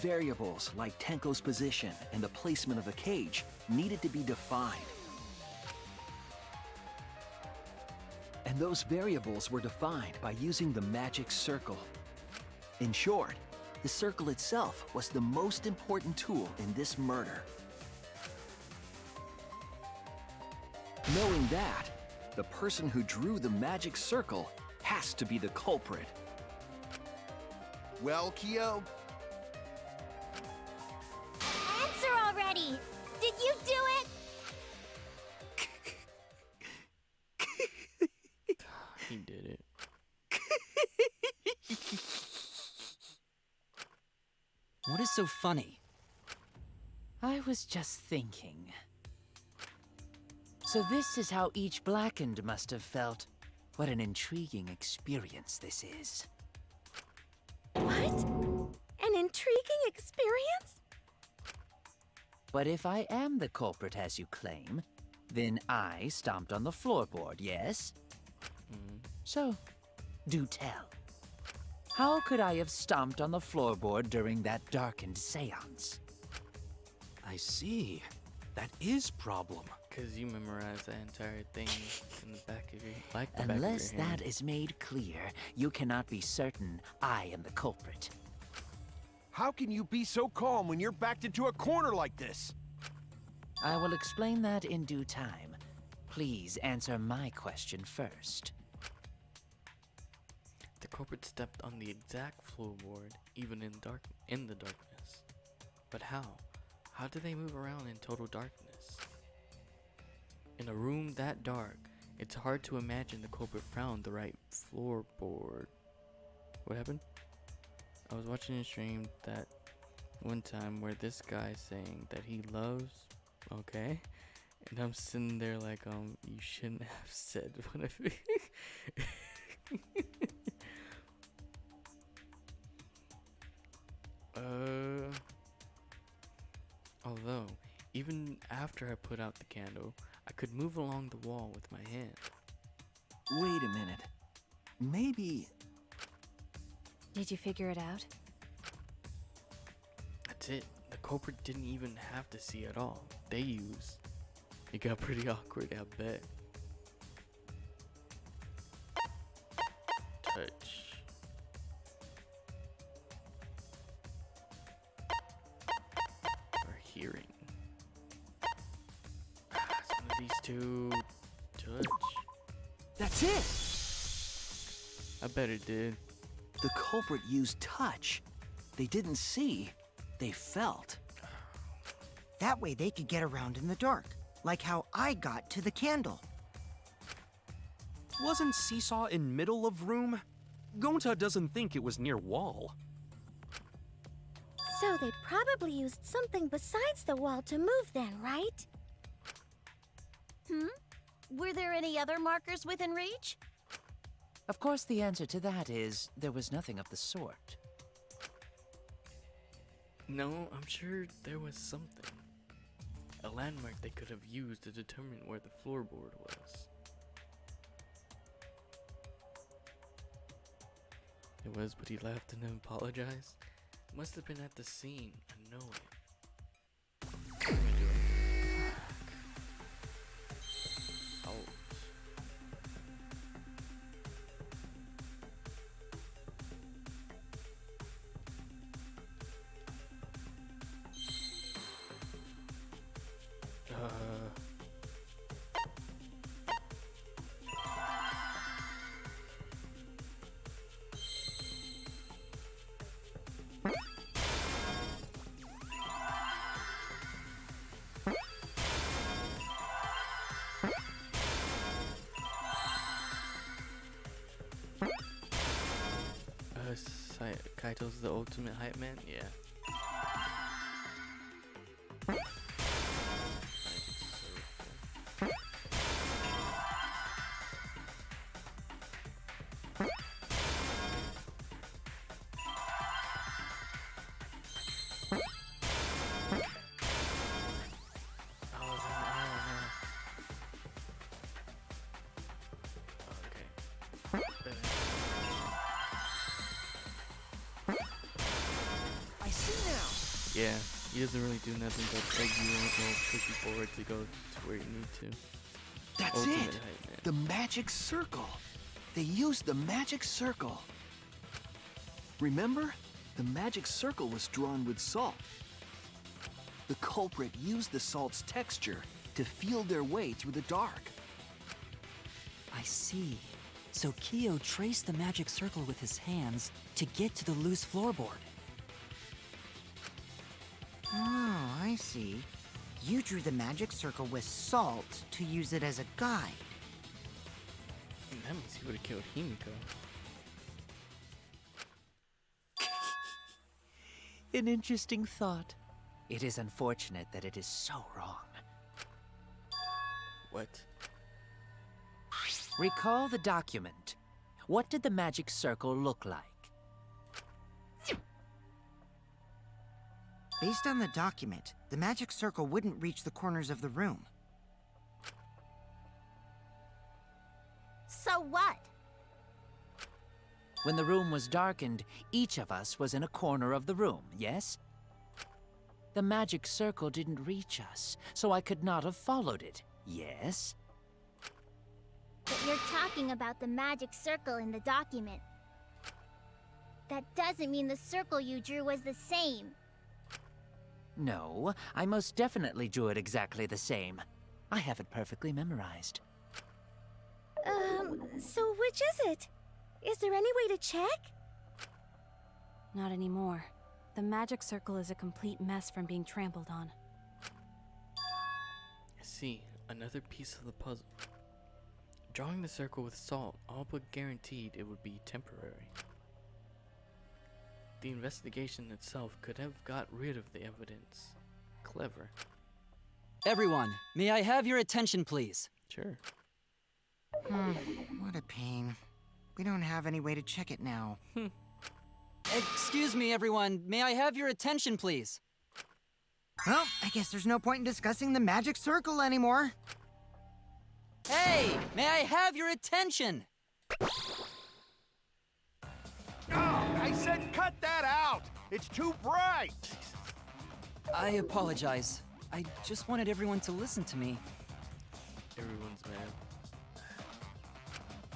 variables like Tenko's position and the placement of the cage needed to be defined. And those variables were defined by using the magic circle. In short, the circle itself was the most important tool in this murder. Knowing that, the person who drew the magic circle has to be the culprit. Well, Kyo, Answer already! Did you do it? He did it. What is so funny? I was just thinking. So this is how each blackened must have felt. What an intriguing experience this is. What? An intriguing experience? But if I am the culprit as you claim, then I stomped on the floorboard, yes? So, do tell. How could I have stomped on the floorboard during that darkened seance? I see. That is problem. Because you memorized that entire thing in the back of your, like the back of Unless your hand. that is made clear, you cannot be certain I am the culprit. how can you be so calm when you're backed into a corner like this? I will explain that in due time. Please answer my question first. The culprit stepped on the exact floorboard, even in the darkness. But how? How do they move around in total darkness? In a room that dark, it's hard to imagine the culprit found the right floorboard. What happened? I was watching a stream that one time where this guy's saying that he loves, okay? And I'm sitting there like, you shouldn't have said what I Although, even after I put out the candle, I could move along the wall with my hand. Wait a minute. Maybe... Did you figure it out? That's it. The culprit didn't even have to see at all. They used. It got pretty awkward, I bet. Touch. Or hearing. It's one of these two. Touch. That's it! I bet it did. The culprit used touch. They didn't see, they felt. That way they could get around in the dark, like how I got to the candle. Wasn't Seesaw in middle of room? Gonta doesn't think it was near wall. So they probably used something besides the wall to move then, right? Were there any other markers within reach? Of course, the answer to that is there was nothing of the sort. No, I'm sure there was something. A landmark they could have used to determine where the floorboard was. It was, but he laughed and then apologized. Must have been at the scene. I know it. What am I doing? Fuck. Ouch. Kaito's the ultimate hype man? Yeah. Yeah, he doesn't really do nothing but beg you and push you forward to go to where you need to. That's Ultimate it! hype man. The magic circle. They used the magic circle. Remember? The magic circle was drawn with salt. The culprit used the salt's texture to feel their way through the dark. I see. So Kyo traced the magic circle with his hands to get to the loose floorboard. Oh, I see. You drew the magic circle with salt to use it as a guide. That means he would have killed Himiko. An interesting thought. It is unfortunate that it is so wrong. What? Recall the document. What did the magic circle look like? Based on the document, the magic circle wouldn't reach the corners of the room. So what? When the room was darkened, each of us was in a corner of the room, yes? The magic circle didn't reach us, so I could not have followed it, yes? But you're talking about the magic circle in the document. That doesn't mean the circle you drew was the same. No, I most definitely drew it exactly the same. I have it perfectly memorized. So which is it? Is there any way to check? Not anymore. The magic circle is a complete mess from being trampled on. I see. Another piece of the puzzle. Drawing the circle with salt, all but guaranteed it would be temporary. The investigation itself could have got rid of the evidence. Clever. Everyone, may I have your attention, please? Sure. What a pain. We don't have any way to check it now. Excuse me, everyone. May I have your attention, please? Well, I guess there's no point in discussing the magic circle anymore. Hey, may I have your attention? I said cut that out! It's too bright! I apologize. I just wanted everyone to listen to me. Everyone's mad.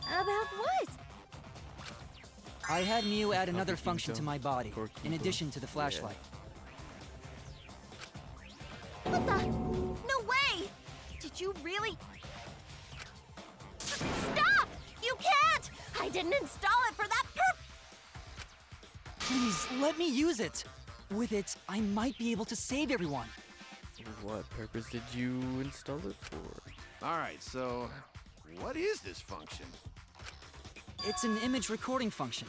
About what? I had Miu add another Kimiko. function to my body, Poor in Kimiko. addition to the flashlight. What the? No way! Did you really? Stop! You can't! I didn't install it for that Please, let me use it. With it, I might be able to save everyone. What purpose did you install it for? Alright, so what is this function? It's an image recording function.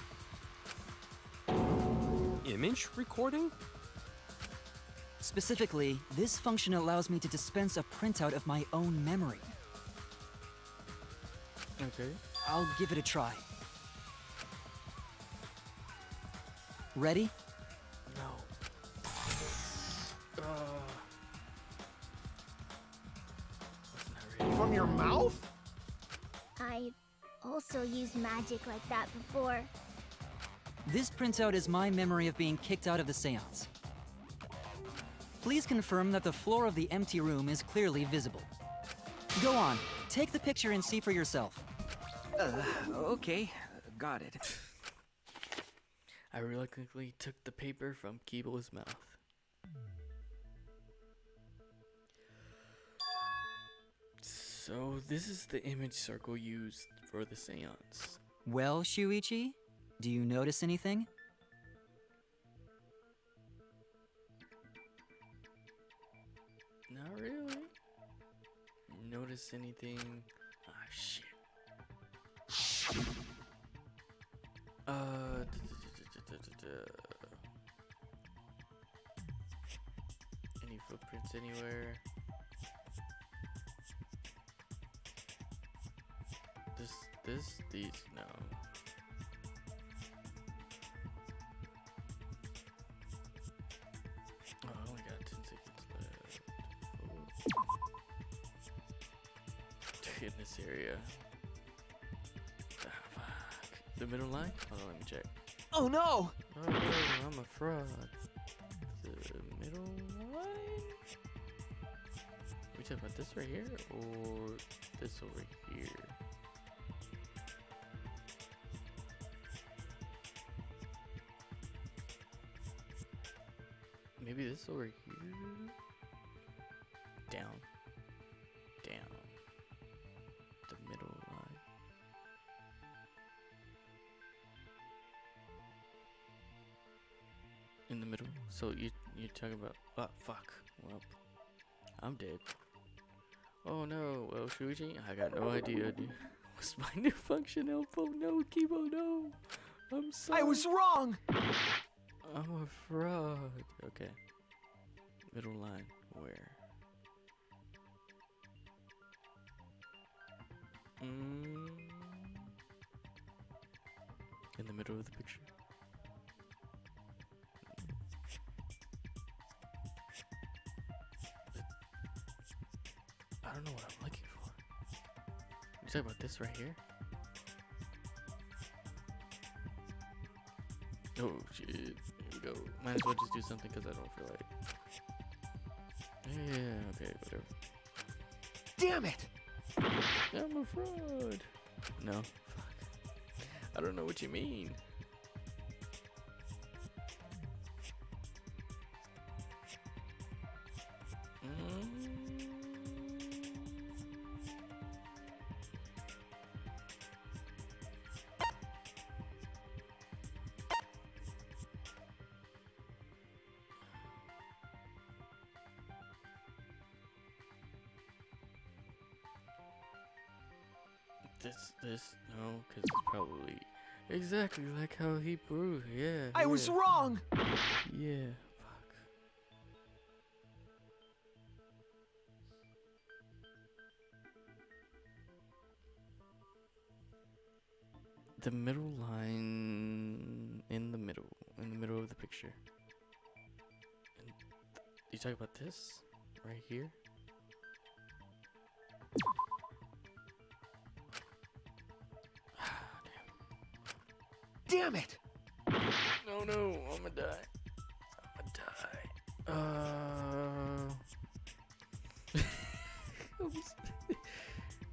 Image recording? Specifically, this function allows me to dispense a printout of my own memory. Okay. I'll give it a try. Ready? No. From your mouth? I've also used magic like that before. This printout is my memory of being kicked out of the seance. Please confirm that the floor of the empty room is clearly visible. Go on, take the picture and see for yourself. Okay, got it. I reluctantly took the paper from Keeble's mouth. So this is the image circle used for the seance. Well, Shuichi, do you notice anything? Not really. Notice anything? Ah, shit. Any footprints anywhere? These, no. Oh, I only got 10 seconds left. Oh. In this area. Ah, fuck. The middle line? Hold on, let me check. Oh no! Oh, I'm a fraud. The middle We talking about this right here or this over here? Maybe this over here? Down. Down. The middle line. In the middle? So you're talking about... Oh, fuck. Well, I'm dead. Oh no. Well, Shuichi, I got no idea, dude. What's my new function, Elfo? No, Kibo, no. I'm sorry. I was wrong! I'm a fraud. Okay. Middle line. Where? In the middle of the picture. I don't know what I'm looking for. You talking about this right here? Oh shit, here we go. Might as well just do something because I don't feel like. Yeah, okay, whatever. Damn it! I'm a fraud. No, fuck. I don't know what you mean. No, because it's probably exactly like how he proved. Yeah. I was wrong! Yeah, fuck. The middle line in the middle of the picture. And you talk about this right here? Damn it! No, I'm gonna die.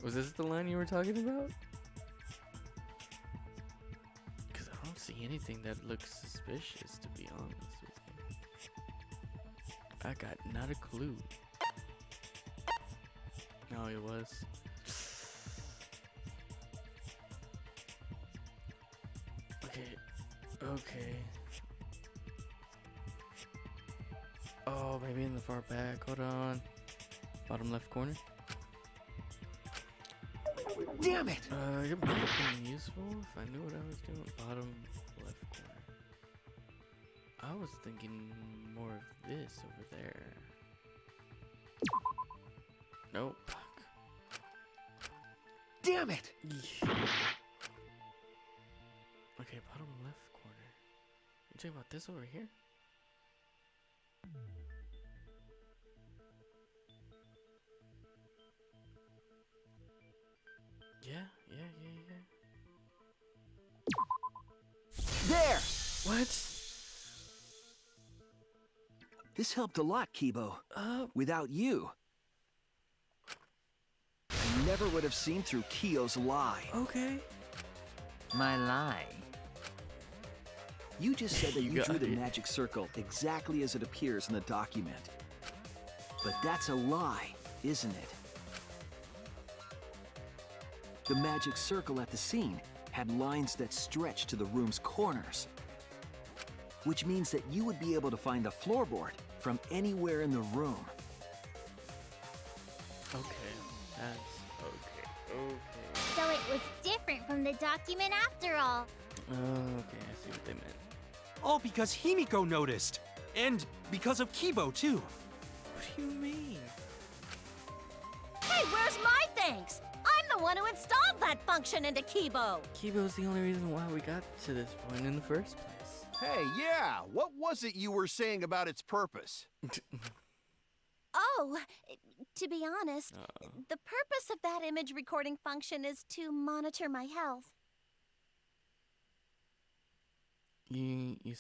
Was this the line you were talking about? Because I don't see anything that looks suspicious, to be honest with you. I got not a clue. No, it was. Okay. Oh, maybe in the far back. Hold on. Bottom left corner. Damn it! It might have been useful if I knew what I was doing. Bottom left corner. I was thinking more of this over there. Nope. Fuck. Damn it! Okay, bottom left corner. You talking about this over here? Yeah. There! What? This helped a lot, Kibo. Without you, I never would have seen through Kyo's lie. Okay. My lie? You just said that you drew the it. magic circle exactly as it appears in the document. But that's a lie, isn't it? The magic circle at the scene had lines that stretched to the room's corners. Which means that you would be able to find the floorboard from anywhere in the room. Okay. That's okay. So it was different from the document after all. Okay, I see what they meant. All because Himiko noticed. And because of Kibo, too. What do you mean? Hey, where's my thanks? I'm the one who installed that function into Kibo. Kibo's the only reason why we got to this point in the first place. Hey, yeah, what was it you were saying about its purpose? Oh, to be honest, the purpose of that image recording function is to monitor my health. You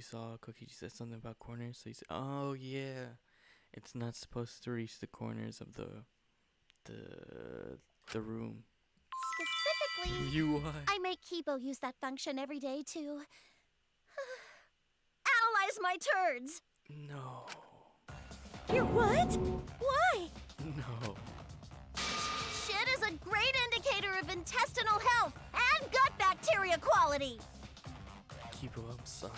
saw Cookie said something about corners, so you said, oh yeah, It's not supposed to reach the corners of the room. Specifically, UI. I make Kibo use that function every day to Analyze my turds. No. Your what? Why? No. Shit is a great indicator of intestinal health and gut bacteria quality. Kibo, I'm sorry.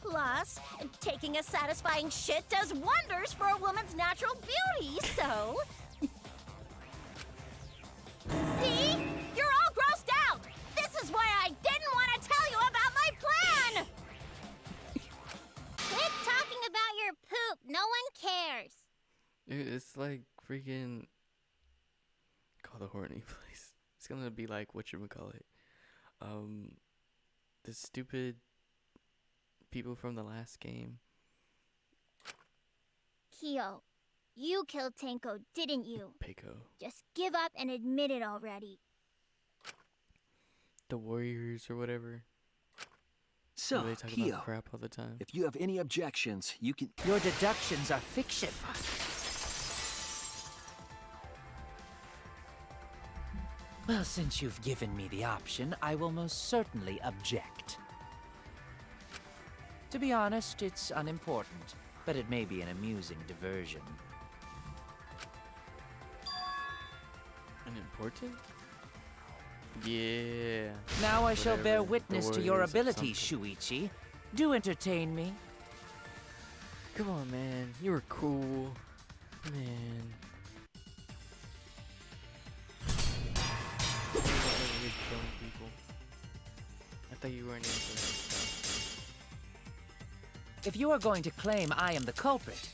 Plus, taking a satisfying shit does wonders for a woman's natural beauty, so... See? You're all grossed out! This is why I didn't want to tell you about my plan! Quit talking about your poop. No one cares. Dude, it's like freaking call the horny place. It's gonna be like whatchamacallit. The stupid people from the last game. Kyo, you killed Tenko, didn't you? Peiko. Just give up and admit it already. The Warriors or whatever. So, They talk Kyo, about crap all the time. if you have any objections, you can... Your deductions are fiction. Well, since you've given me the option, I will most certainly object. To be honest, it's unimportant, but it may be an amusing diversion. Unimportant? Yeah. Now I shall bear Whatever. witness The to your Warriors of abilities, something. Shuichi. Do entertain me. Come on, man. You were cool. Man. You're killing people. I thought you weren't into that stuff. If you are going to claim I am the culprit,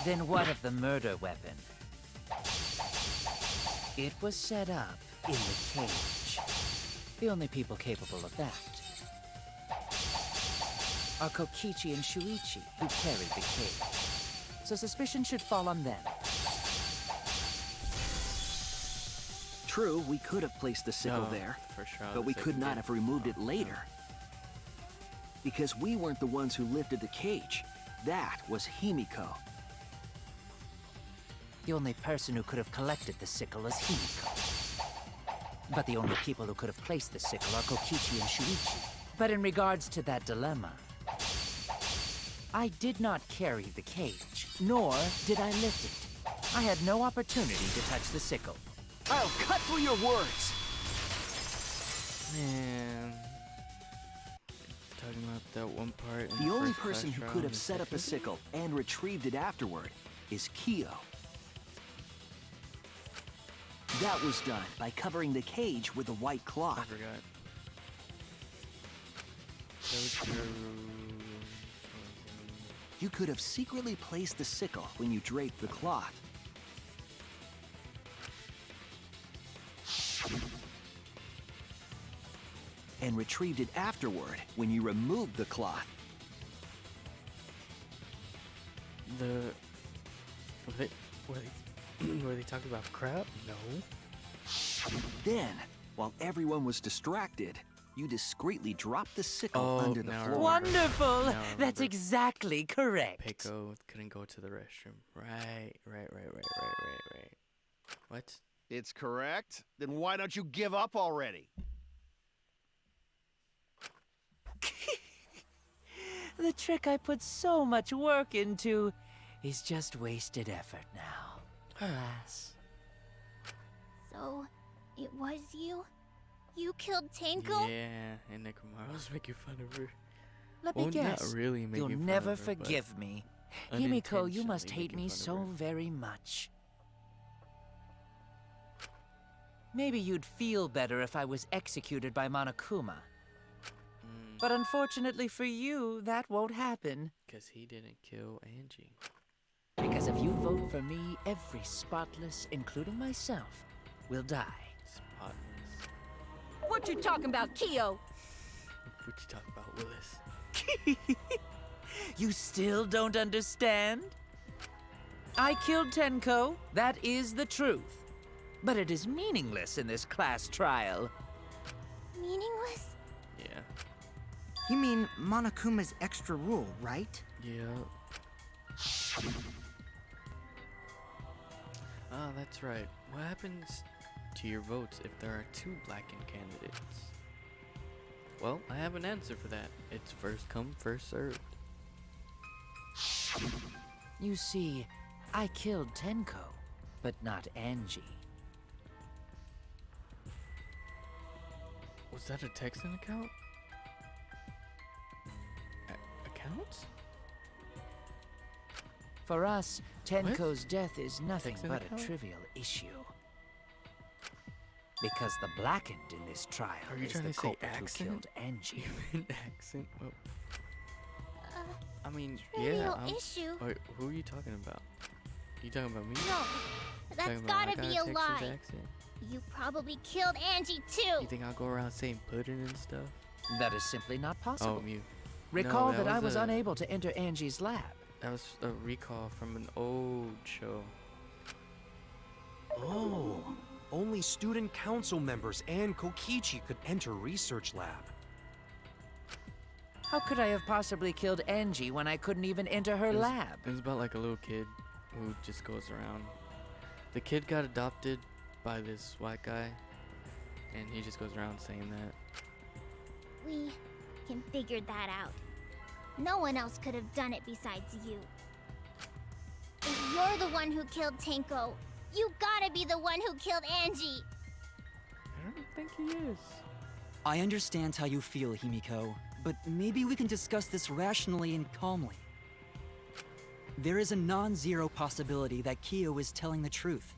then what of the murder weapon? It was set up in the cage. The only people capable of that are Kokichi and Shuichi, who carried the cage. So suspicion should fall on them. True, we could have placed the sickle No, there, for sure, but we the could second not game. have removed it later. Because we weren't the ones who lifted the cage. That was Himiko. The only person who could have collected the sickle is Himiko. But the only people who could have placed the sickle are Kokichi and Shuichi. But in regards to that dilemma, I did not carry the cage, nor did I lift it. I had no opportunity to touch the sickle. I'll cut through your words! Man. Talking about that one part. In The only first person Clash who Royale could and have the set up the second? sickle and retrieved it afterward is Kyo. That was done by covering the cage with a white I cloth. forgot. So true. You could have secretly placed the sickle when you draped the cloth. And retrieved it afterward when you removed the cloth. The were they talking about crap? No. Then, while everyone was distracted, you discreetly dropped the sickle Oh, under the now I floor. remember. Wonderful! Now I That's remember. exactly correct. Peiko couldn't go to the restroom. Right. What? It's correct. Then why don't you give up already? The trick I put so much work into is just wasted effort now. Alas. So, it was you? You killed Tenko? Yeah, and Nekomaru was making fun of her. Let me Well, guess. not really making You'll fun never of her, but forgive me. Himiko, you must unintentionally hate me making so fun of her. very much. Maybe you'd feel better if I was executed by Monokuma. But unfortunately for you, that won't happen. Because he didn't kill Angie. Because if you vote for me, every spotless, including myself, will die. Spotless. What you talking about, Kyo? What you talking about, Willis? You still don't understand? I killed Tenko, that is the truth. But it is meaningless in this class trial. Meaningless? Yeah. You mean Monokuma's extra rule, right? Yeah. Ah, that's right. What happens to your votes if there are 2 blackened candidates? Well, I have an answer for that. It's first come, first served. You see, I killed Tenko, but not Angie. Was that a Texan account? Accounts? For us, Tenko's death is nothing Texan but account? a trivial issue. Because the blackened in this trial Are you is trying the to say culprit who accent? killed Angie. You meant accent? Oh. I mean, trivial yeah. issue? Wait, who are you talking about? You talking about me? No, that's Talking about I gotta got be a Texas lie. accent? You probably killed Angie too. You think I'll go around saying pudding and stuff? That is simply not possible. Oh, mute. Recall No, that I was a- unable to enter Angie's lab. That was a recall from an old show. Oh, only student council members and Kokichi could enter research lab. How could I have possibly killed Angie when I couldn't even enter her lab? It was about like a little kid who just goes around. The kid got adopted by this white guy, and he just goes around saying that. We can figure that out. No one else could have done it besides you. If you're the one who killed Tenko, you gotta be the one who killed Angie. I don't think he is. I understand how you feel, Himiko, but maybe we can discuss this rationally and calmly. There is a non-zero possibility that Kyo is telling the truth.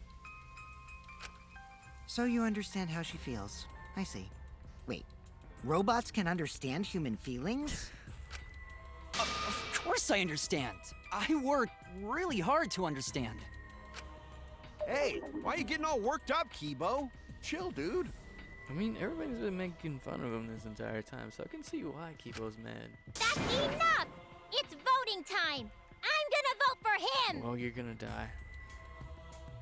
So you understand how she feels. I see. Wait, robots can understand human feelings? Of course I understand. I worked really hard to understand. Hey, why are you getting all worked up, Kibo? Chill, dude. I mean, everybody's been making fun of him this entire time, so I can see why Kibo's mad. That's enough! It's voting time! I'm gonna vote for him! Well, you're gonna die.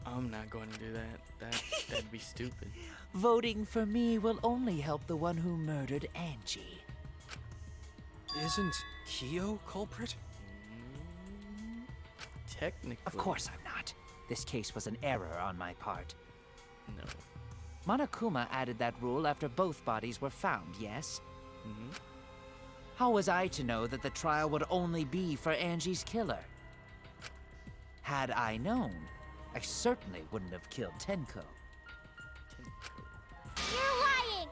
I'm not going to do that. That'd be stupid. Voting for me will only help the one who murdered Angie. Isn't Kyo culprit? Technically. Of course I'm not. This case was an error on my part. No. Monokuma added that rule after both bodies were found, yes? Mm-hmm. How was I to know that the trial would only be for Angie's killer? Had I known, I certainly wouldn't have killed Tenko. You're lying!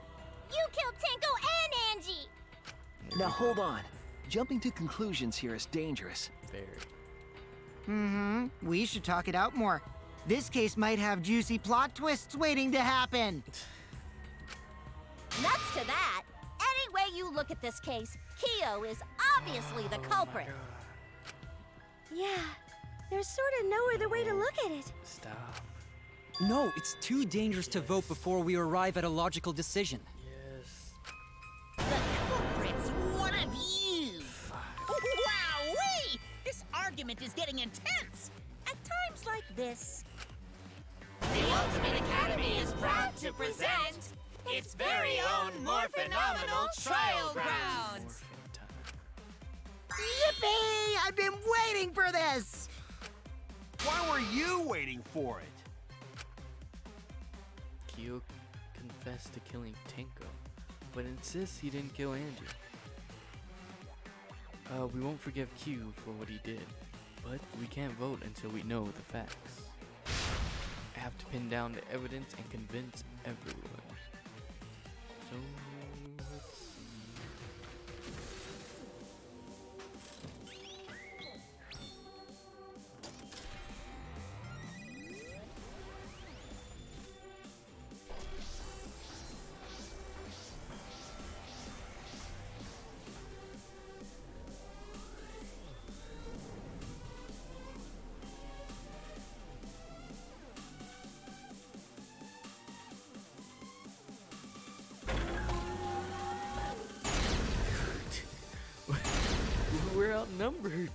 You killed Tenko and Angie! Now hold on. Jumping to conclusions here is dangerous. Very. Mm-hmm. We should talk it out more. This case might have juicy plot twists waiting to happen. Nuts to that! Any way you look at this case, Kyo is obviously the culprit. Yeah, there's sort of no other way to look at it. Stop. No, it's too dangerous to vote before we arrive at a logical decision. Yes. The culprit's one of you! Wowee! This argument is getting intense! At times like this. The Ultimate Academy is proud to present its very own more phenomenal trial grounds. Yippee! I've been waiting for this! Why were you waiting for it? Kyo confessed to killing Tenko, but insists he didn't kill Angie. We won't forgive Q for what he did, but we can't vote until we know the facts. I have to pin down the evidence and convince everyone. So, let's see. We're outnumbered.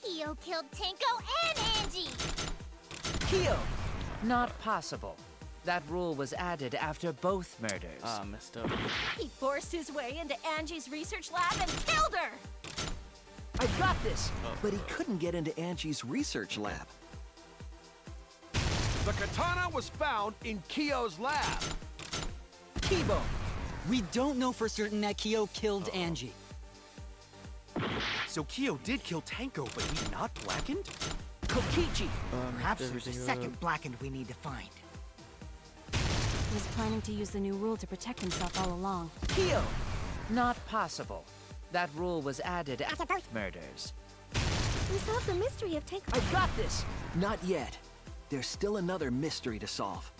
Kyo killed Tenko and Angie! Kyo! Not possible. That rule was added after both murders. Ah, messed up. He forced his way into Angie's research lab and killed her! I got this! Oh. But he couldn't get into Angie's research lab. The katana was found in Kyo's lab. Kibo! We don't know for certain that Kyo killed Angie. So Kyo did kill Tanko, but he's not blackened? Kokichi! Perhaps Perhaps there's a everything second blackened we need to find. He was planning to use the new rule to protect himself all along. Kyo! Not possible. That rule was added after both murders. We solved the mystery of Tanko. I got this! Not yet. There's still another mystery to solve.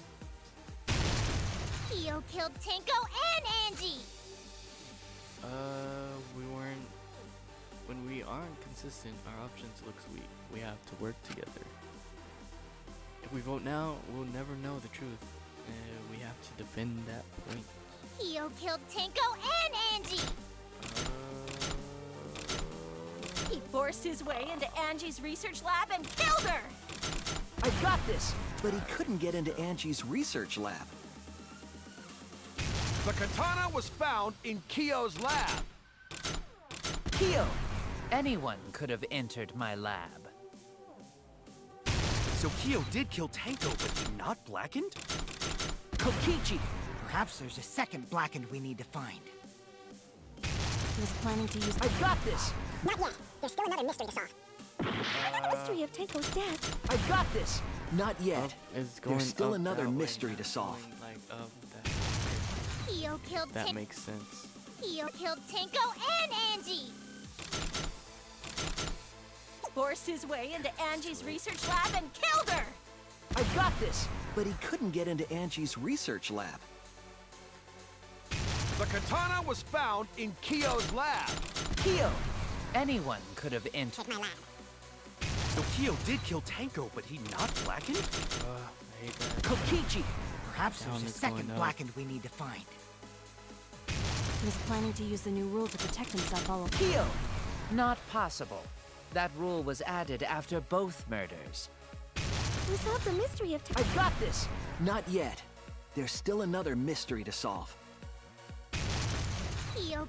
Kyo killed Tanko and Angie! We weren't. When we aren't consistent, our options looks weak. We have to work together. If we vote now, we'll never know the truth. We have to defend that point. Kyo killed Tanko and Angie! He forced his way into Angie's research lab and killed her! I got this! But he couldn't get into Angie's research lab. The katana was found in Kyo's lab. Kyo! Anyone could have entered my lab. So Kyo did kill Tanko, but he's not blackened? Kokichi! Perhaps there's a second blackened we need to find. He was planning to use. I got this! Not yet. There's still another mystery to solve. The mystery of Tanko's death. I got this! Not yet. Up is going There's still up another that way, mystery not to solve. going, like up that. Kyo killed That Tanko. makes sense. Kyo killed Tanko and Angie! Forced his way into Angie's research lab and killed her! I got this! But he couldn't get into Angie's research lab. The katana was found in Kyo's lab. Kyo! Anyone could have entered. Take my lab. So Kyo did kill Tanko, but he's not blackened? I hate that. Kokichi! Perhaps there's Sound a is second going up. blackened we need to find. He was planning to use the new rule to protect himself all along. Kyo! Not possible. That rule was added after both murders. We solved the mystery of Tanko. I got this! Not yet. There's still another mystery to solve. Kyo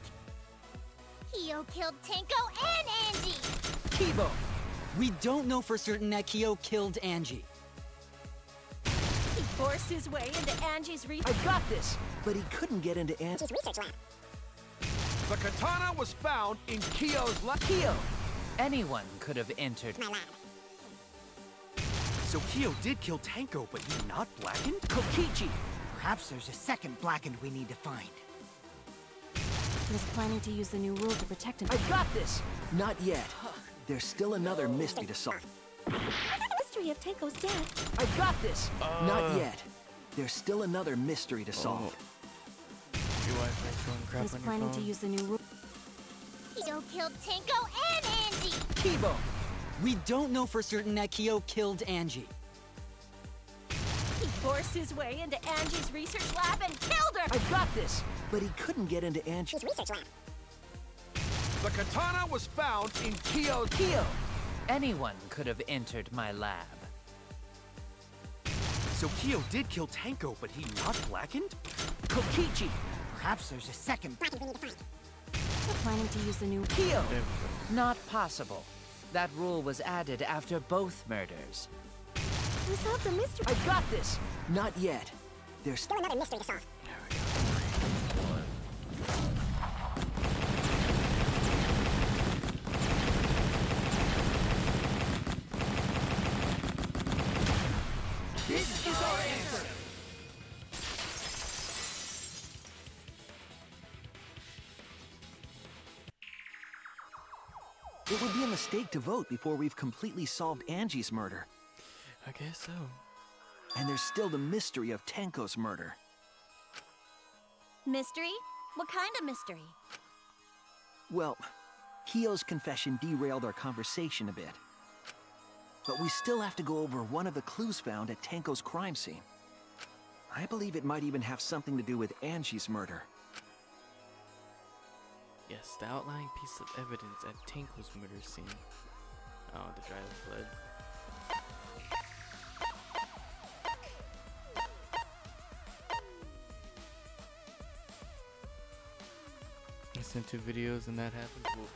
killed Tanko and Angie! Kibo! We don't know for certain that Kyo killed Angie. He forced his way into Angie's I got this! But he couldn't get into Angie's Research lab. The katana was found in Kyo's lab. Kyo! Anyone could have entered. My lab. So Kyo did kill Tanko, but he's not blackened? Kokichi! Perhaps there's a second blackened we need to find. He was planning to use the new rule to protect I himself. got this! Not yet. There's still another mystery to solve. The mystery of Tanko's death. I got this! Not yet. There's still another mystery to solve. Your Wi-Fi's going He crap was on your planning phone. to use the new rule. Kyo killed Tanko and Angie! Kibo! We don't know for certain that Kyo killed Angie. He forced his way into Angie's research lab and killed her! I got this! But he couldn't get into Angie's Research lab. The katana was found in Kyo's. Kyo! Anyone could have entered my lab. So Kyo did kill Tanko, but he's not blackened? Kokichi! Perhaps there's a second. Blackened we need to find. He was planning to use the new. Kyo! There we go. Not possible. That rule was added after both murders. We solved the mystery. I got this! Not yet. There's Still another mystery to solve. This is our answer. It would be a mistake to vote before we've completely solved Angie's murder. I guess so. And there's still the mystery of Tanko's murder. Mystery? What kind of mystery? Well, Kyo's confession derailed our conversation a bit. But we still have to go over one of the clues found at Tanko's crime scene. I believe it might even have something to do with Angie's murder. Yes, the outlying piece of evidence at Tanko's murder scene. Oh, the dried up blood. I sent 2 videos and that happened. Whoa.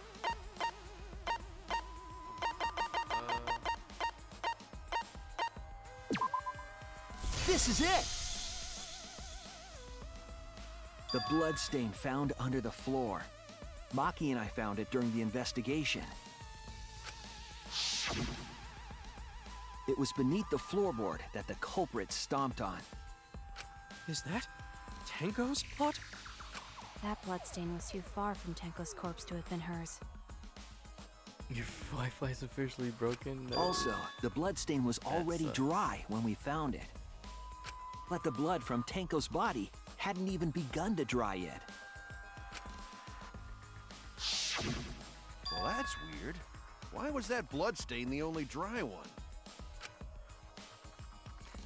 This is it! The bloodstain found under the floor. Maki and I found it during the investigation. It was beneath the floorboard that the culprit stomped on. Is that Tenko's blood? That bloodstain was too far from Tenko's corpse to have been hers. Your Wi-Fi's officially broken. No. Also, the bloodstain was already sucks. dry when we found it. But the blood from Tenko's body hadn't even begun to dry yet. Well, that's weird. Why was that bloodstain the only dry one?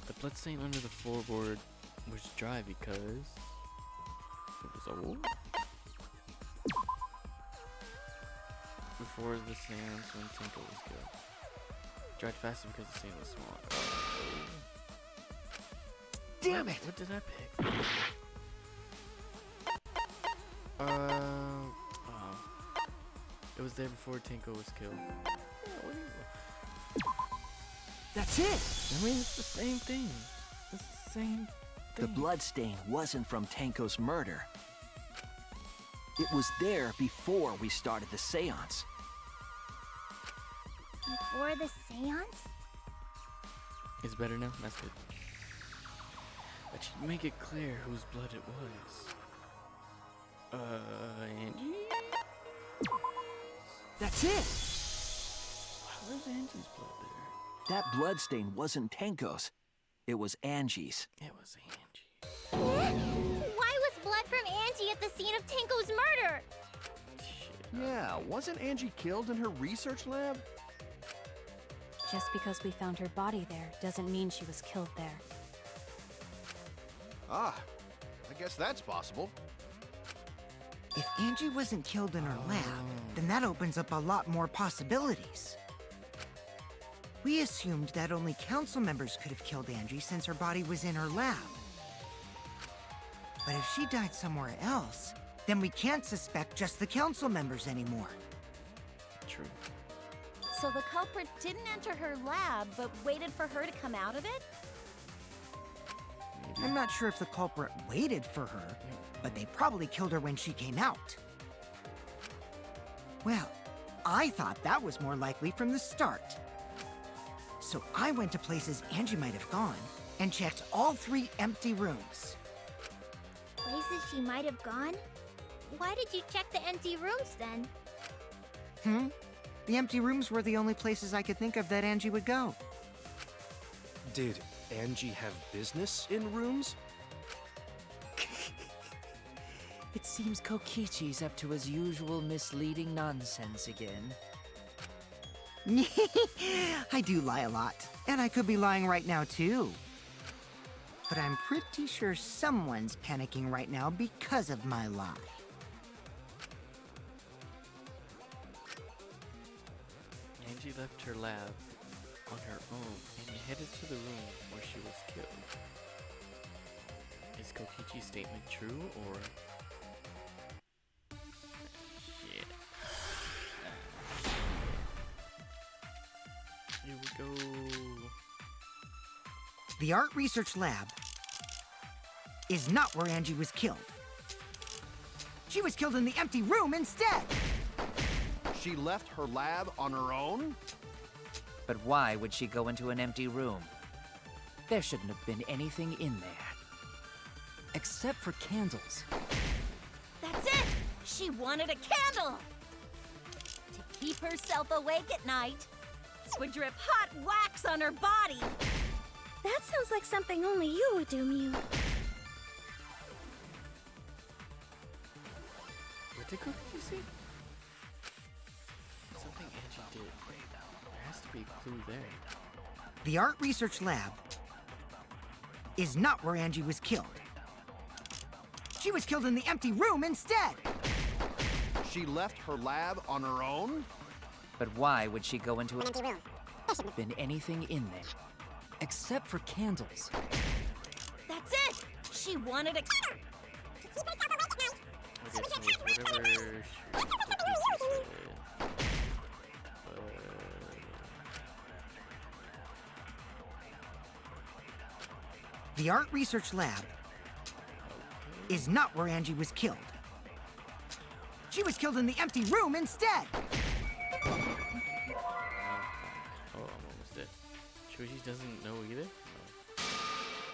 The bloodstain under the floorboard was dry because it was old. Before the seance when Tenko was killed. Dried faster because the sand was small. Damn it! What did I pick? Oh. It was there before Tenko was killed. That's it! I mean, it's the same thing. It's the same The thing. bloodstain wasn't from Tenko's murder. It was there before we started the seance. Before the seance? It's better now? That's good. That should make it clear whose blood it was. Angie? That's it! Where's Angie's blood there? That bloodstain wasn't Tenko's. It was Angie's. It was Angie. Why was blood from Angie at the scene of Tenko's murder? Yeah, wasn't Angie killed in her research lab? Just because we found her body there doesn't mean she was killed there. Ah, I guess that's possible. If Angie wasn't killed in her lab, then that opens up a lot more possibilities. We assumed that only council members could have killed Angie since her body was in her lab. But if she died somewhere else, then we can't suspect just the council members anymore. True. So the culprit didn't enter her lab, but waited for her to come out of it? I'm not sure if the culprit waited for her, but they probably killed her when she came out. Well, I thought that was more likely from the start. So I went to places Angie might have gone and checked all 3 empty rooms. Places she might have gone? Why did you check the empty rooms then? The empty rooms were the only places I could think of that Angie would go. Did Angie have business in rooms? It seems Kokichi's up to his usual misleading nonsense again. I do lie a lot, and I could be lying right now too. But I'm pretty sure someone's panicking right now because of my lie. Angie left her lab on her own and headed to the room where she was killed. Is Kokichi's statement true or... Shit. Here we go. The art research lab is not where Angie was killed. She was killed in the empty room instead. She left her lab on her own? But why would she go into an empty room? There shouldn't have been anything in there. Except for candles. That's it! She wanted a candle! To keep herself awake at night. Would drip hot wax on her body. That sounds like something only you would do, Mew. What did Kokichi see? Something Angie did. There has to be a clue there. The art research lab is not where Angie was killed. She was killed in the empty room instead. She left her lab on her own? But why would she go into An empty room. There should been anything in there? Except for candles. That's it! She wanted a... keep herself awake at night. I guess it was whatever Kokichi said. The art research lab is not where Angie was killed. She was killed in the empty room instead. Oh, I'm almost dead. Sure she doesn't know either? No.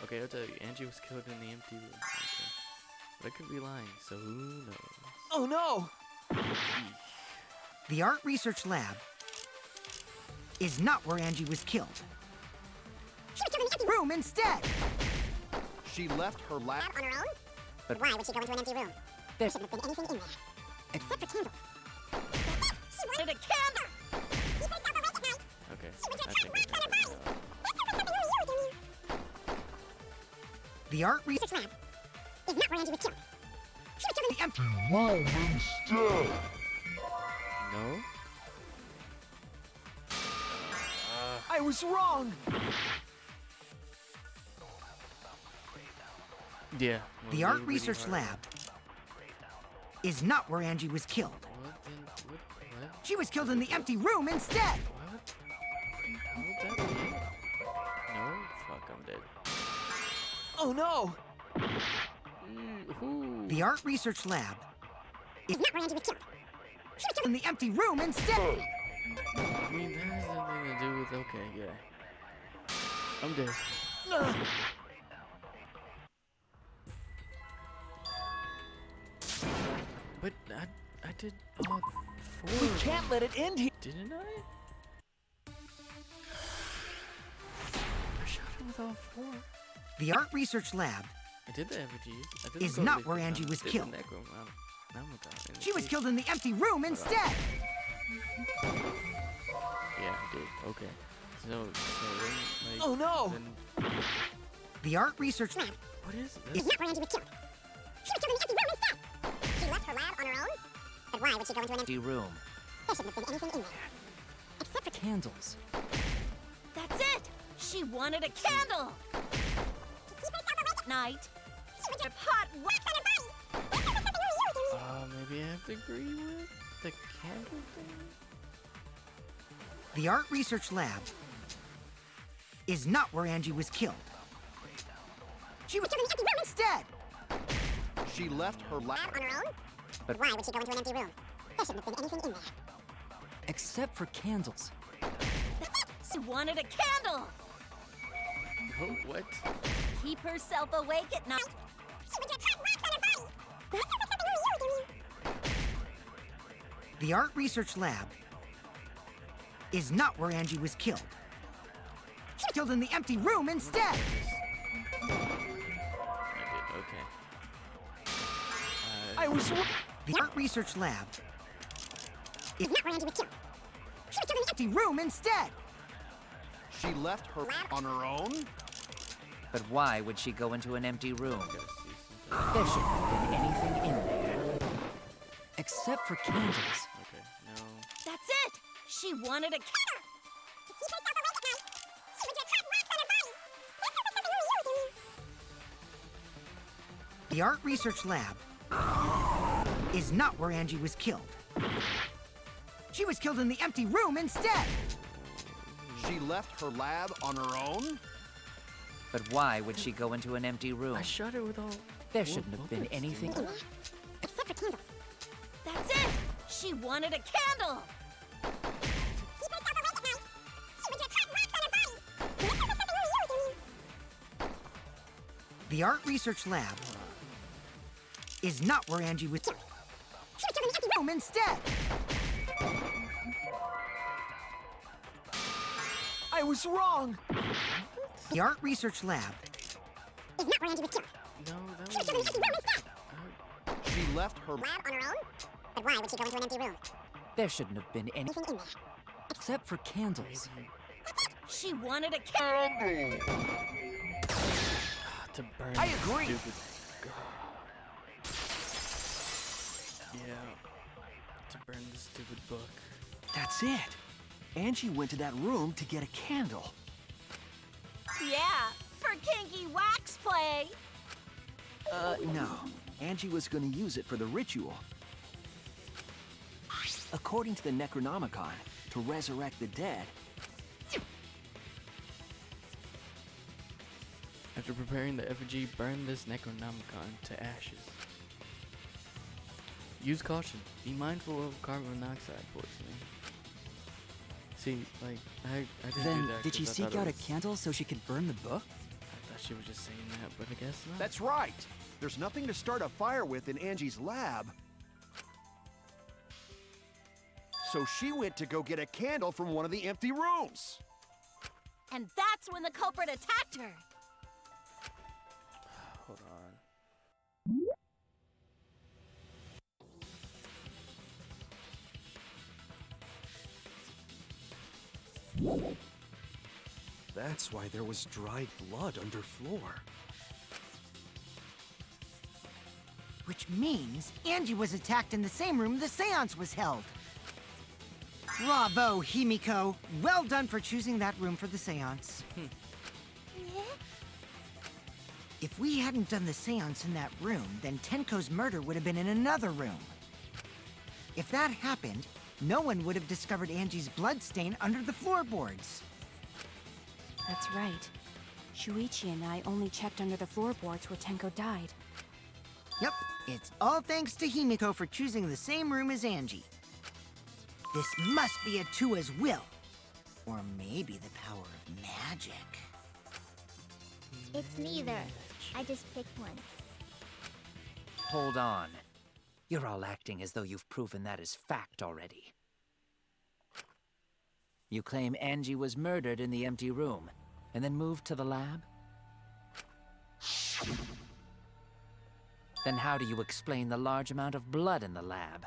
Okay, I'll tell you. Angie was killed in the empty room. Okay. But I could be lying, so who knows? Oh no! The art research lab is not where Angie was killed. She was killed in the empty room instead. She left her lab On her own? But why would she go into an empty room? There shouldn't have been anything in there. Except for candles. She wanted a candle! Keep herself awake at night! Okay. She would I just think have rocks on her I body! This was something only you would do. The art research Research lab is not where Angie was killed. She was killed in the empty room instead. No? I was wrong! Yeah. The art research lab is not where Angie was killed. What then? What? She was killed in the empty room instead. What? How would that be? No? Fuck, I'm dead. Oh no! Who? The art research lab is not where Angie was killed. She was killed in the empty room instead. I mean, that has nothing to do with. Okay, yeah. I'm dead. But I did all 4. We can't let it end here. Didn't I? I shot it with all 4. The art research lab I did the effigies. I did the is gold not leaf where katana, Angie was did the killed. Necronomicon. She was killed in the empty room instead. Yeah, I did. Okay. So then, like. Oh no! Then, The art research lab what is Is this? not where Angie was killed. She was killed in the empty room instead. She left her lab on her own? But why would she go into an empty Empty room. There shouldn't have been anything in there. Except for Candles. That's it! She wanted a candle! keep herself awake at Night. She would Her just pot rocks on her body! This was something only you would do. Maybe I have to agree with the candle thing? The art research lab is not where Angie was killed. She was killed in the empty room instead. She left her lab Lab on her own? But why would she go into an empty room? There shouldn't have been anything in there. Except for candles. She wanted a candle! Oh, what? Keep herself awake at night. She would just have rocks on her body! This was something only you would do. The art research lab is not where Angie was killed. She was killed in the empty room instead. I did, okay. I was wrong. The art research lab is Not where Angie was killed. she was killed in the empty room instead. She left her on her own? But why would she go into an empty room? Gotta see something. There shouldn't have been anything in there. Except for candles. Okay, no. That's it! She wanted a candle! To keep herself awake at night, she would just have rocks on her body! This was something only you would do. The art research lab is not where Angie was killed. She was killed in the empty room instead. She left her lab on her own? But why would she go into an empty room? I shot her with all. There 4 shouldn't have been bullets, anything. dude. Except for candles. That's it! She wanted a candle! Keep herself awake at night, she would just have rocks on her body! This was something only you would do. The art research lab is not where Angie was killed. She was killed in the empty room instead. I was wrong! The art research lab Is not where Angie was killed. No, that She was was. killed in the empty room instead. She left her Lab on her own? But why would she go into an empty room? There shouldn't have been any. Anything in there. Except for candles. She wanted a candle! To burn I this agree. Stupid. Yeah. To burn the stupid book. That's it. Angie went to that room to get a candle. Yeah, for kinky wax play! No. Angie was gonna use it for the ritual. According to the Necronomicon, to resurrect the dead. After preparing the effigy, burn this Necronomicon to ashes. Use caution. Be mindful of carbon monoxide poisoning. See, like, I didn't Then, do that. did she 'cause I seek thought it out a was- candle so she could burn the book? I thought she was just saying that, but I guess not. That's right. There's nothing to start a fire with in Angie's lab. So she went to go get a candle from one of the empty rooms. And that's when the culprit attacked her. Hold on. That's why there was dried blood underfloor. Which means Angie was attacked in the same room the seance was held. Bravo, Himiko. Well done for choosing that room for the seance. If we hadn't done the seance in that room, then Tenko's murder would have been in another room. If that happened, no one would have discovered Angie's bloodstain under the floorboards. That's right. Shuichi and I only checked under the floorboards where Tenko died. Yep, it's all thanks to Himiko for choosing the same room as Angie. This must be a Tua's will. Or maybe the power of magic. It's neither. I just picked one. Hold on. You're all acting as though you've proven that as fact already. You claim Angie was murdered in the empty room, and then moved to the lab? Then how do you explain the large amount of blood in the lab?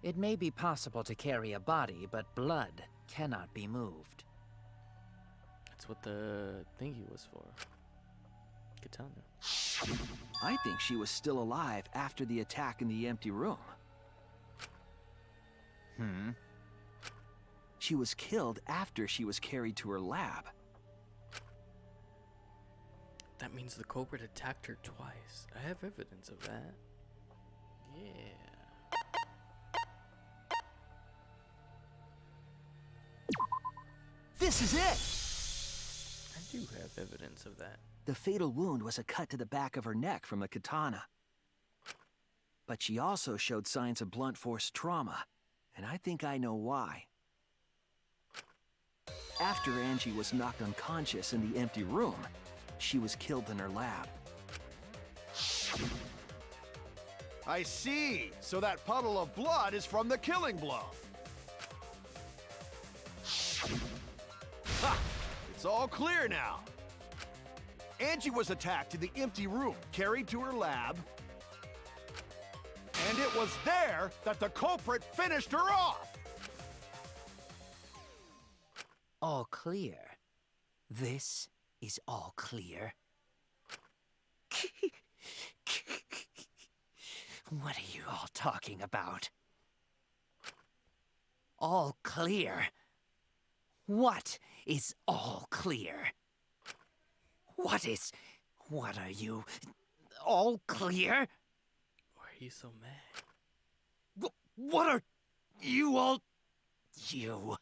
It may be possible to carry a body, but blood cannot be moved. That's what the thingy was for. Katana. I think she was still alive after the attack in the empty room. She was killed after she was carried to her lab. That means the culprit attacked her twice. I have evidence of that. Yeah. This is it! I do have evidence of that. The fatal wound was a cut to the back of her neck from the katana. But she also showed signs of blunt force trauma, and I think I know why. After Angie was knocked unconscious in the empty room, she was killed in her lab. I see. So that puddle of blood is from the killing blow. Ha! It's all clear now. Angie was attacked in the empty room, carried to her lab, and it was there that the culprit finished her off. All clear. This is all clear. What are you all talking about? All clear? What is all clear? What are you? All clear? Why are you so mad? What are you all? You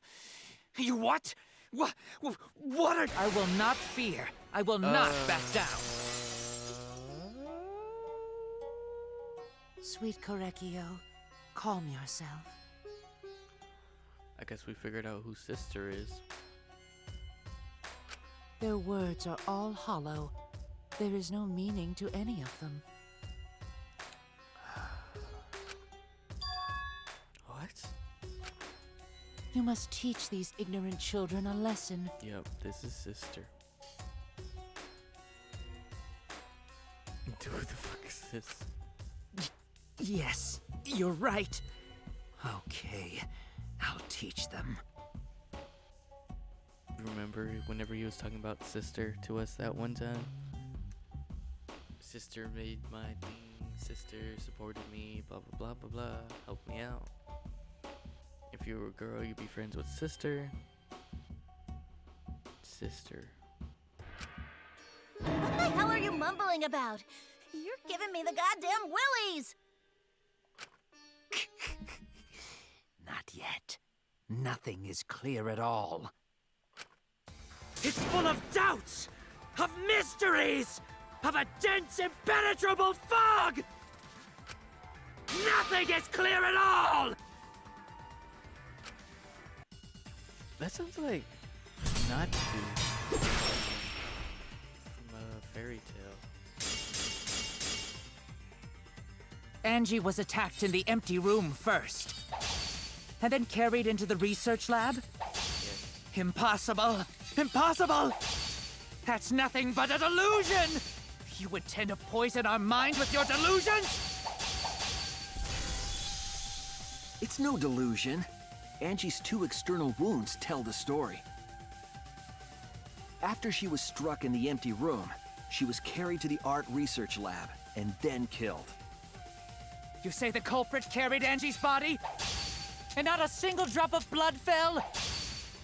what? What are? I will not fear. I will not back down. Sweet Korekio, calm yourself. I guess we figured out who sister is. Their words are all hollow. There is no meaning to any of them. What? You must teach these ignorant children a lesson. Yep, this is sister. Who the fuck is this? Yes, you're right. Okay, I'll teach them. Remember whenever he was talking about sister to us that one time? Sister made my thing, sister supported me, blah blah blah blah blah, helped me out. If you were a girl, you'd be friends with sister. Sister. What the hell are you mumbling about? You're giving me the goddamn willies! Not yet. Nothing is clear at all. It's full of doubts! of mysteries, of a dense, impenetrable fog! Nothing is clear at all! That sounds like not to from a fairy tale. Angie was attacked in the empty room first, and then carried into the research lab? Yes. Impossible! Impossible! That's nothing but a delusion! You intend to poison our minds with your delusions? It's no delusion. Angie's 2 external wounds tell the story. After she was struck in the empty room, she was carried to the art research lab and then killed. You say the culprit carried Angie's body? And not a single drop of blood fell?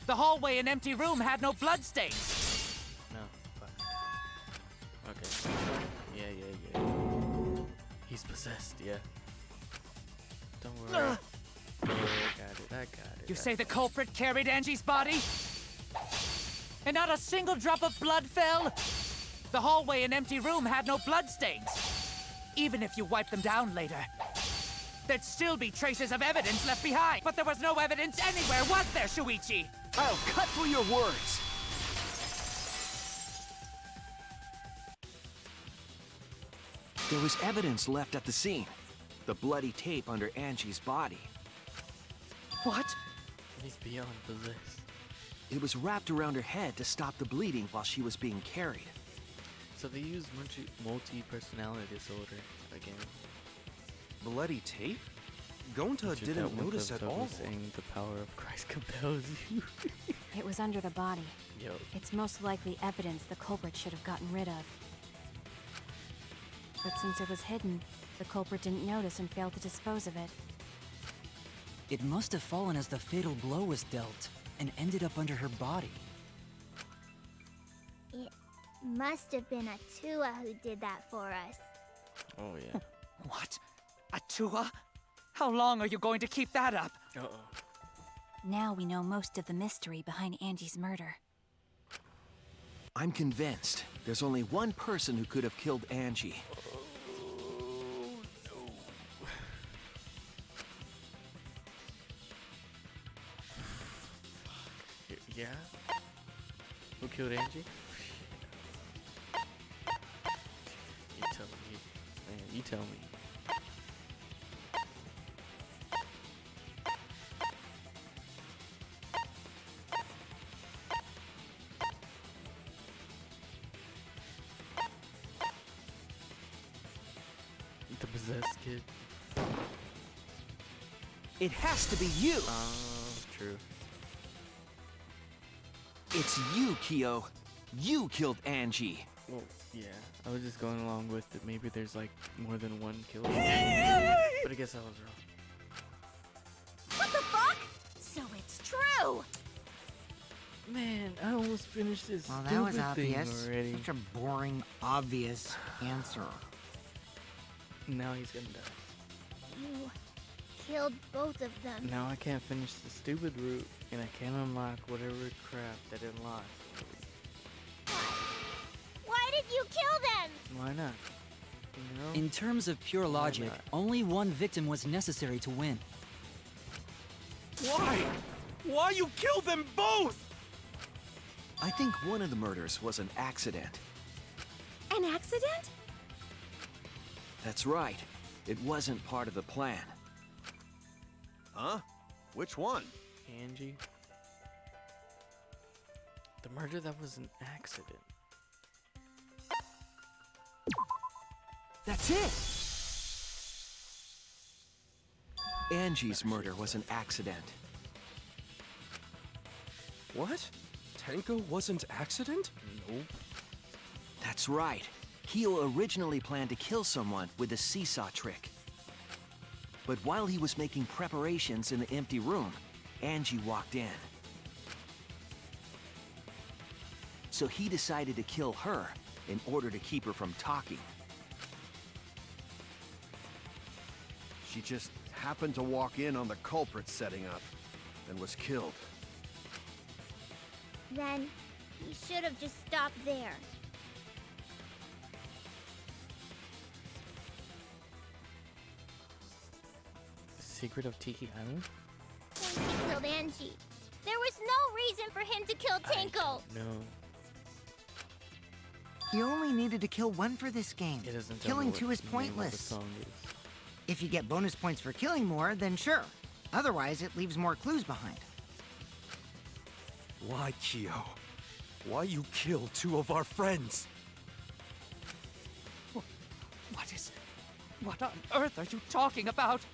The hallway and empty room had no bloodstains. No. Fuck. Okay. Yeah. He's possessed, yeah. Don't worry. I got it. You say the culprit carried Angie's body? And not a single drop of blood fell? The hallway and empty room had no bloodstains. Even if you wipe them down later, there'd still be traces of evidence left behind. But there was no evidence anywhere, was there, Shuichi? I'll cut through your words. There was evidence left at the scene. The bloody tape under Angie's body. What? He's beyond possessed. It was wrapped around her head to stop the bleeding while she was being carried. So they use multi-personality disorder again. Bloody tape? Gonta That's what didn't that one notice at episode all. was saying the power of Christ compels you. It was under the body. Yo. It's most likely evidence the culprit should have gotten rid of. But since it was hidden, the culprit didn't notice and failed to dispose of it. It must have fallen as the fatal blow was dealt and ended up under her body. It must have been Atua who did that for us. Oh yeah. What? Atua? How long are you going to keep that up? Uh-oh. Now we know most of the mystery behind Angie's murder. I'm convinced there's only one person who could have killed Angie. Yeah? Who killed Angie? You tell me. Man, you tell me. The possessed kid. It has to be you! True. It's you, Kyo. You killed Angie. Well, yeah. I was just going along with it. Maybe there's like more than one killer. But I guess I was wrong. What the fuck? So it's true! Man, I almost finished this Well, that was stupid thing obvious. already. Such a boring, obvious answer. Now he's gonna die. You killed both of them. Now I can't finish the stupid route, and I can't unlock whatever crap that it unlocks. Why did you kill them? Why not? You know? In terms of pure logic, not? only one victim was necessary to win. Why? Why you killed them both? I think one of the murders was an accident. An accident? That's right. It wasn't part of the plan. Huh? Which one? Angie? The murder that was an accident. That's it! Angie's murder was an accident. What? Tenko wasn't accident? Nope. That's right. Kyo originally planned to kill someone with a seesaw trick. But while he was making preparations in the empty room, Angie walked in. So he decided to kill her in order to keep her from talking. She just happened to walk in on the culprit setting up and was killed. Then he should have just stopped there. Secret of Tiki Island? Once he killed Angie, there was no reason for him to kill Tanko. No. You only needed to kill one for this game. It doesn't tell me Killing what two is the name of the pointless. song is. If you get bonus points for killing more, then sure. Otherwise, it leaves more clues behind. Why, Kyo? Why you kill two of our friends? What is... What on earth are you talking about?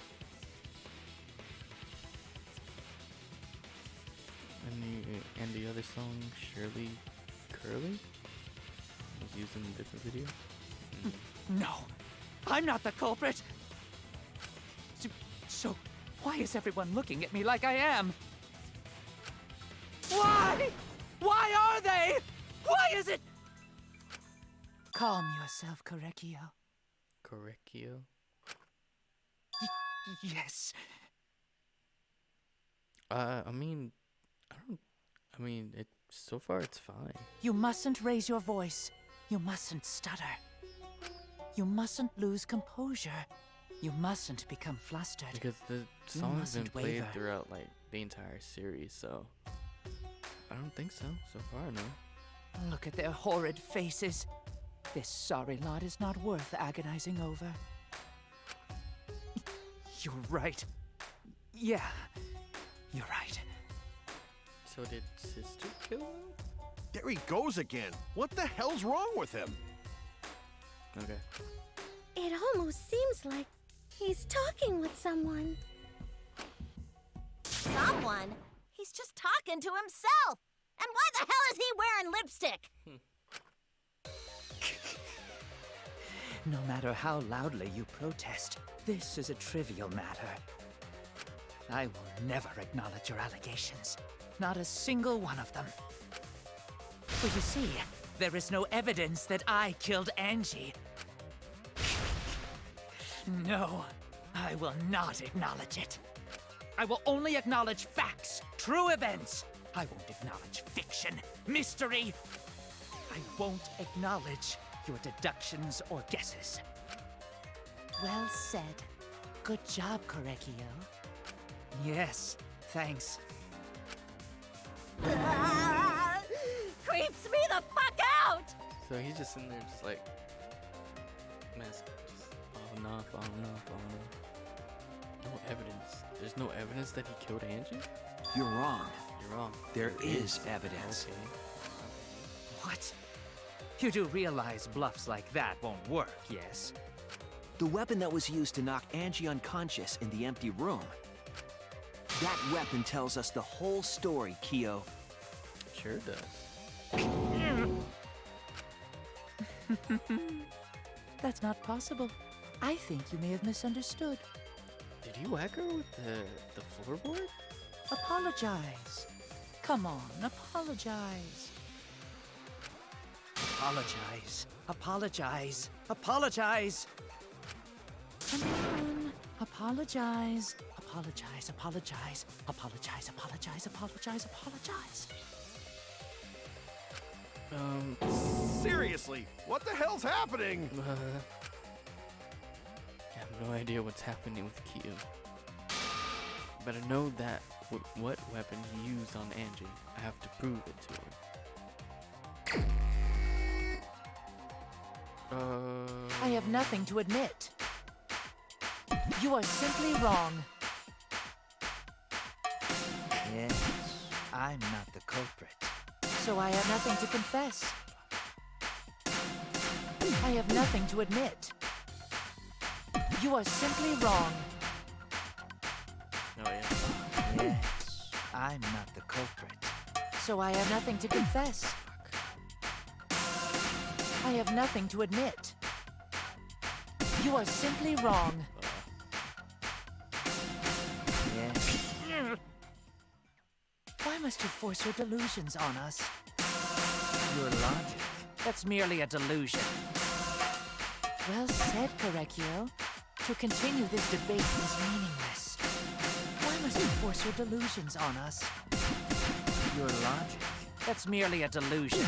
And the other song, Shirley Curly, was used in a different video. No, I'm not the culprit. So why is everyone looking at me like I am? Why? Why are they? Why is it? Calm yourself, Korekio. Korekio? Yes. So far it's fine. You mustn't raise your voice. You mustn't stutter. You mustn't lose composure. You mustn't become flustered. Because the song's been mustn't played waver. throughout like the entire series, so I don't think so. So far, no. Look at their horrid faces. This sorry lot is not worth agonizing over. You're right. Yeah, you're right. So did Sister kill him? There he goes again. What the hell's wrong with him? Okay. It almost seems like he's talking with someone. Someone? He's just talking to himself. And why the hell is he wearing lipstick? No matter how loudly you protest, this is a trivial matter. I will never acknowledge your allegations. Not a single one of them. For you see, there is no evidence that I killed Angie. No, I will not acknowledge it. I will only acknowledge facts, true events. I won't acknowledge fiction, mystery. I won't acknowledge your deductions or guesses. Well said. Good job, Korekio. Yes, thanks. Creeps me the fuck out! So he's just in there, just like mask, just falling off. No evidence. There's no evidence that he killed Angie. You're wrong. You're wrong. There is evidence. Okay. What? You do realize bluffs like that won't work, yes? The weapon that was used to knock Angie unconscious in the empty room. That weapon tells us the whole story, Kyo. Sure does. That's not possible. I think you may have misunderstood. Did you whack her with the floorboard? Apologize. Come on, apologize. Apologize. Apologize. Apologize. Come on. Apologize. Apologize. Apologize. Apologize. Apologize. Apologize. Apologize. Seriously, what the hell's happening? I have no idea what's happening with Kyo. But I know that what weapon he used on Angie. I have to prove it to her. I have nothing to admit. You are simply wrong. Yes, I'm not the culprit. So I have nothing to confess. I have nothing to admit. You are simply wrong. Oh yeah. Yes, I'm not the culprit. So I have nothing to confess. I have nothing to admit. You are simply wrong. Yes. Why must you force your delusions on us? Your logic. That's merely a delusion. Well said, Korekio. To continue this debate is meaningless. Why must you force your delusions on us? Your logic. That's merely a delusion.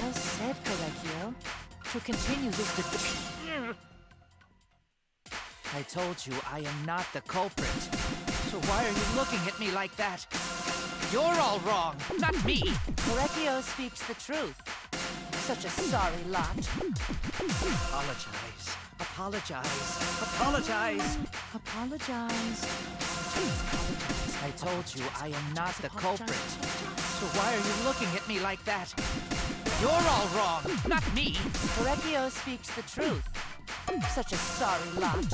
Well said, Korekio. To continue this debate... I told you I am not the culprit. So why are you looking at me like that? You're all wrong, not me. Correcchio speaks the truth. Such a sorry lot. Apologize. Apologize. Apologize. Apologize. I told you I am not the culprit. So why are you looking at me like that? You're all wrong, not me. Correcchio speaks the truth. Such a sorry lot.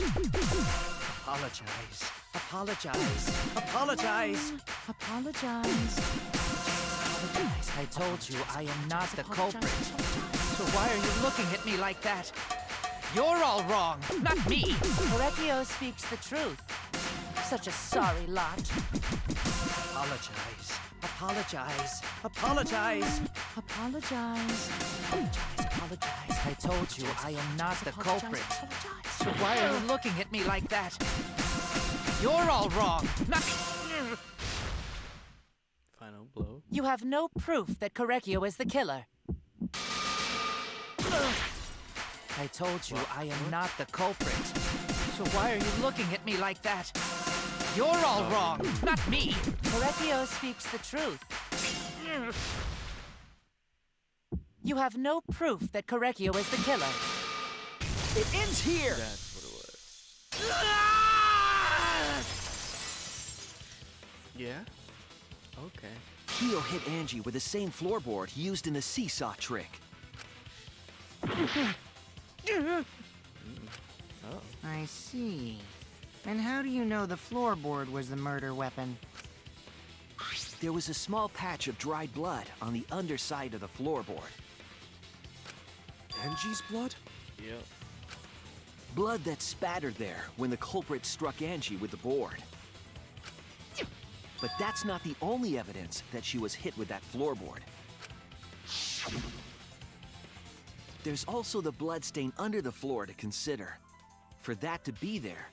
Apologize. Apologize. Apologize. Apologize. Apologize. I told you I am not the culprit. So why are you looking at me like that? You're all wrong, not me. Correcchio speaks the truth. Such a sorry lot. Apologize. Apologize. Apologize. Apologize. Apologize. Apologize. I told you I am not the culprit. So why are you looking at me like that? You're all wrong, not me. Final blow. You have no proof that Correcchio is the killer. I told you I am not the culprit. So why are you looking at me like that? You're all wrong, not me. Correcchio speaks the truth. You have no proof that Correcchio is the killer. It ends here! That's what it was. Yeah? Okay. Keo hit Angie with the same floorboard he used in the seesaw trick. Oh. I see. And how do you know the floorboard was the murder weapon? There was a small patch of dried blood on the underside of the floorboard. Angie's blood? Yep. Blood that spattered there when the culprit struck Angie with the board. But that's not the only evidence that she was hit with that floorboard. There's also the bloodstain under the floor to consider. For that to be there,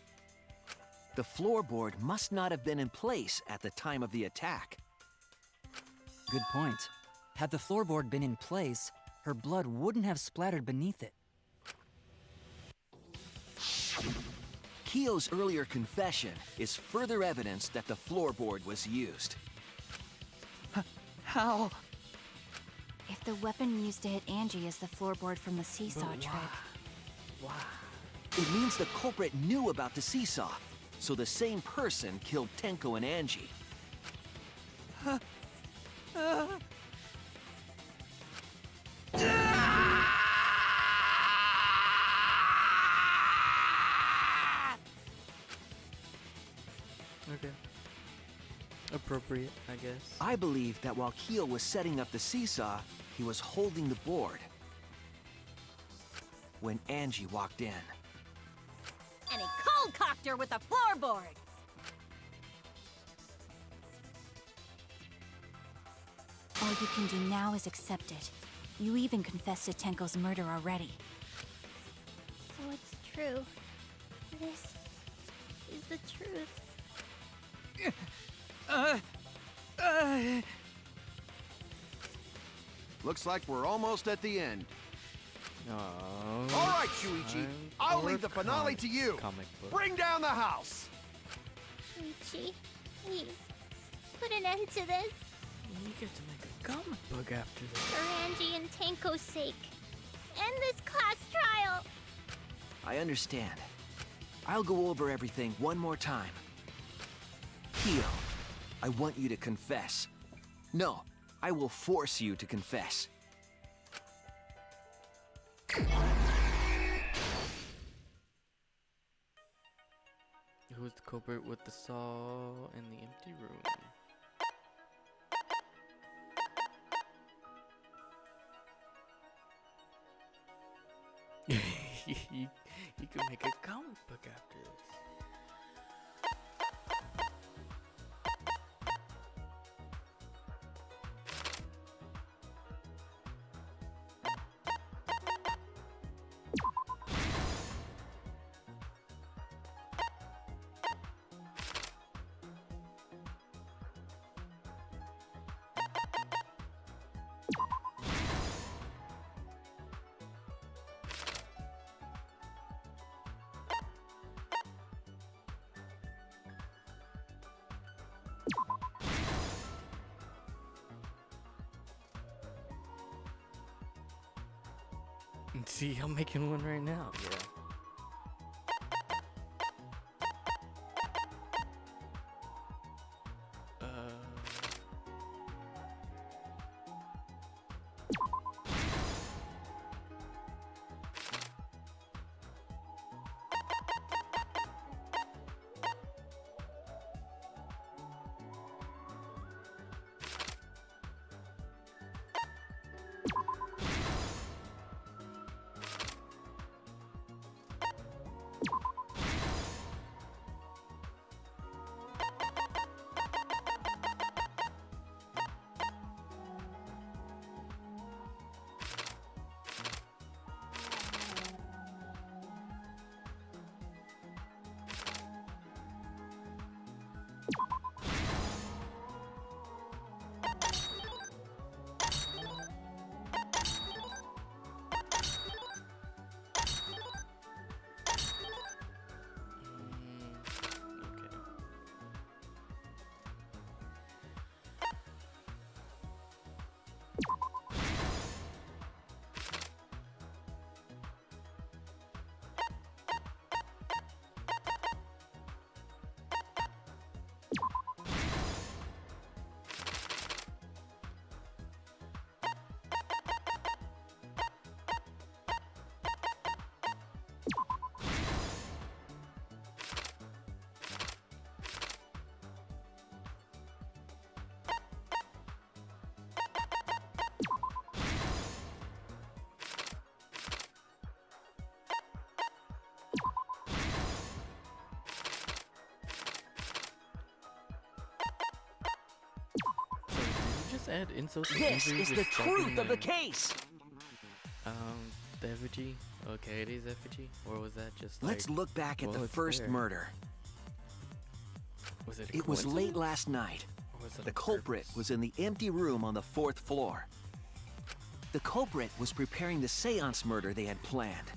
the floorboard must not have been in place at the time of the attack. Good point. Had the floorboard been in place, her blood wouldn't have splattered beneath it. Keo's earlier confession is further evidence that the floorboard was used. How? If the weapon used to hit Angie is the floorboard from the seesaw trick. Wow. It means the culprit knew about the seesaw, so the same person killed Tenko and Angie. Okay. Appropriate, I guess. I believe that while Keo was setting up the seesaw, he was holding the board when Angie walked in. And he cold-cocked her with the floorboard. All you can do now is accept it. You even confessed to Tenko's murder already. So it's true. This is the truth. Looks like we're almost at the end. Oh. All right, Shuichi. I'll leave the finale to you. Comic book. Bring down the house. Shuichi, please, put an end to this. You get to make a comic book after this. For Angie and Tenko's sake. End this class trial. I understand. I'll go over everything one more time. Keo, I want you to confess. No, I will force you to confess. Who's the culprit with the saw in the empty room? you can make a comic book after this. See, I'm making one right now. Yeah. Just add insult to This injury is with the stuffing truth of the case. The effigy. Okay, it is effigy, or was that just like? Let's look back at well, the it's first there. murder. Was it? A It was late coincidence? last night. Or was it The on culprit purpose? was in the empty room on the 4th floor. The culprit was preparing the seance murder they had planned.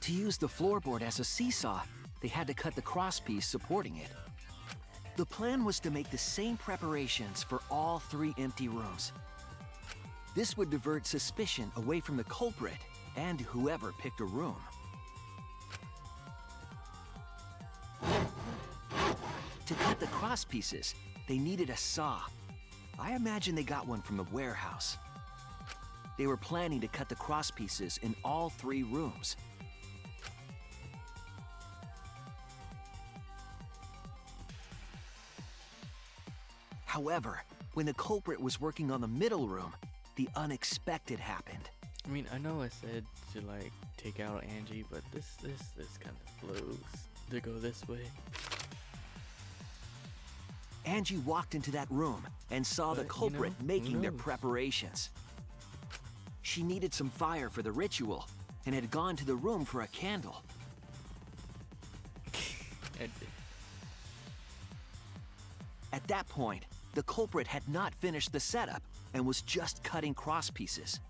To use the floorboard as a seesaw, they had to cut the crosspiece supporting it. The plan was to make the same preparations for all 3 empty rooms. This would divert suspicion away from the culprit and whoever picked a room. To cut the crosspieces, they needed a saw. I imagine they got one from the warehouse. They were planning to cut the crosspieces in all 3 rooms. However, when the culprit was working on the middle room, the unexpected happened. I mean, I know I said to like take out Angie, but this kind of blows to go this way. Angie walked into that room and saw the But, you culprit know, making who their knows? preparations. She needed some fire for the ritual and had gone to the room for a candle. At that point, the culprit had not finished the setup and was just cutting crosspieces.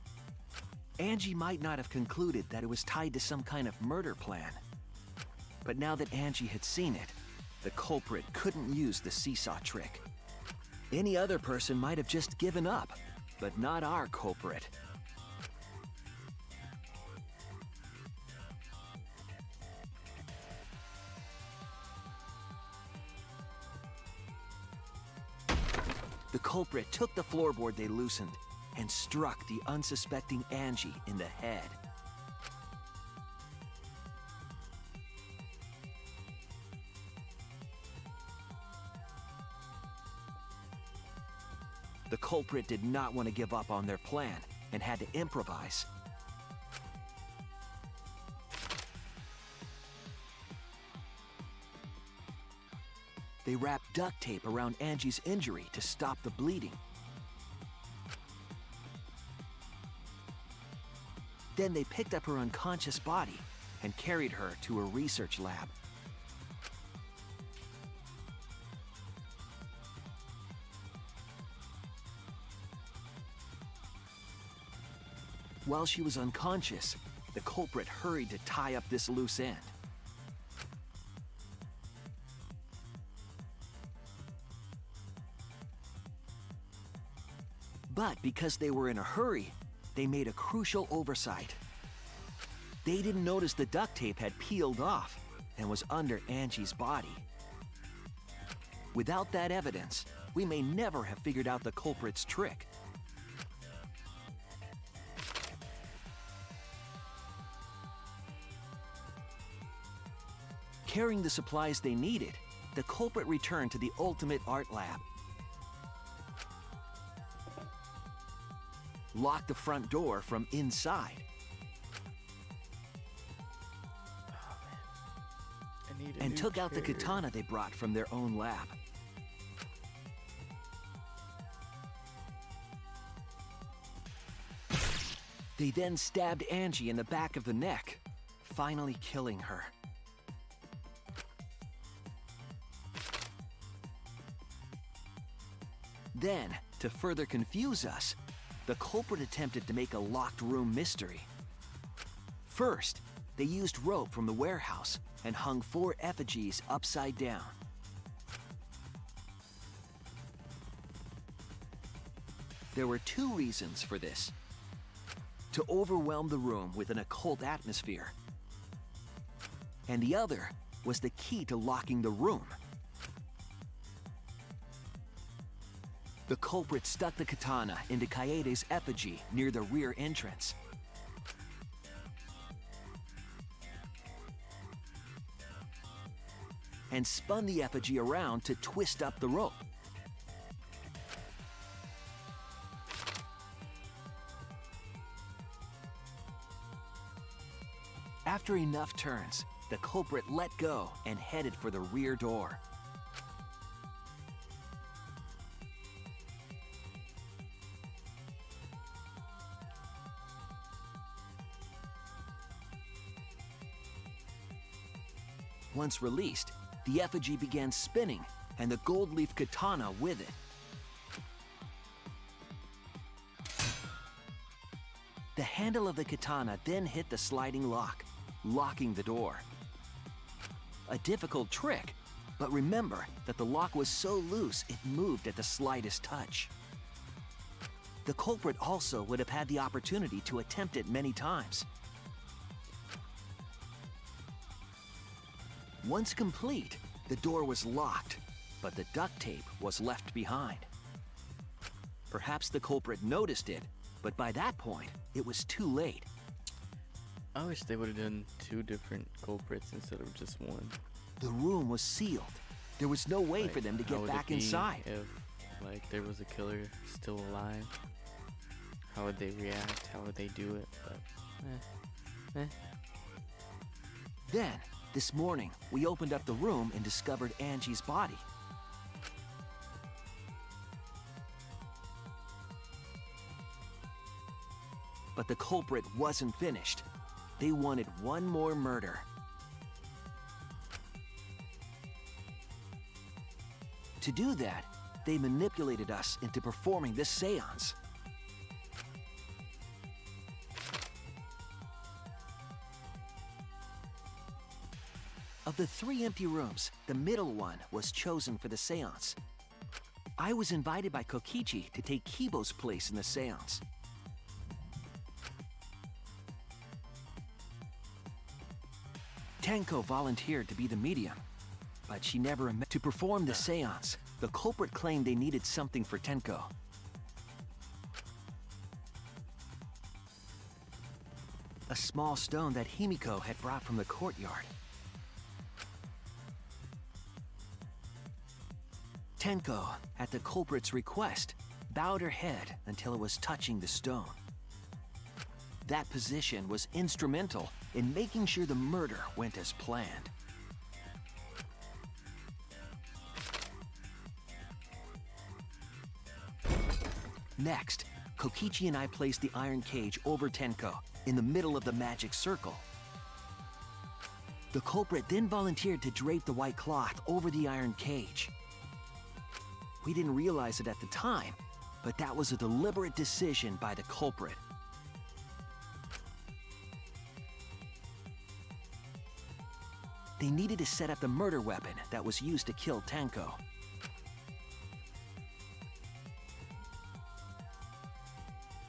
Angie might not have concluded that it was tied to some kind of murder plan. But now that Angie had seen it, the culprit couldn't use the seesaw trick. Any other person might have just given up, but not our culprit. The culprit took the floorboard they loosened and struck the unsuspecting Angie in the head. The culprit did not want to give up on their plan and had to improvise. They wrapped duct tape around Angie's injury to stop the bleeding. Then they picked up her unconscious body and carried her to a research lab. While she was unconscious, the culprit hurried to tie up this loose end. But because they were in a hurry, they made a crucial oversight. They didn't notice the duct tape had peeled off and was under Angie's body. Without that evidence, we may never have figured out the culprit's trick. Carrying the supplies they needed, the culprit returned to the ultimate art lab. Locked the front door from inside. And took out the katana they brought from their own lab. They then stabbed Angie in the back of the neck, finally killing her. Then, to further confuse us, the culprit attempted to make a locked room mystery. First, they used rope from the warehouse and hung 4 effigies upside down. There were 2 reasons for this. To overwhelm the room with an occult atmosphere. And the other was the key to locking the room. The culprit stuck the katana into Kaede's effigy near the rear entrance. And spun the effigy around to twist up the rope. After enough turns, the culprit let go and headed for the rear door. Once released, the effigy began spinning, and the gold leaf katana with it. The handle of the katana then hit the sliding lock, locking the door. A difficult trick, but remember that the lock was so loose it moved at the slightest touch. The culprit also would have had the opportunity to attempt it many times. Once complete, the door was locked, but the duct tape was left behind. Perhaps the culprit noticed it, but by that point, it was too late. I wish they would have done 2 different culprits instead of just one. The room was sealed. There was no way for them to how get would it back be inside. If, like, there was a killer still alive, how would they react? How would they do it? But, Then, this morning, we opened up the room and discovered Angie's body. But the culprit wasn't finished. They wanted one more murder. To do that, they manipulated us into performing this seance. Of the 3 empty rooms, the middle one was chosen for the seance. I was invited by Kokichi to take Kibo's place in the seance. Tenko volunteered to be the medium, but she never admitted to perform the seance. The culprit claimed they needed something for Tenko. A small stone that Himiko had brought from the courtyard. Tenko, at the culprit's request, bowed her head until it was touching the stone. That position was instrumental in making sure the murder went as planned. Next, Kokichi and I placed the iron cage over Tenko in the middle of the magic circle. The culprit then volunteered to drape the white cloth over the iron cage. We didn't realize it at the time, but that was a deliberate decision by the culprit. They needed to set up the murder weapon that was used to kill Tenko.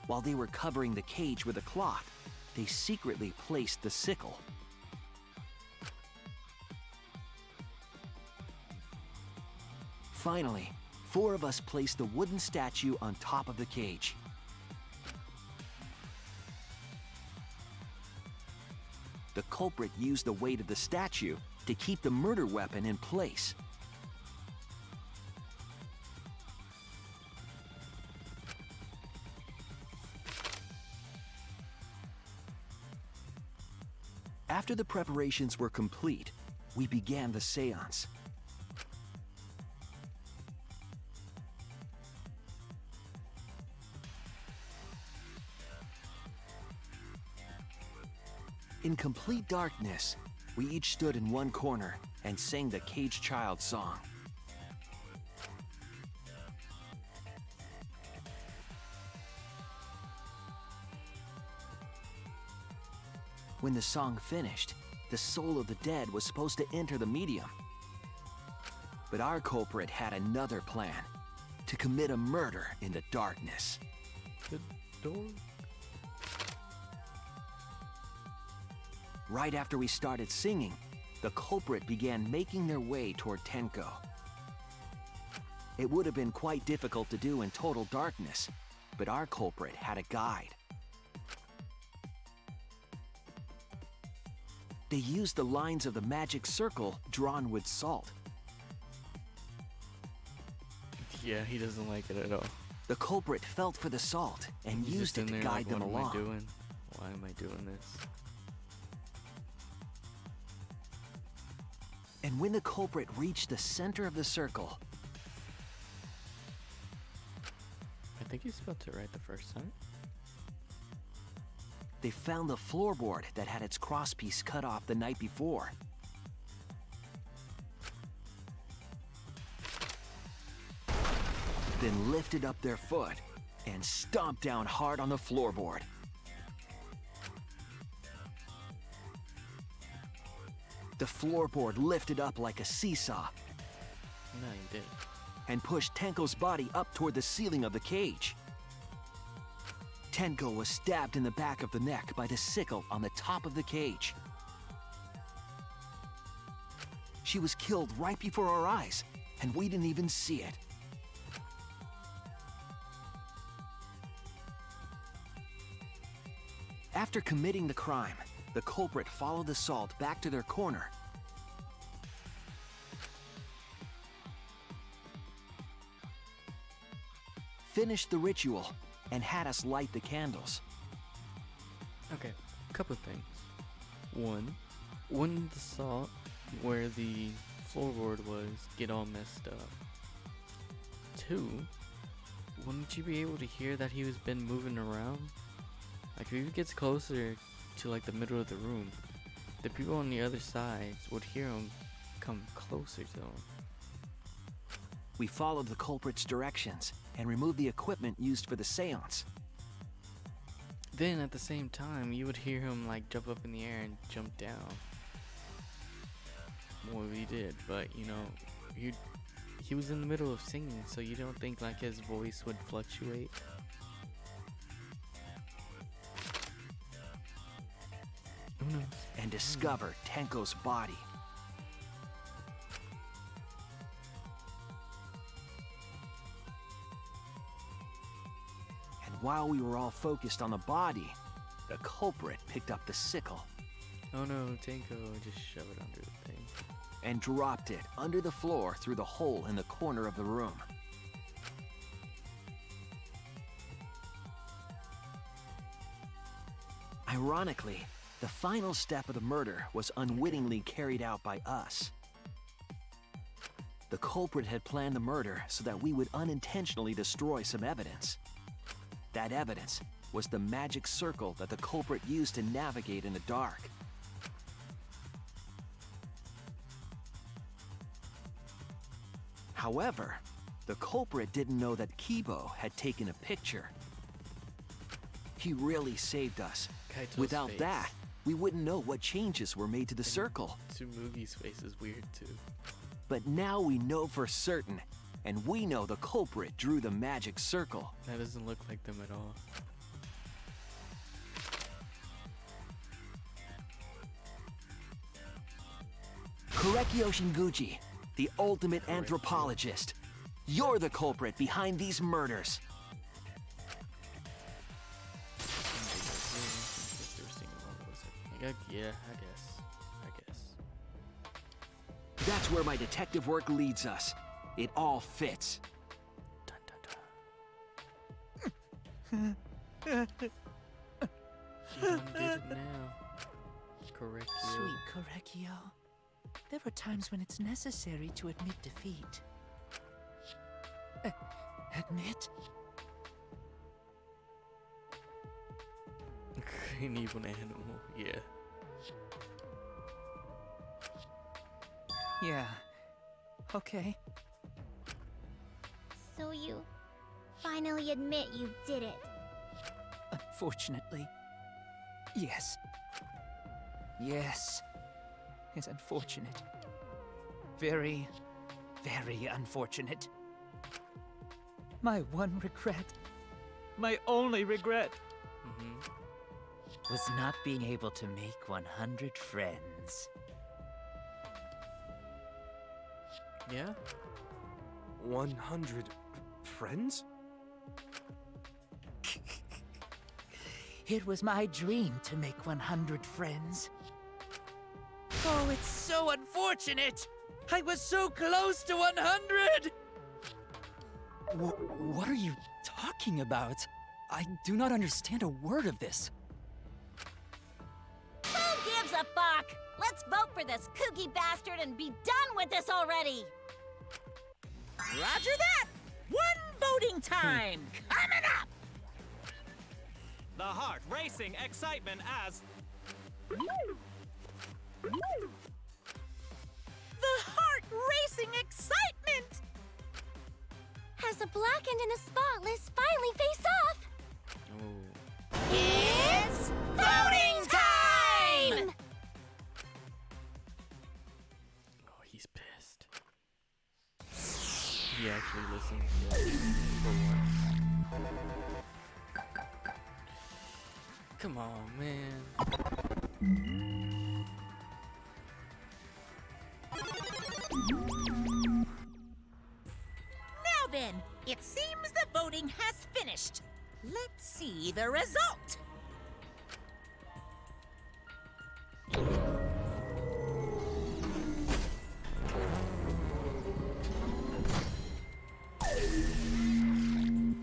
While they were covering the cage with a cloth, they secretly placed the sickle. Finally, 4 of us placed the wooden statue on top of the cage. The culprit used the weight of the statue to keep the murder weapon in place. After the preparations were complete, we began the seance. In complete darkness, we each stood in one corner and sang the Caged Child song. When the song finished, the soul of the dead was supposed to enter the medium. But our culprit had another plan, to commit a murder in the darkness. The door? Right after we started singing, the culprit began making their way toward Tenko. It would have been quite difficult to do in total darkness, but our culprit had a guide. They used the lines of the magic circle drawn with salt. Yeah, he doesn't like it at all. The culprit felt for the salt and He's used just it in to there guide like, them what along. Am I doing? Why am I doing this? And when the culprit reached the center of the circle, I think he spelled it right the first time. they found the floorboard that had its crosspiece cut off the night before. Then lifted up their foot and stomped down hard on the floorboard. The floorboard lifted up like a seesaw No, he did. and pushed Tenko's body up toward the ceiling of the cage. Tenko was stabbed in the back of the neck by the sickle on the top of the cage. She was killed right before our eyes, and we didn't even see it. After committing the crime, the culprit followed the salt back to their corner. Finished the ritual and had us light the candles. Okay, couple things. One, wouldn't the salt where the floorboard was get all messed up? Two, wouldn't you be able to hear that he was been moving around? Like if he gets closer to like the middle of the room, the people on the other sides would hear him come closer to him. We followed the culprit's directions and removed the equipment used for the seance. Then at the same time, you would hear him like jump up in the air and jump down. Well, he did, but you know, he was in the middle of singing, so you don't think like his voice would fluctuate? Who knows? And discover Tenko's body. And while we were all focused on the body, the culprit picked up the sickle Oh no, Tenko just shove it under the thing. and dropped it under the floor through the hole in the corner of the room. Ironically, the final step of the murder was unwittingly carried out by us. The culprit had planned the murder so that we would unintentionally destroy some evidence. That evidence was the magic circle that the culprit used to navigate in the dark. However, the culprit didn't know that Kibo had taken a picture. He really saved us. Kaito's Without face. that, we wouldn't know what changes were made to the circle. Tsumugi's face is weird too. But now we know for certain, and we know the culprit drew the magic circle. That doesn't look like them at all. Korekio Shinguchi, the ultimate anthropologist. You're the culprit behind these murders. Yeah, I guess. That's where my detective work leads us. It all fits. Dun, dun, dun. She done did it now. Correct. Sweet Korekio. There are times when it's necessary to admit defeat. Admit? An evil animal, yeah. Yeah. Okay. So you finally admit you did it. Unfortunately. Yes. Yes. It's unfortunate. Very, very unfortunate. My one regret, my only regret, was not being able to make 100 friends. Yeah? 100 friends? It was my dream to make 100 friends. Oh, it's so unfortunate! I was so close to 100! What are you talking about? I do not understand a word of this. Who gives a fuck? Let's vote for this kooky bastard and be done with this already! Roger that! One voting time coming up! The heart racing excitement as The heart racing excitement! As the blackened and the spotless finally face off, Oh. It's voting time! Oh, he's pissed. He actually listened for once. Come on, man. Now then, it seems the voting has finished. Let's see the result.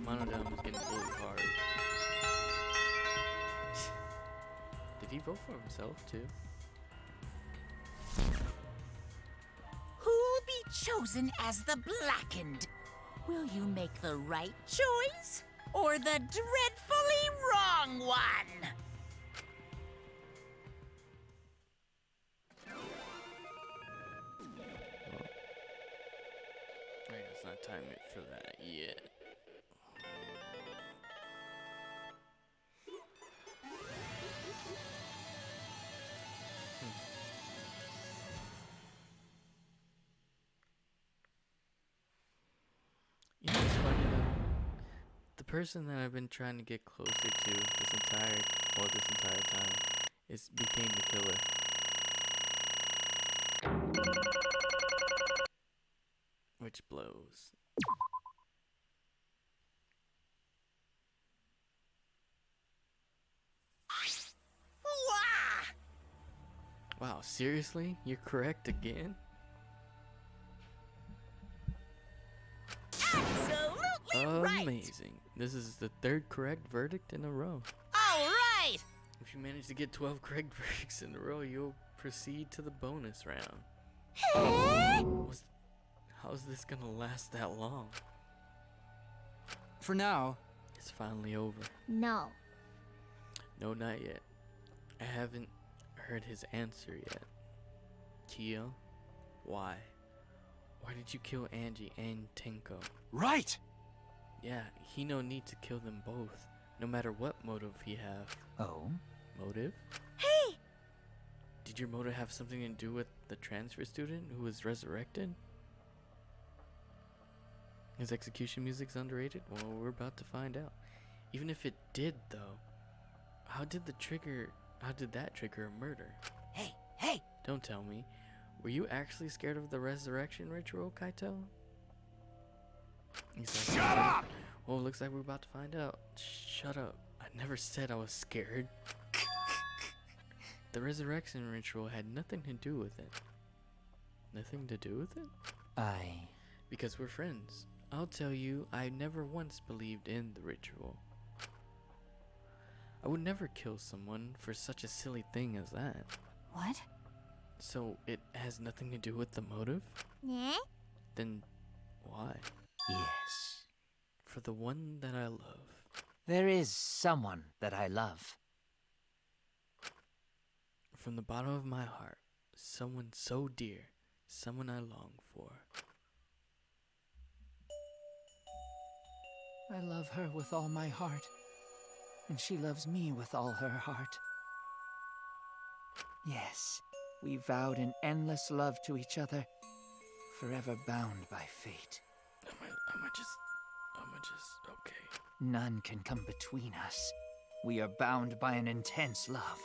Monodam is getting bullied hard. Did he vote for himself too? Who'll be chosen as the blackened? Will you make the right choice or the dreadfully wrong one? I guess it's not time for that yet. You know what's funny though? The person that I've been trying to get closer to this entire time became the killer. Which blows. Wow, seriously? You're correct again? Absolutely right! Amazing. This is the third correct verdict in a row. All right! If you manage to get 12 correct verdicts in a row, you'll proceed to the bonus round. How's this gonna last that long? For now. It's finally over. no. No, not yet. I haven't heard his answer yet. Kyo, why? Why did you kill Angie and Tenko? Right! Yeah, he no need to kill them both, no matter what motive he have. Oh? Motive? Hey! Did your motive have something to do with the transfer student who was resurrected? His execution music's underrated? Well, we're about to find out. Even if it did, though, how did that trigger a murder? Hey, hey! Don't tell me. Were you actually scared of the resurrection ritual, Kaito? Shut up! Well, looks like we're about to find out. Shut up. I never said I was scared. The resurrection ritual had nothing to do with it. Nothing to do with it? Because we're friends. I'll tell you, I never once believed in the ritual. I would never kill someone for such a silly thing as that. What? So it has nothing to do with the motive? Yeah? Then why? Yes. For the one that I love. There is someone that I love. From the bottom of my heart, someone so dear, someone I long for. I love her with all my heart, and she loves me with all her heart. Yes, we vowed an endless love to each other, forever bound by fate. Am I just okay? None can come between us. We are bound by an intense love.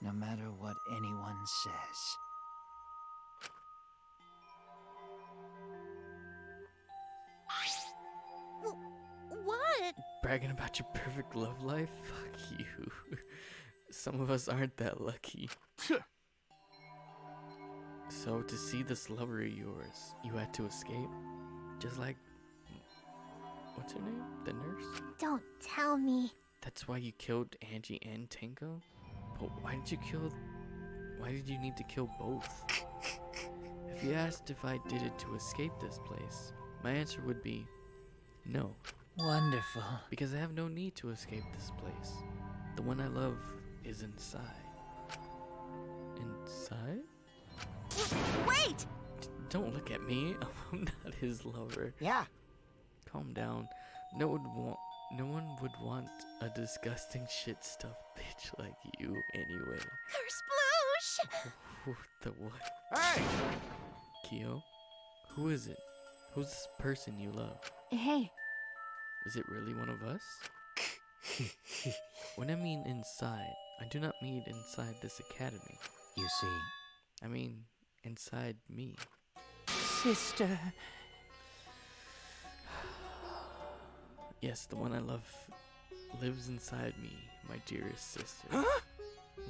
No matter what anyone says. What? Bragging about your perfect love life? Fuck you. Some of us aren't that lucky. So to see this lover of yours, you had to escape? Just like, what's her name? The nurse? Don't tell me. That's why you killed Angie and Tango? But why did you need to kill both? If you asked if I did it to escape this place, my answer would be no. Wonderful. Because I have no need to escape this place. The one I love is inside. Inside? Wait! Don't look at me. I'm not his lover. Yeah. Calm down. No one would want a disgusting shit-stuffed bitch like you anyway. Kersploosh! The what? Hey! Kyo? Who is it? Who's this person you love? Hey. Is it really one of us? When I mean inside, I do not mean inside this academy. You see. I mean inside me. Sister. Yes, the one I love lives inside me, my dearest sister. Huh?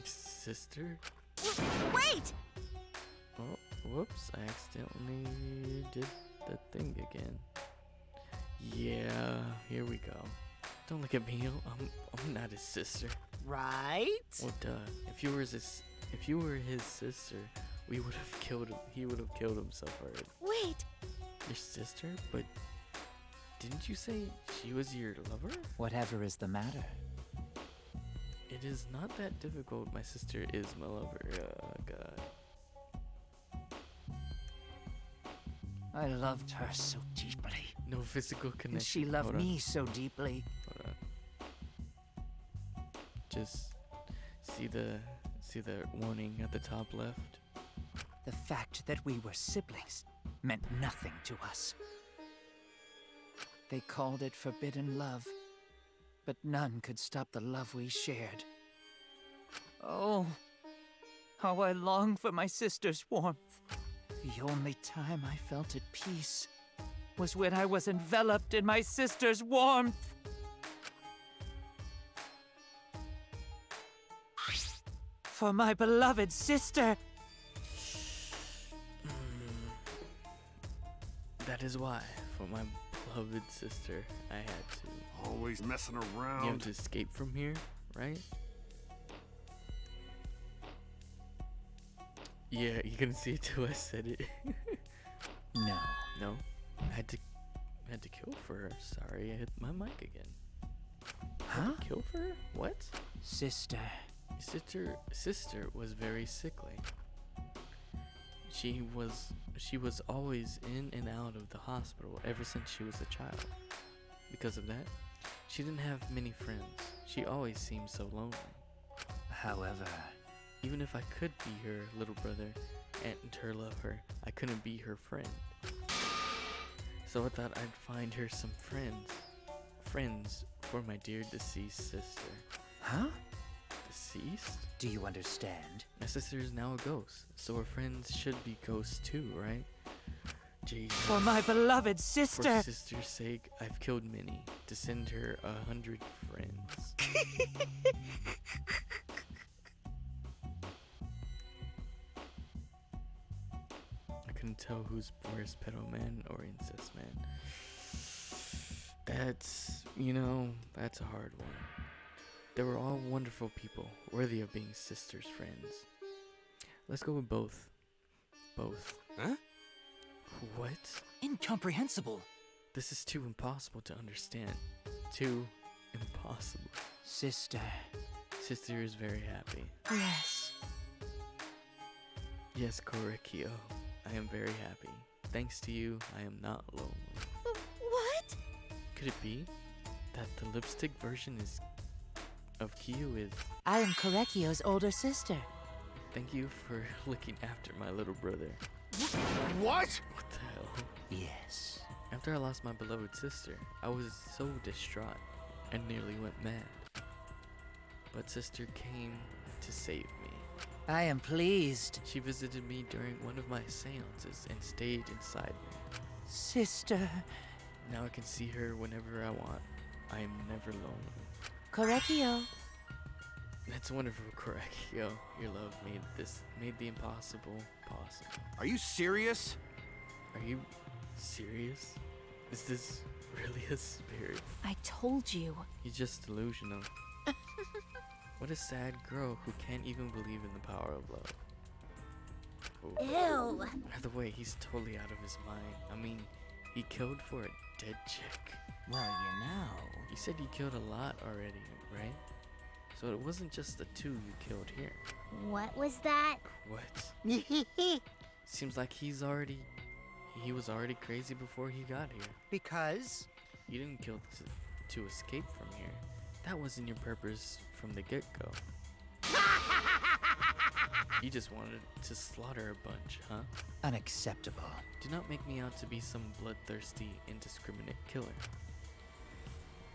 Sister? Wait! Oh, whoops, I accidentally did the thing again. Yeah, here we go. Don't look at me, I'm not his sister. Right? Well, duh. If you were his sister, we would have killed him. He would have killed himself already. Wait! Your sister? But didn't you say she was your lover? Whatever is the matter? It is not that difficult. My sister is my lover. Oh, God. I loved her so deeply. No physical connection. And she loved me so deeply. Hold on. Just see the warning at the top left. The fact that we were siblings meant nothing to us. They called it forbidden love, but none could stop the love we shared. Oh, how I long for my sister's warmth. The only time I felt at peace was when I was enveloped in my sister's warmth. For my beloved sister. That is why, for my beloved sister, I had to. Always messing You around. have to escape from here, right? Yeah, you couldn't see it till I said it. No. No, I had to kill for her. Sorry, I hit my mic again. Huh? Kill for her? What? Sister. Sister was very sickly. She was always in and out of the hospital ever since she was a child. Because of that, she didn't have many friends. She always seemed so lonely. However, even if I could be her little brother and her love her, I couldn't be her friend. So I thought I'd find her some friends for my dear deceased sister. Huh? The deceased? Do you understand? My sister is now a ghost, so her friends should be ghosts too, right? Jesus. For my beloved sister! For sister's sake, I've killed many to send her 100 friends. I couldn't tell who's worse, pedo man or incest man. That's, that's a hard one. They were all wonderful people, worthy of being sister's friends. Let's go with both. Both. Huh? What? Incomprehensible. This is too impossible to understand. Too impossible. Sister. Sister is very happy. Yes. Yes, Korikio. I am very happy. Thanks to you, I am not lonely. What? Could it be that the lipstick version of Kyo is... I am Korekio's older sister. Thank you for looking after my little brother. What? What the hell? Yes. After I lost my beloved sister, I was so distraught and nearly went mad. But sister came to save me. I am pleased. She visited me during one of my seances and stayed inside me. Sister. Now I can see her whenever I want. I am never lonely. Korekio. That's wonderful, Korikio. Your love made the impossible possible. Are you serious? Are you serious? Is this really a spirit? I told you. He's just delusional. What a sad girl who can't even believe in the power of love. Ew. By the way, he's totally out of his mind. I mean, he killed for a dead chick. Well, you know. You said you killed a lot already, right? So it wasn't just the 2 you killed here. What was that? What? Seems like he was already crazy before he got here. Because? You didn't kill to escape from here. That wasn't your purpose from the get-go. You just wanted to slaughter a bunch, huh? Unacceptable. Do not make me out to be some bloodthirsty, indiscriminate killer.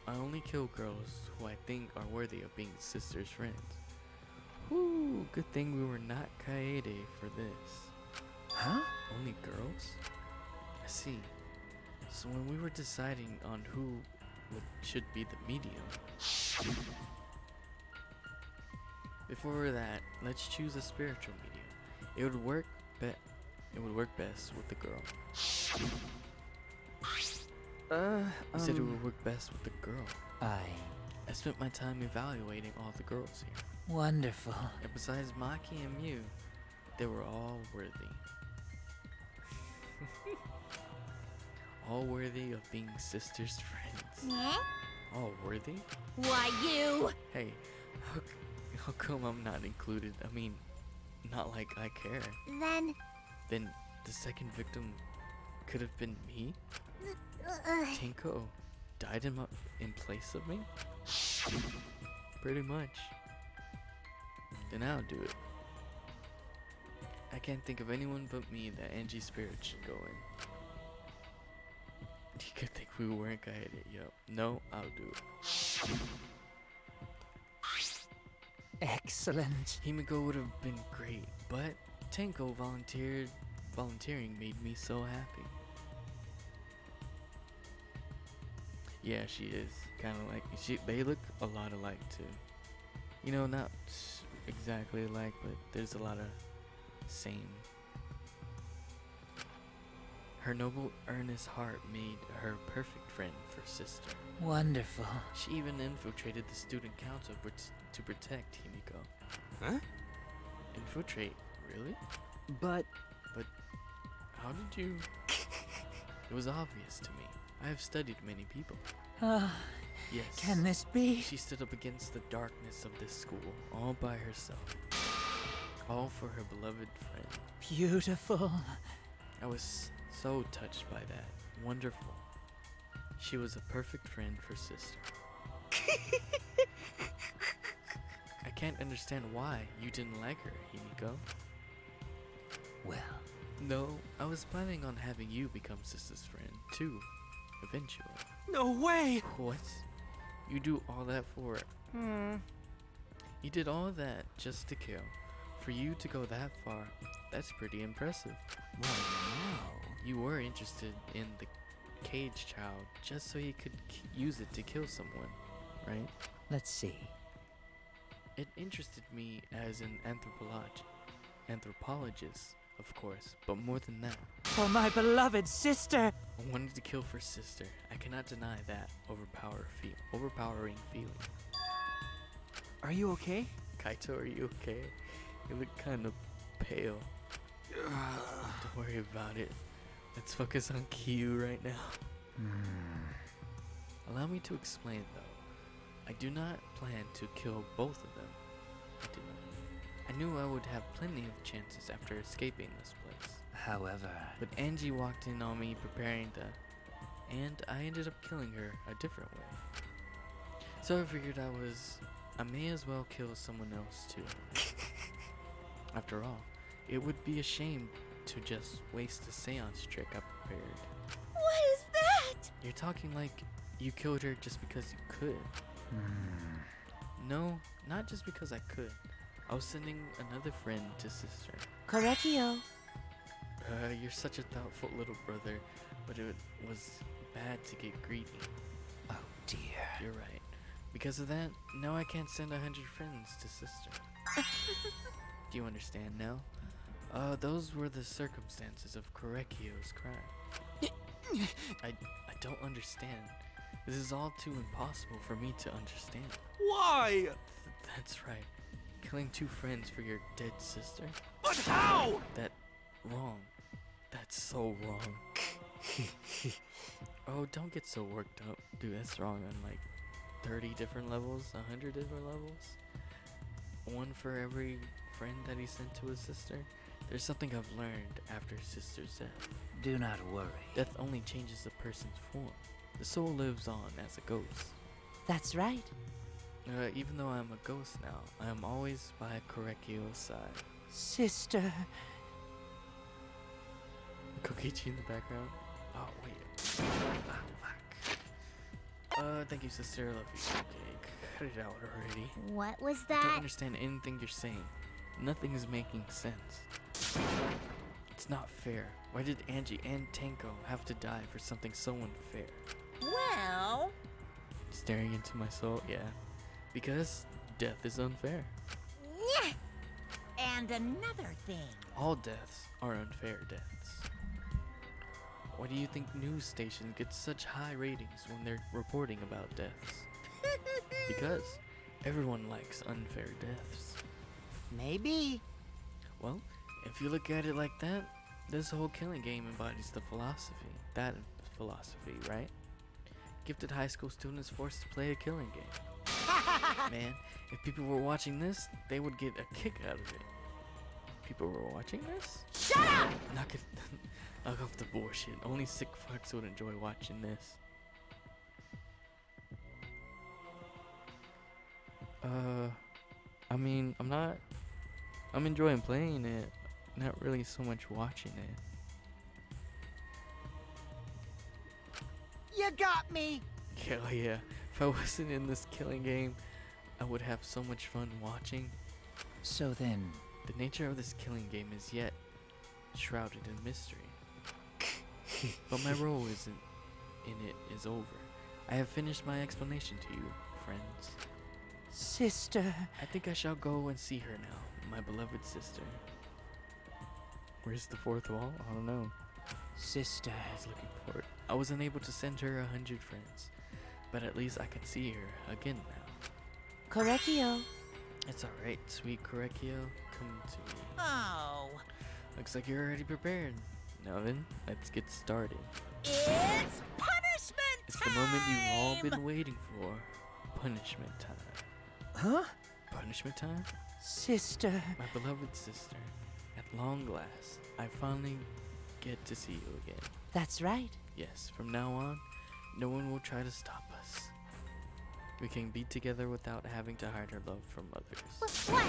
I only kill girls who I think are worthy of being sister's friends. Whew, good thing we were not Kaede for this. Huh? Only girls? I see. So when we were deciding on who should be the medium, before that, let's choose a spiritual medium. It would work best with the girl. You said it would work best with the girl. I spent my time evaluating all the girls here. Wonderful. And besides Maki and Mew, they were all worthy. All worthy of being sisters' friends. Huh? All worthy? Why, you? Hey, how come I'm not included? I mean, not like I care. Then the second victim could have been me? Tenko died in place of me? Pretty much. Then I'll do it. I can't think of anyone but me that Angie's spirit should go in. You could think we weren't guided, yo. No, I'll do it. Excellent. Himiko would have been great, but Tenko volunteering made me so happy. Yeah, she is. Kind of like, they look a lot alike too. You know, not exactly alike, but there's a lot of same. Her noble, earnest heart made her perfect friend for sister. Wonderful. She even infiltrated the student council to protect Himiko. Huh? Infiltrate? Really? But how did you... It was obvious to me. I have studied many people. Yes. Can this be? She stood up against the darkness of this school, all by herself. All for her beloved friend. Beautiful. I was so touched by that. Wonderful. She was a perfect friend for sister. I can't understand why you didn't like her, Himiko. Well, No, I was planning on having you become sister's friend, too, eventually. No way! What? You do all that for... You did all that just to kill. For you to go that far, that's pretty impressive. Well, now. You were interested in the cage child just so you could use it to kill someone, right? Let's see. It interested me as an anthropologist, of course, but more than that. For my beloved sister! I wanted to kill for sister. I cannot deny that overpowering feeling. Are you okay? Kaito, are you okay? You look kind of pale. Don't worry about it. Let's focus on Kyu right now. Allow me to explain though. I do not plan to kill both of them. I do not. I knew I would have plenty of chances after escaping this place. However, But Angie walked in on me preparing and I ended up killing her a different way. So I figured I may as well kill someone else too. After all, it would be a shame to just waste a seance trick I prepared. What is that? You're talking like you killed her just because you could. No, not just because I could. I was sending another friend to sister. Correcchio. You're such a thoughtful little brother, but it was bad to get greedy. oh dear. You're right. Because of that, now I can't send 100 friends to sister. Do you understand now? Those were the circumstances of Correcchio's crime. I don't understand. This is all too impossible for me to understand. Why? That's right. Killing 2 friends for your dead sister? But how? Wrong. That's so wrong. Oh, don't get so worked up. Dude, that's wrong on like 30 different levels, 100 different levels. One for every friend that he sent to his sister. There's something I've learned after his sister's death. Do not worry. Death only changes a person's form. The soul lives on as a ghost. That's right. Even though I'm a ghost now, I am always by Correcchio's side. Sister. Kokichi in the background. Oh, wait. Fuck. Thank you, sister. I love you. Okay, cut it out already. What was I don't that? understand anything you're saying. Nothing is making sense. It's not fair. Why did Angie and Tenko have to die for something so unfair? Well, Staring into my soul? Yeah. Because death is unfair. nyeh. And another thing. All deaths are unfair deaths. Why do you think news stations get such high ratings when they're reporting about deaths? Because everyone likes unfair deaths. Maybe. Well, if you look at it like that, this whole killing game embodies the philosophy. That philosophy, right? Gifted high school students forced to play a killing game. Man, if people were watching this, they would get a kick out of it. People were watching this? Shut up! Knock off the bullshit. Only sick fucks would enjoy watching this. I mean, I'm enjoying playing it, not really so much watching it. You got me. Hell yeah. If I wasn't in this killing game, I would have so much fun watching. So then, The nature of this killing game is yet shrouded in mystery. But my role in it is over. I have finished my explanation to you, friends. Sister. I think I shall go and see her now, my beloved sister. Where's the fourth wall? I don't know. sister. I was looking for it. I was unable to send her 100 friends, but at least I can see her again now. Correcchio. It's alright, sweet Correcchio. Come to me. Oh. Looks like you're already prepared. Now then, let's get started. It's punishment It's time! the moment you've all been waiting for. Punishment time. Huh? Punishment time? Sister. My beloved sister. At long last, I finally get to see you again. That's right. Yes, from now on, no one will try to stop us. We can be together without having to hide our love from others. What?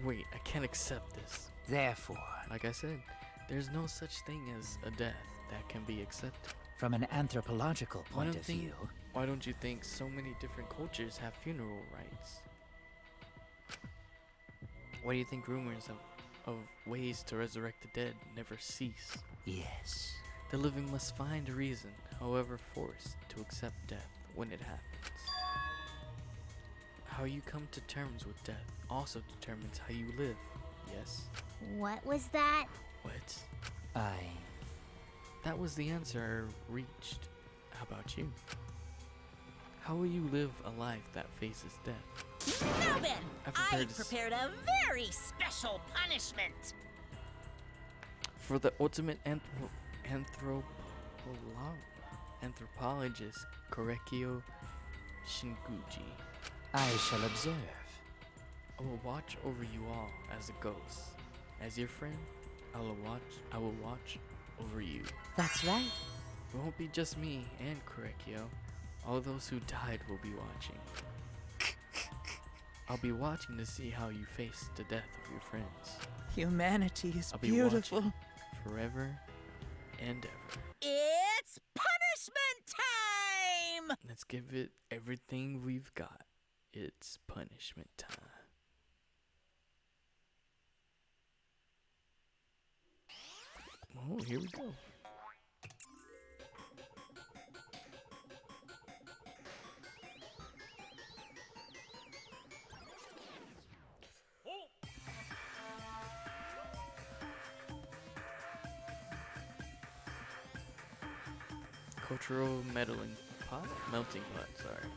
Wait, I can't accept this. Therefore, Like I said, there's no such thing as a death that can be accepted. from an anthropological Why point don't of think- view, Why don't you think so many different cultures have funeral rites? Why do you think rumors of ways to resurrect the dead never cease? Yes. The living must find a reason, however forced, to accept death when it happens. How you come to terms with death also determines how you live, yes? What was that? What? That was the answer I reached. How about you? How will you live a life that faces death? Now then, I've prepared a very special punishment. For the ultimate anthropologist, Korekio Shinguji. I shall observe. I will watch over you all as a ghost. As your friend, I will watch over you. That's right. It won't be just me and Korekio. All those who died will be watching. I'll be watching to see how you face the death of your friends. Humanity is I'll be beautiful. watching forever and ever. It's punishment time! Let's give it everything we've got. It's punishment time. Oh, here we go. Cultural melting pot? Melting pot, sorry.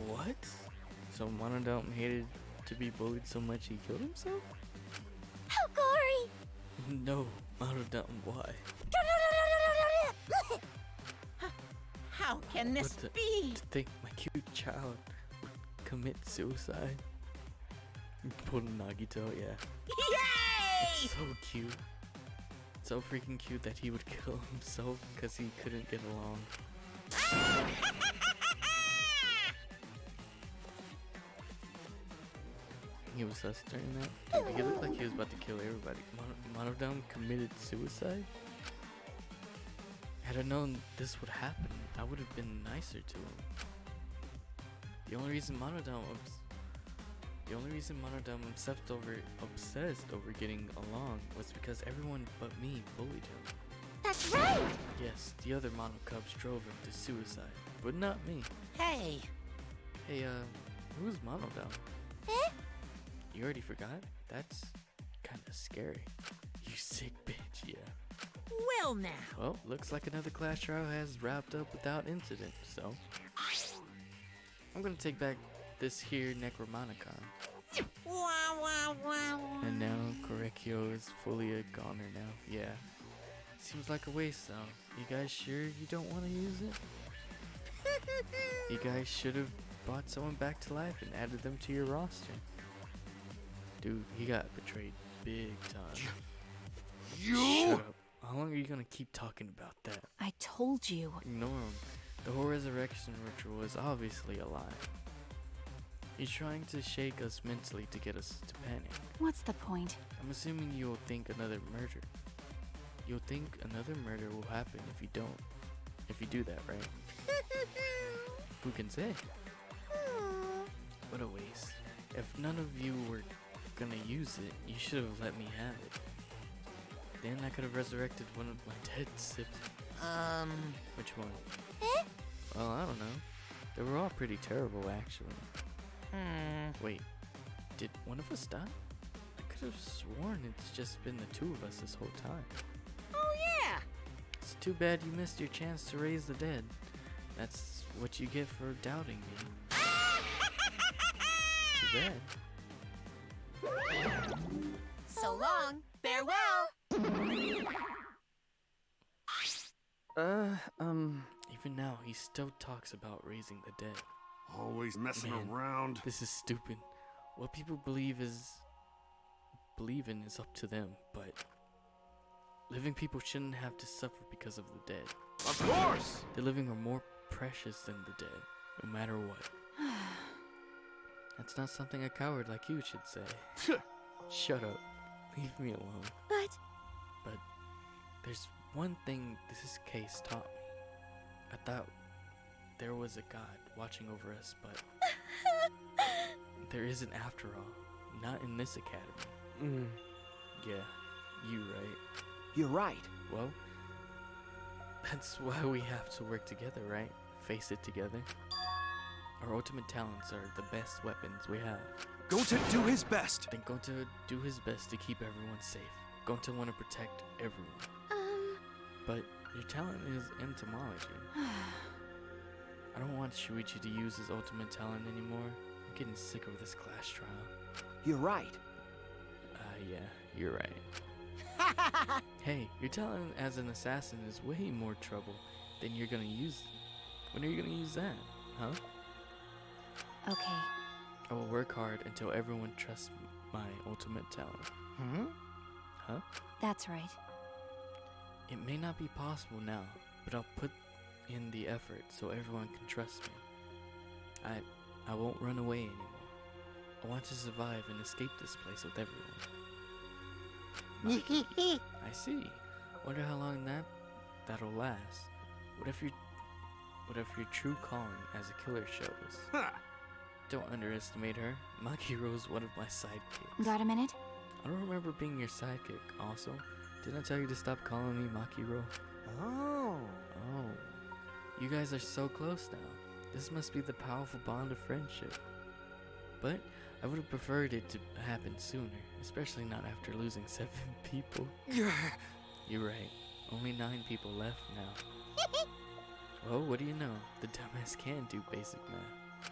What? So Monodome hated to be bullied so much he killed himself? How gory! No, Monodome, why? How can this But be? to think my cute child would commit suicide. Pull Nagito, yeah. Yay! It's so cute. So freaking cute that he would kill himself because he couldn't get along. He was sus during that. He looked like he was about to kill everybody. Monodome committed suicide? Had I known this would happen, I would have been nicer to him. The only reason Monodome obsessed over getting along was because everyone but me bullied him. That's right! Yes, the other Mono Cubs drove him to suicide, but not me. Hey! Hey, who's Monodome? Eh? You already forgot? That's kinda scary. You sick bitch, yeah. Well now. Well, looks like another class trial has wrapped up without incident, so I'm gonna take back this here Necromonicon. Wow, wow, wow. And now Korekio is fully a goner now. Yeah. Seems like a waste though. You guys sure you don't want to use it? You guys should have brought someone back to life and added them to your roster. Dude, he got betrayed big time. Shut up. How long are you gonna keep talking about that? I told you. Ignore him. The whole resurrection ritual is obviously a lie. You're trying to shake us mentally to get us to panic. What's the point? I'm assuming you'll think another murder. You'll think another murder will happen if you don't. If you do that, right? Who can say? What a waste. If none of you were gonna use it, you should have let me have it. Then I could have resurrected one of my dead siblings. Which one? Well, I don't know. They were all pretty terrible, actually. Wait, did one of us die? I could have sworn it's just been the two of us this whole time. Oh, yeah! It's too bad you missed your chance to raise the dead. That's what you get for doubting me. Too bad. So long. Farewell. Even now, he still talks about raising the dead. Always messing Man, around. This is stupid. What people believe in is up to them, but living people shouldn't have to suffer because of the dead. Of course! The living are more precious than the dead, no matter what. That's not something a coward like you should say. Shut up. Leave me alone. But there's one thing this case taught me. I thought there was a God watching over us, but there isn't after all. Not in this academy. Yeah, you right. You're right. Well, that's why we have to work together, right? Face it together. Our ultimate talents are the best weapons we have. Going to do his best. Then going to do his best to keep everyone safe. Going to want to protect everyone. But your talent is entomology. I don't want Shuichi to use his ultimate talent anymore. I'm getting sick of this class trial. You're right. Yeah, you're right. Hey, your talent as an assassin is way more trouble than you're gonna use. When are you gonna use that, huh? Okay. I will work hard until everyone trusts my ultimate talent. Huh? That's right. It may not be possible now, but I'll put in the effort so everyone can trust me. I won't run away anymore. I want to survive and escape this place with everyone. Maki, I see. Wonder how long that'll last. What if your true calling as a killer shows? Huh. Don't underestimate her. Makiro's one of my sidekicks. Got a minute? I don't remember being your sidekick. Also, didn't I tell you to stop calling me Makiro? Oh. Oh. You guys are so close now. This must be the powerful bond of friendship. But I would have preferred it to happen sooner, especially not after losing 7 people. You're right. Only 9 people left now. Well, what do you know? The dumbass can do basic math.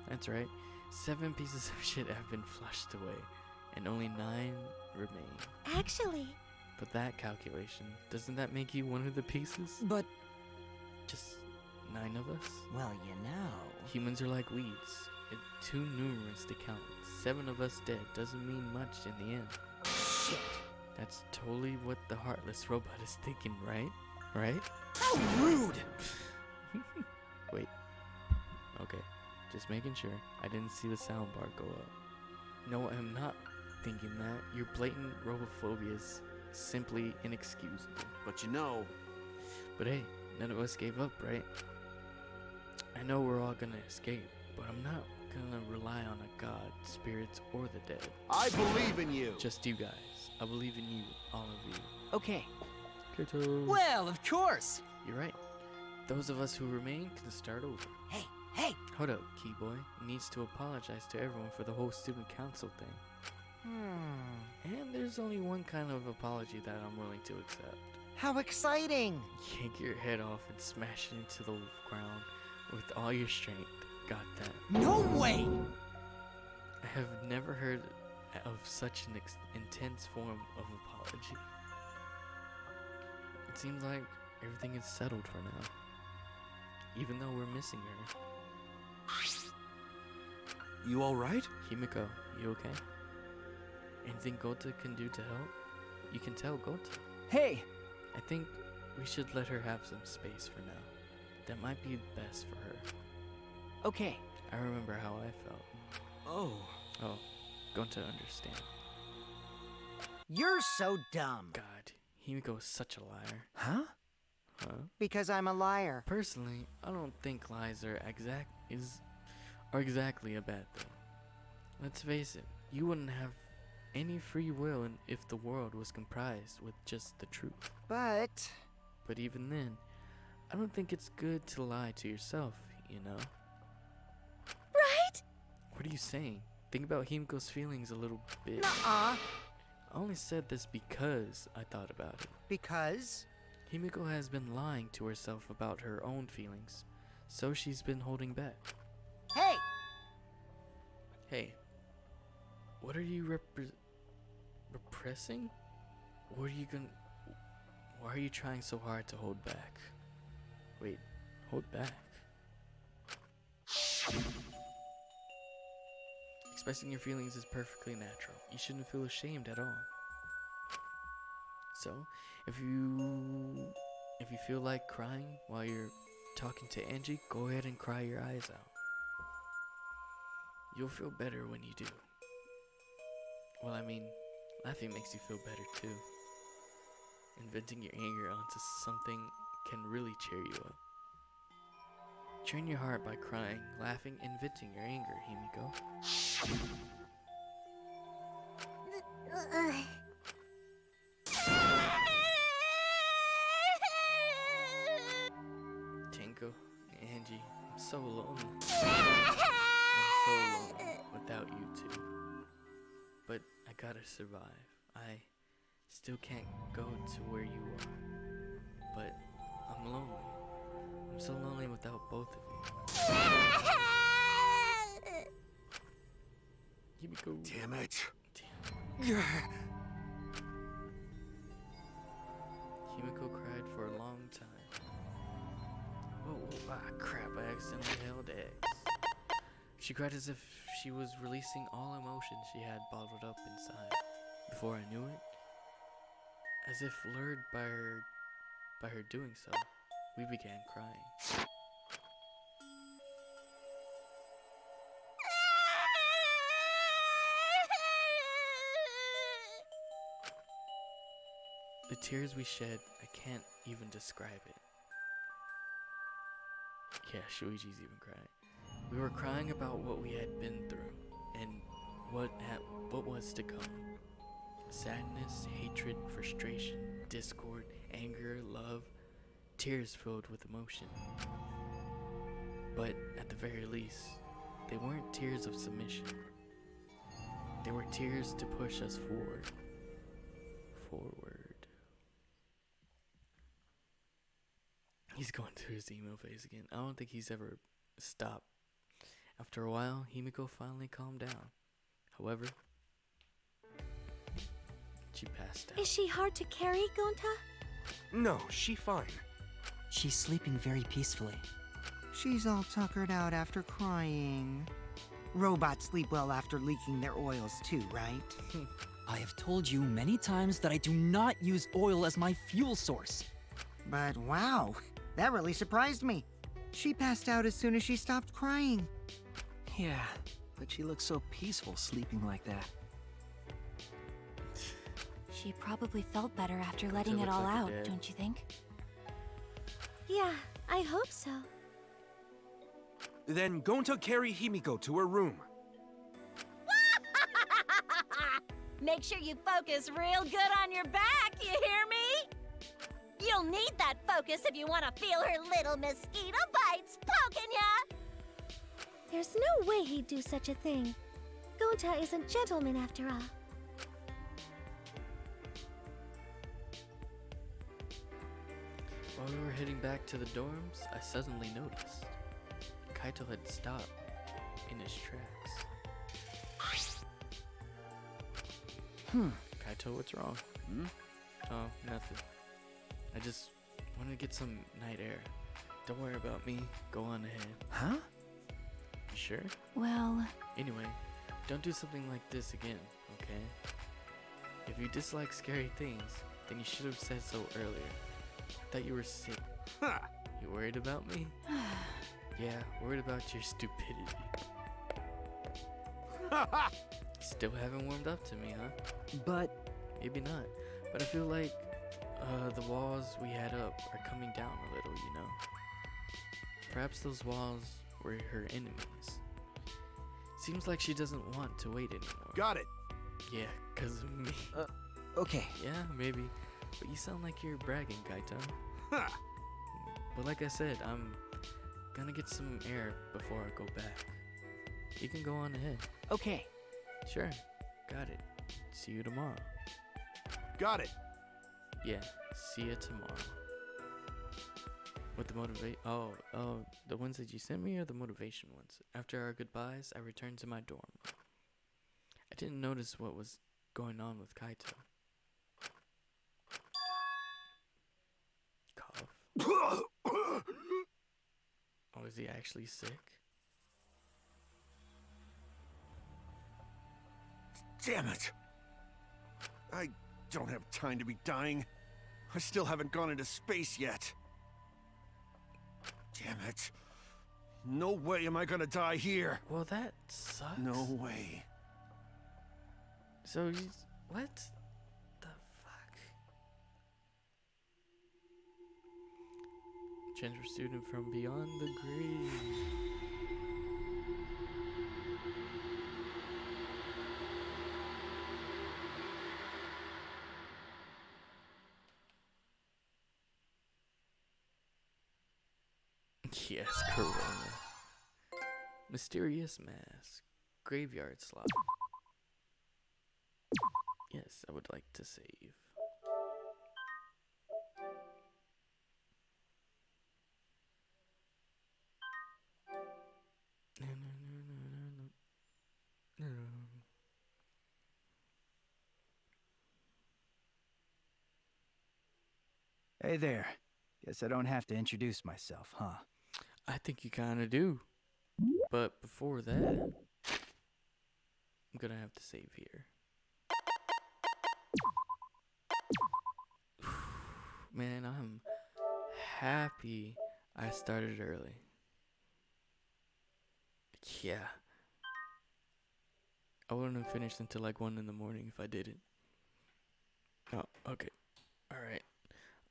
That's right. 7 pieces of shit have been flushed away, and only 9 remain. Actually, But that calculation, doesn't that make you one of the pieces? But Just 9 of us? Well, you know. Humans are like weeds. It's too numerous to count. 7 of us dead doesn't mean much in the end. Shit. That's totally what the heartless robot is thinking, right? Right? How rude! Wait. Okay. Just making sure. I didn't see the soundbar go up. No, I'm not thinking that. Your blatant robophobia is simply inexcusable. But you know, But hey, none of us gave up, right? I know we're all gonna escape, but I'm not gonna rely on a god, spirits, or the dead. I believe in you. Just you guys. I believe in you, all of you. okay. Kato. Well, of course. You're right. Those of us who remain can start over. Hey. Hold up, Keyboy. Needs to apologize to everyone for the whole student council thing. And there's only one kind of apology that I'm willing to accept. How exciting! Yank your head off and smash it into the ground with all your strength. Got that. No way! I have never heard of such an intense form of apology. It seems like everything is settled for now. Even though we're missing her. You all right? Himiko, you okay? Anything Gota can do to help? You can tell Gota. Hey! I think we should let her have some space for now. That might be best for her. Okay. I remember how I felt. Oh. Oh, going to understand. You're so dumb. God, Himiko is such a liar. Huh? Huh? Because I'm a liar. Personally, I don't think lies are exactly a bad thing. Let's face it, you wouldn't have any free will if the world was comprised with just the truth. But even then, I don't think it's good to lie to yourself, you know? Right? What are you saying? Think about Himiko's feelings a little bit. nuh-uh. I only said this because I thought about it. Because? Himiko has been lying to herself about her own feelings, so she's been holding back. Hey! Hey, what are you repressing? What are you gonna... Why are you trying so hard to hold back? Wait, hold back? Expressing your feelings is perfectly natural. You shouldn't feel ashamed at all. So, if you feel like crying while you're talking to Angie, go ahead and cry your eyes out. You'll feel better when you do. Well, I mean, laughing makes you feel better too. And venting your anger onto something can really cheer you up. Train your heart by crying, laughing, and venting your anger, Himiko. Tenko, Angie, I'm so lonely. I'm so lonely without you two. But I gotta survive. I still can't go to where you are. But I'm lonely. I'm so lonely without both of you. Himiko. Damn it. Himiko cried for a long time. Oh, crap, I accidentally held X. She cried as if she was releasing all emotions she had bottled up inside. Before I knew it, as if lured by her doing so, we began crying. The tears we shed, I can't even describe it. Yeah, Shuichi's even crying. We were crying about what we had been through and what was to come. Sadness, hatred, frustration, discord, anger, love, tears filled with emotion. But at the very least, they weren't tears of submission. They were tears to push us forward. He's going through his emo phase again. I don't think he's ever stopped. After a while, Himiko finally calmed down. However, she passed out. Is she hard to carry, Gonta? No, she fine. She's sleeping very peacefully. She's all tuckered out after crying. Robots sleep well after leaking their oils too, right? I have told you many times that I do not use oil as my fuel source. But wow, that really surprised me. She passed out as soon as she stopped crying. Yeah, but she looks so peaceful sleeping like that. She probably felt better after letting it looks all like out, it did. don't you think? Yeah, I hope so. Then Gonta carry Himiko to her room. Make sure you focus real good on your back, you hear me? You'll need that focus if you want to feel her little mosquito bites poking ya! There's no way he'd do such a thing. Gonta is a gentleman after all. While we were heading back to the dorms, I suddenly noticed Kaito had stopped in his tracks. Kaito, what's wrong? Oh, nothing. I just wanted to get some night air. Don't worry about me. Go on ahead. Huh? You sure? Well, Anyway, don't do something like this again, okay? If you dislike scary things, then you should have said so earlier. I thought you were sick. Ha! You worried about me? Yeah, worried about your stupidity. Still haven't warmed up to me, huh? But Maybe not. But I feel like the walls we had up are coming down a little, you know? Perhaps those walls were her enemies. Seems like she doesn't want to wait anymore. Got it. Yeah, 'cause of me. okay. Yeah, maybe. But you sound like you're bragging, Kaito. Ha! But like I said, I'm gonna get some air before I go back. You can go on ahead. Okay. Sure. Got it. See you tomorrow. Got it. Yeah, see you tomorrow. With the oh, the ones that you sent me are the motivation ones. After our goodbyes, I returned to my dorm. I didn't notice what was going on with Kaito. Cough. Oh, is he actually sick? Damn it. I don't have time to be dying. I still haven't gone into space yet. Damn it. No way am I gonna die here. Well, that sucks. No way. So he's... What the fuck? Transfer student from beyond the grave. Yes, Corona. Mysterious mask. Graveyard slot. Yes, I would like to save. Hey there. Guess I don't have to introduce myself, huh? I think you kind of do. But before that, I'm gonna have to save here. Man, I'm happy I started early. Yeah. I wouldn't have finished until like 1 in the morning if I didn't. Oh, okay. Alright.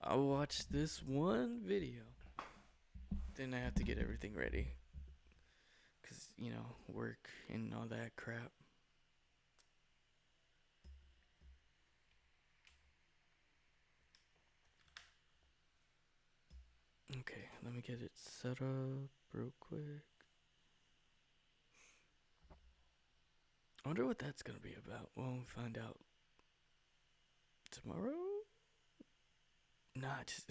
I'll watch this one video. Then I have to get everything ready. 'Cause, you know, work and all that crap. Okay, let me get it set up real quick. I wonder what that's gonna be about. We'll find out tomorrow? Nah, just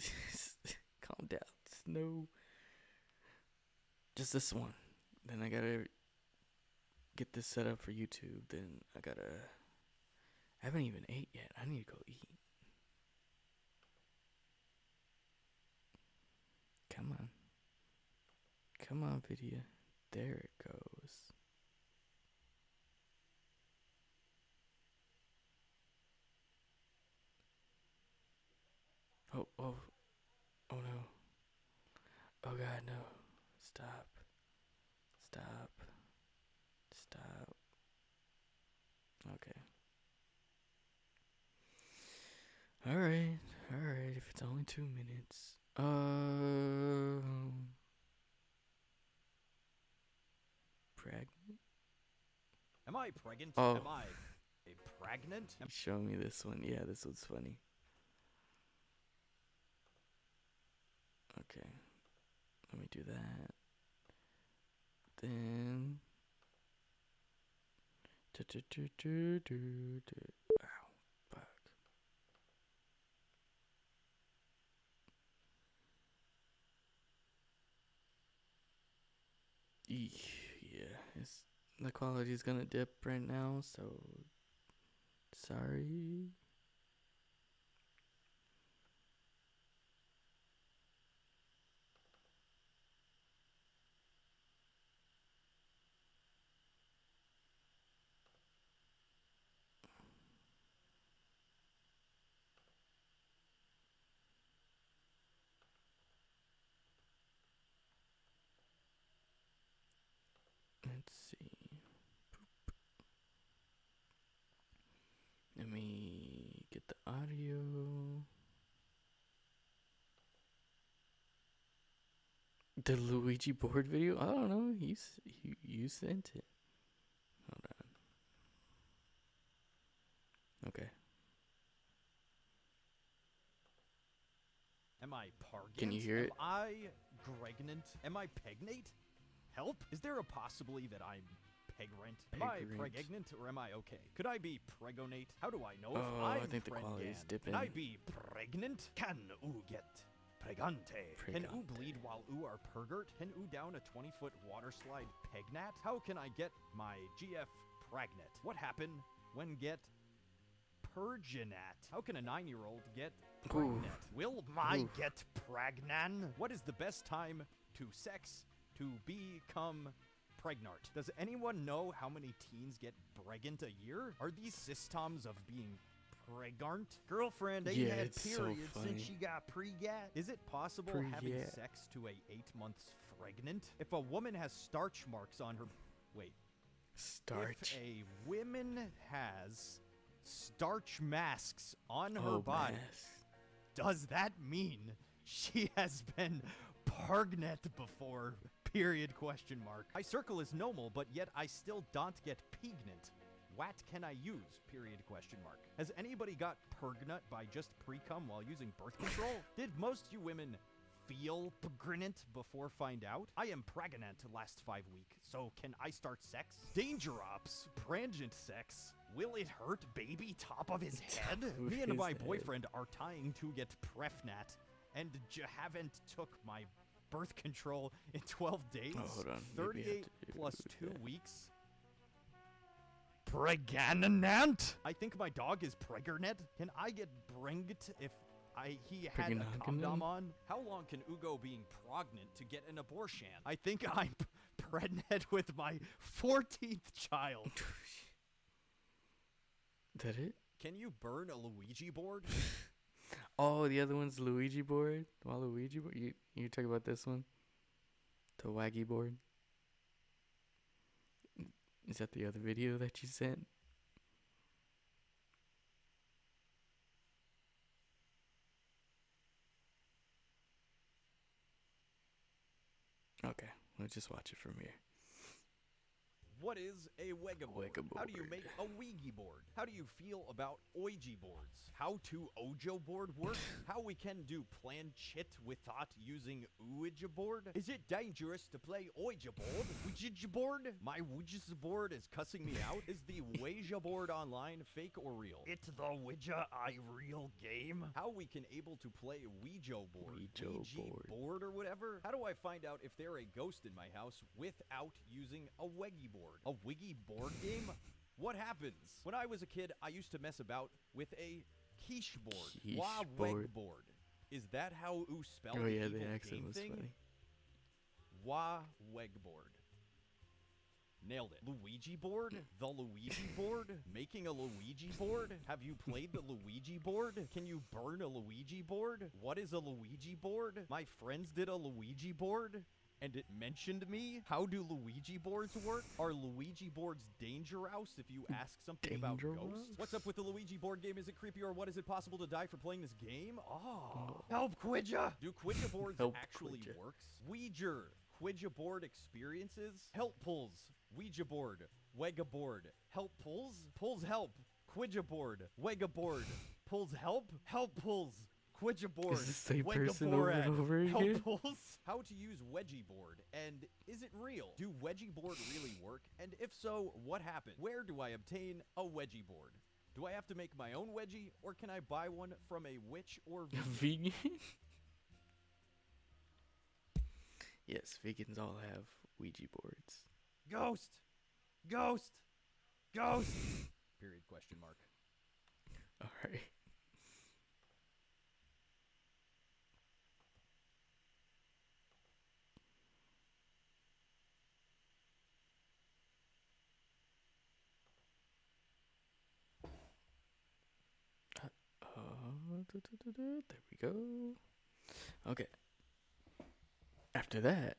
calm down. No. Just this one. Then I gotta get this set up for YouTube. Then I haven't even ate yet. I need to go eat. Come on. Come on, video. There it goes. Oh, oh. Oh no. Oh god, no. Stop. Stop. Stop. Okay. Alright. Alright. If it's only 2 minutes. Pregnant? Am I pregnant? Oh. Am I pregnant? Show me this one. Yeah, this one's funny. Okay. Let me do that. Then. Ow, fuck. Yeah, the quality's gonna dip right now, so sorry. the audio. The Luigi board video? I don't know. You sent it. Hold on. Okay. Am I pargant? Can you hear it? Am I pregnant? Am I pegnate? Help? Is there a possibility that I'm pegrant? Am I Pegrant. pregnant or am I okay? Could I be pregonate? How do I know if Oh, I'm I think the quality is pregnant? dipping. Can I be pregnant? Can oo get pregante? Can oo bleed while oo are pergert? Can oo down a 20-foot water slide pegnat? How can I get my GF pregnant? What happened when get purginat? How can a 9-year-old get pregnant? Will my get pragnan? What is the best time to sex to become pregnant? Does anyone know how many teens get pregnant a year? Are these systems of being pregnant? Girlfriend ain't Yeah, had it's so periods funny. since she got pregat. Is it possible having Pregat. sex to a 8 months pregnant? If a woman has starch marks on her... Wait. Starch. If a woman has starch masks on her Oh, body, masks. does that mean she has been pregnant before? Period, question mark. I circle is normal, but yet I still don't get pregnant. What can I use? Period, question mark. Has anybody got pregnant by just pre-cum while using birth control? Did most you women feel pregnant before find out? I am pregnant last 5 weeks, so can I start sex? Danger ops, prangent sex. Will it hurt baby top of his head? of Me and his my head. boyfriend are tying to get prefnat and haven't took my birth control in 12 days. Oh, hold on. Maybe I have 38 to plus do 2 that. weeks. Pregnant? I think my dog is pregnant. Can I get bringed if he had a Pregnant? condom on? How long can Ugo being pregnant to get an abortion? I think I'm pregnant with my 14th child. That it? Can you burn a Luigi board? Oh, the other one's Luigi board. Waluigi board. You talk about this one? The Waggy board. Is that the other video that you sent? Okay, we'll just watch it from here. What is a Wega board? How do you make a Ouija board? How do you feel about Ouija boards? How to Ojo board work? How we can do plan chit without using Ouija board? Is it dangerous to play Ouija board? Ouija board? My Ouija board is cussing me out. Is the Ouija board online fake or real? It's the Ouija I real game. How we can able to play Ouija board? Ouija board or whatever? How do I find out if there a ghost in my house without using a Weggy board? A Wiggy board game? What happens? When I was a kid, I used to mess about with a quiche board. Quiche Wah board. Weg board. Is that how you spell Oh the yeah, evil the accent game was thing? funny. Wah Weg board. Nailed it. Luigi board? The Luigi board? Making a Luigi board? Have you played the Luigi board? Can you burn a Luigi board? What is a Luigi board? My friends did a Luigi board and it mentioned me. How do Luigi boards work? Are Luigi boards dangerous if you ask something about ghosts? What's up with the Luigi board game? Is it creepy or what? Is it possible to die for playing this game? Oh. Help, Quidja! Do Quidja boards Help, actually Quidja. works? Ouija. Quidja board experiences? Help pulls. Ouija board. Wega board. Help pulls? Pulls help. Quidja board. Wega board. Pulls help? Help pulls. Quidja board. Is this the same Wega person over and board. over Help again? pulls. How to use Wedgie board, and is it real? Do Wedgie board really work? And if so, what happened? Where do I obtain a Wedgie board? Do I have to make my own Wedgie, or can I buy one from a witch or vegan? Vegan? Yes, vegans all have Ouija boards. Ghost! Ghost! Ghost! Period, question mark. Alright. There we go. Okay. After that,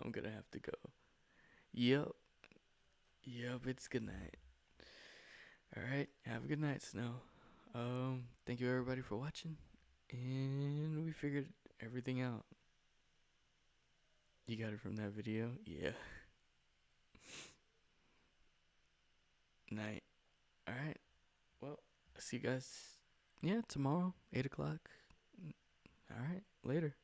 I'm gonna have to go. Yep, it's good night. Alright, have a good night, Snow. Thank you everybody for watching, and we figured everything out. You got it from that video? Yeah. Night. Alright. Well, see you guys, yeah, tomorrow, 8 o'clock. Alright, later.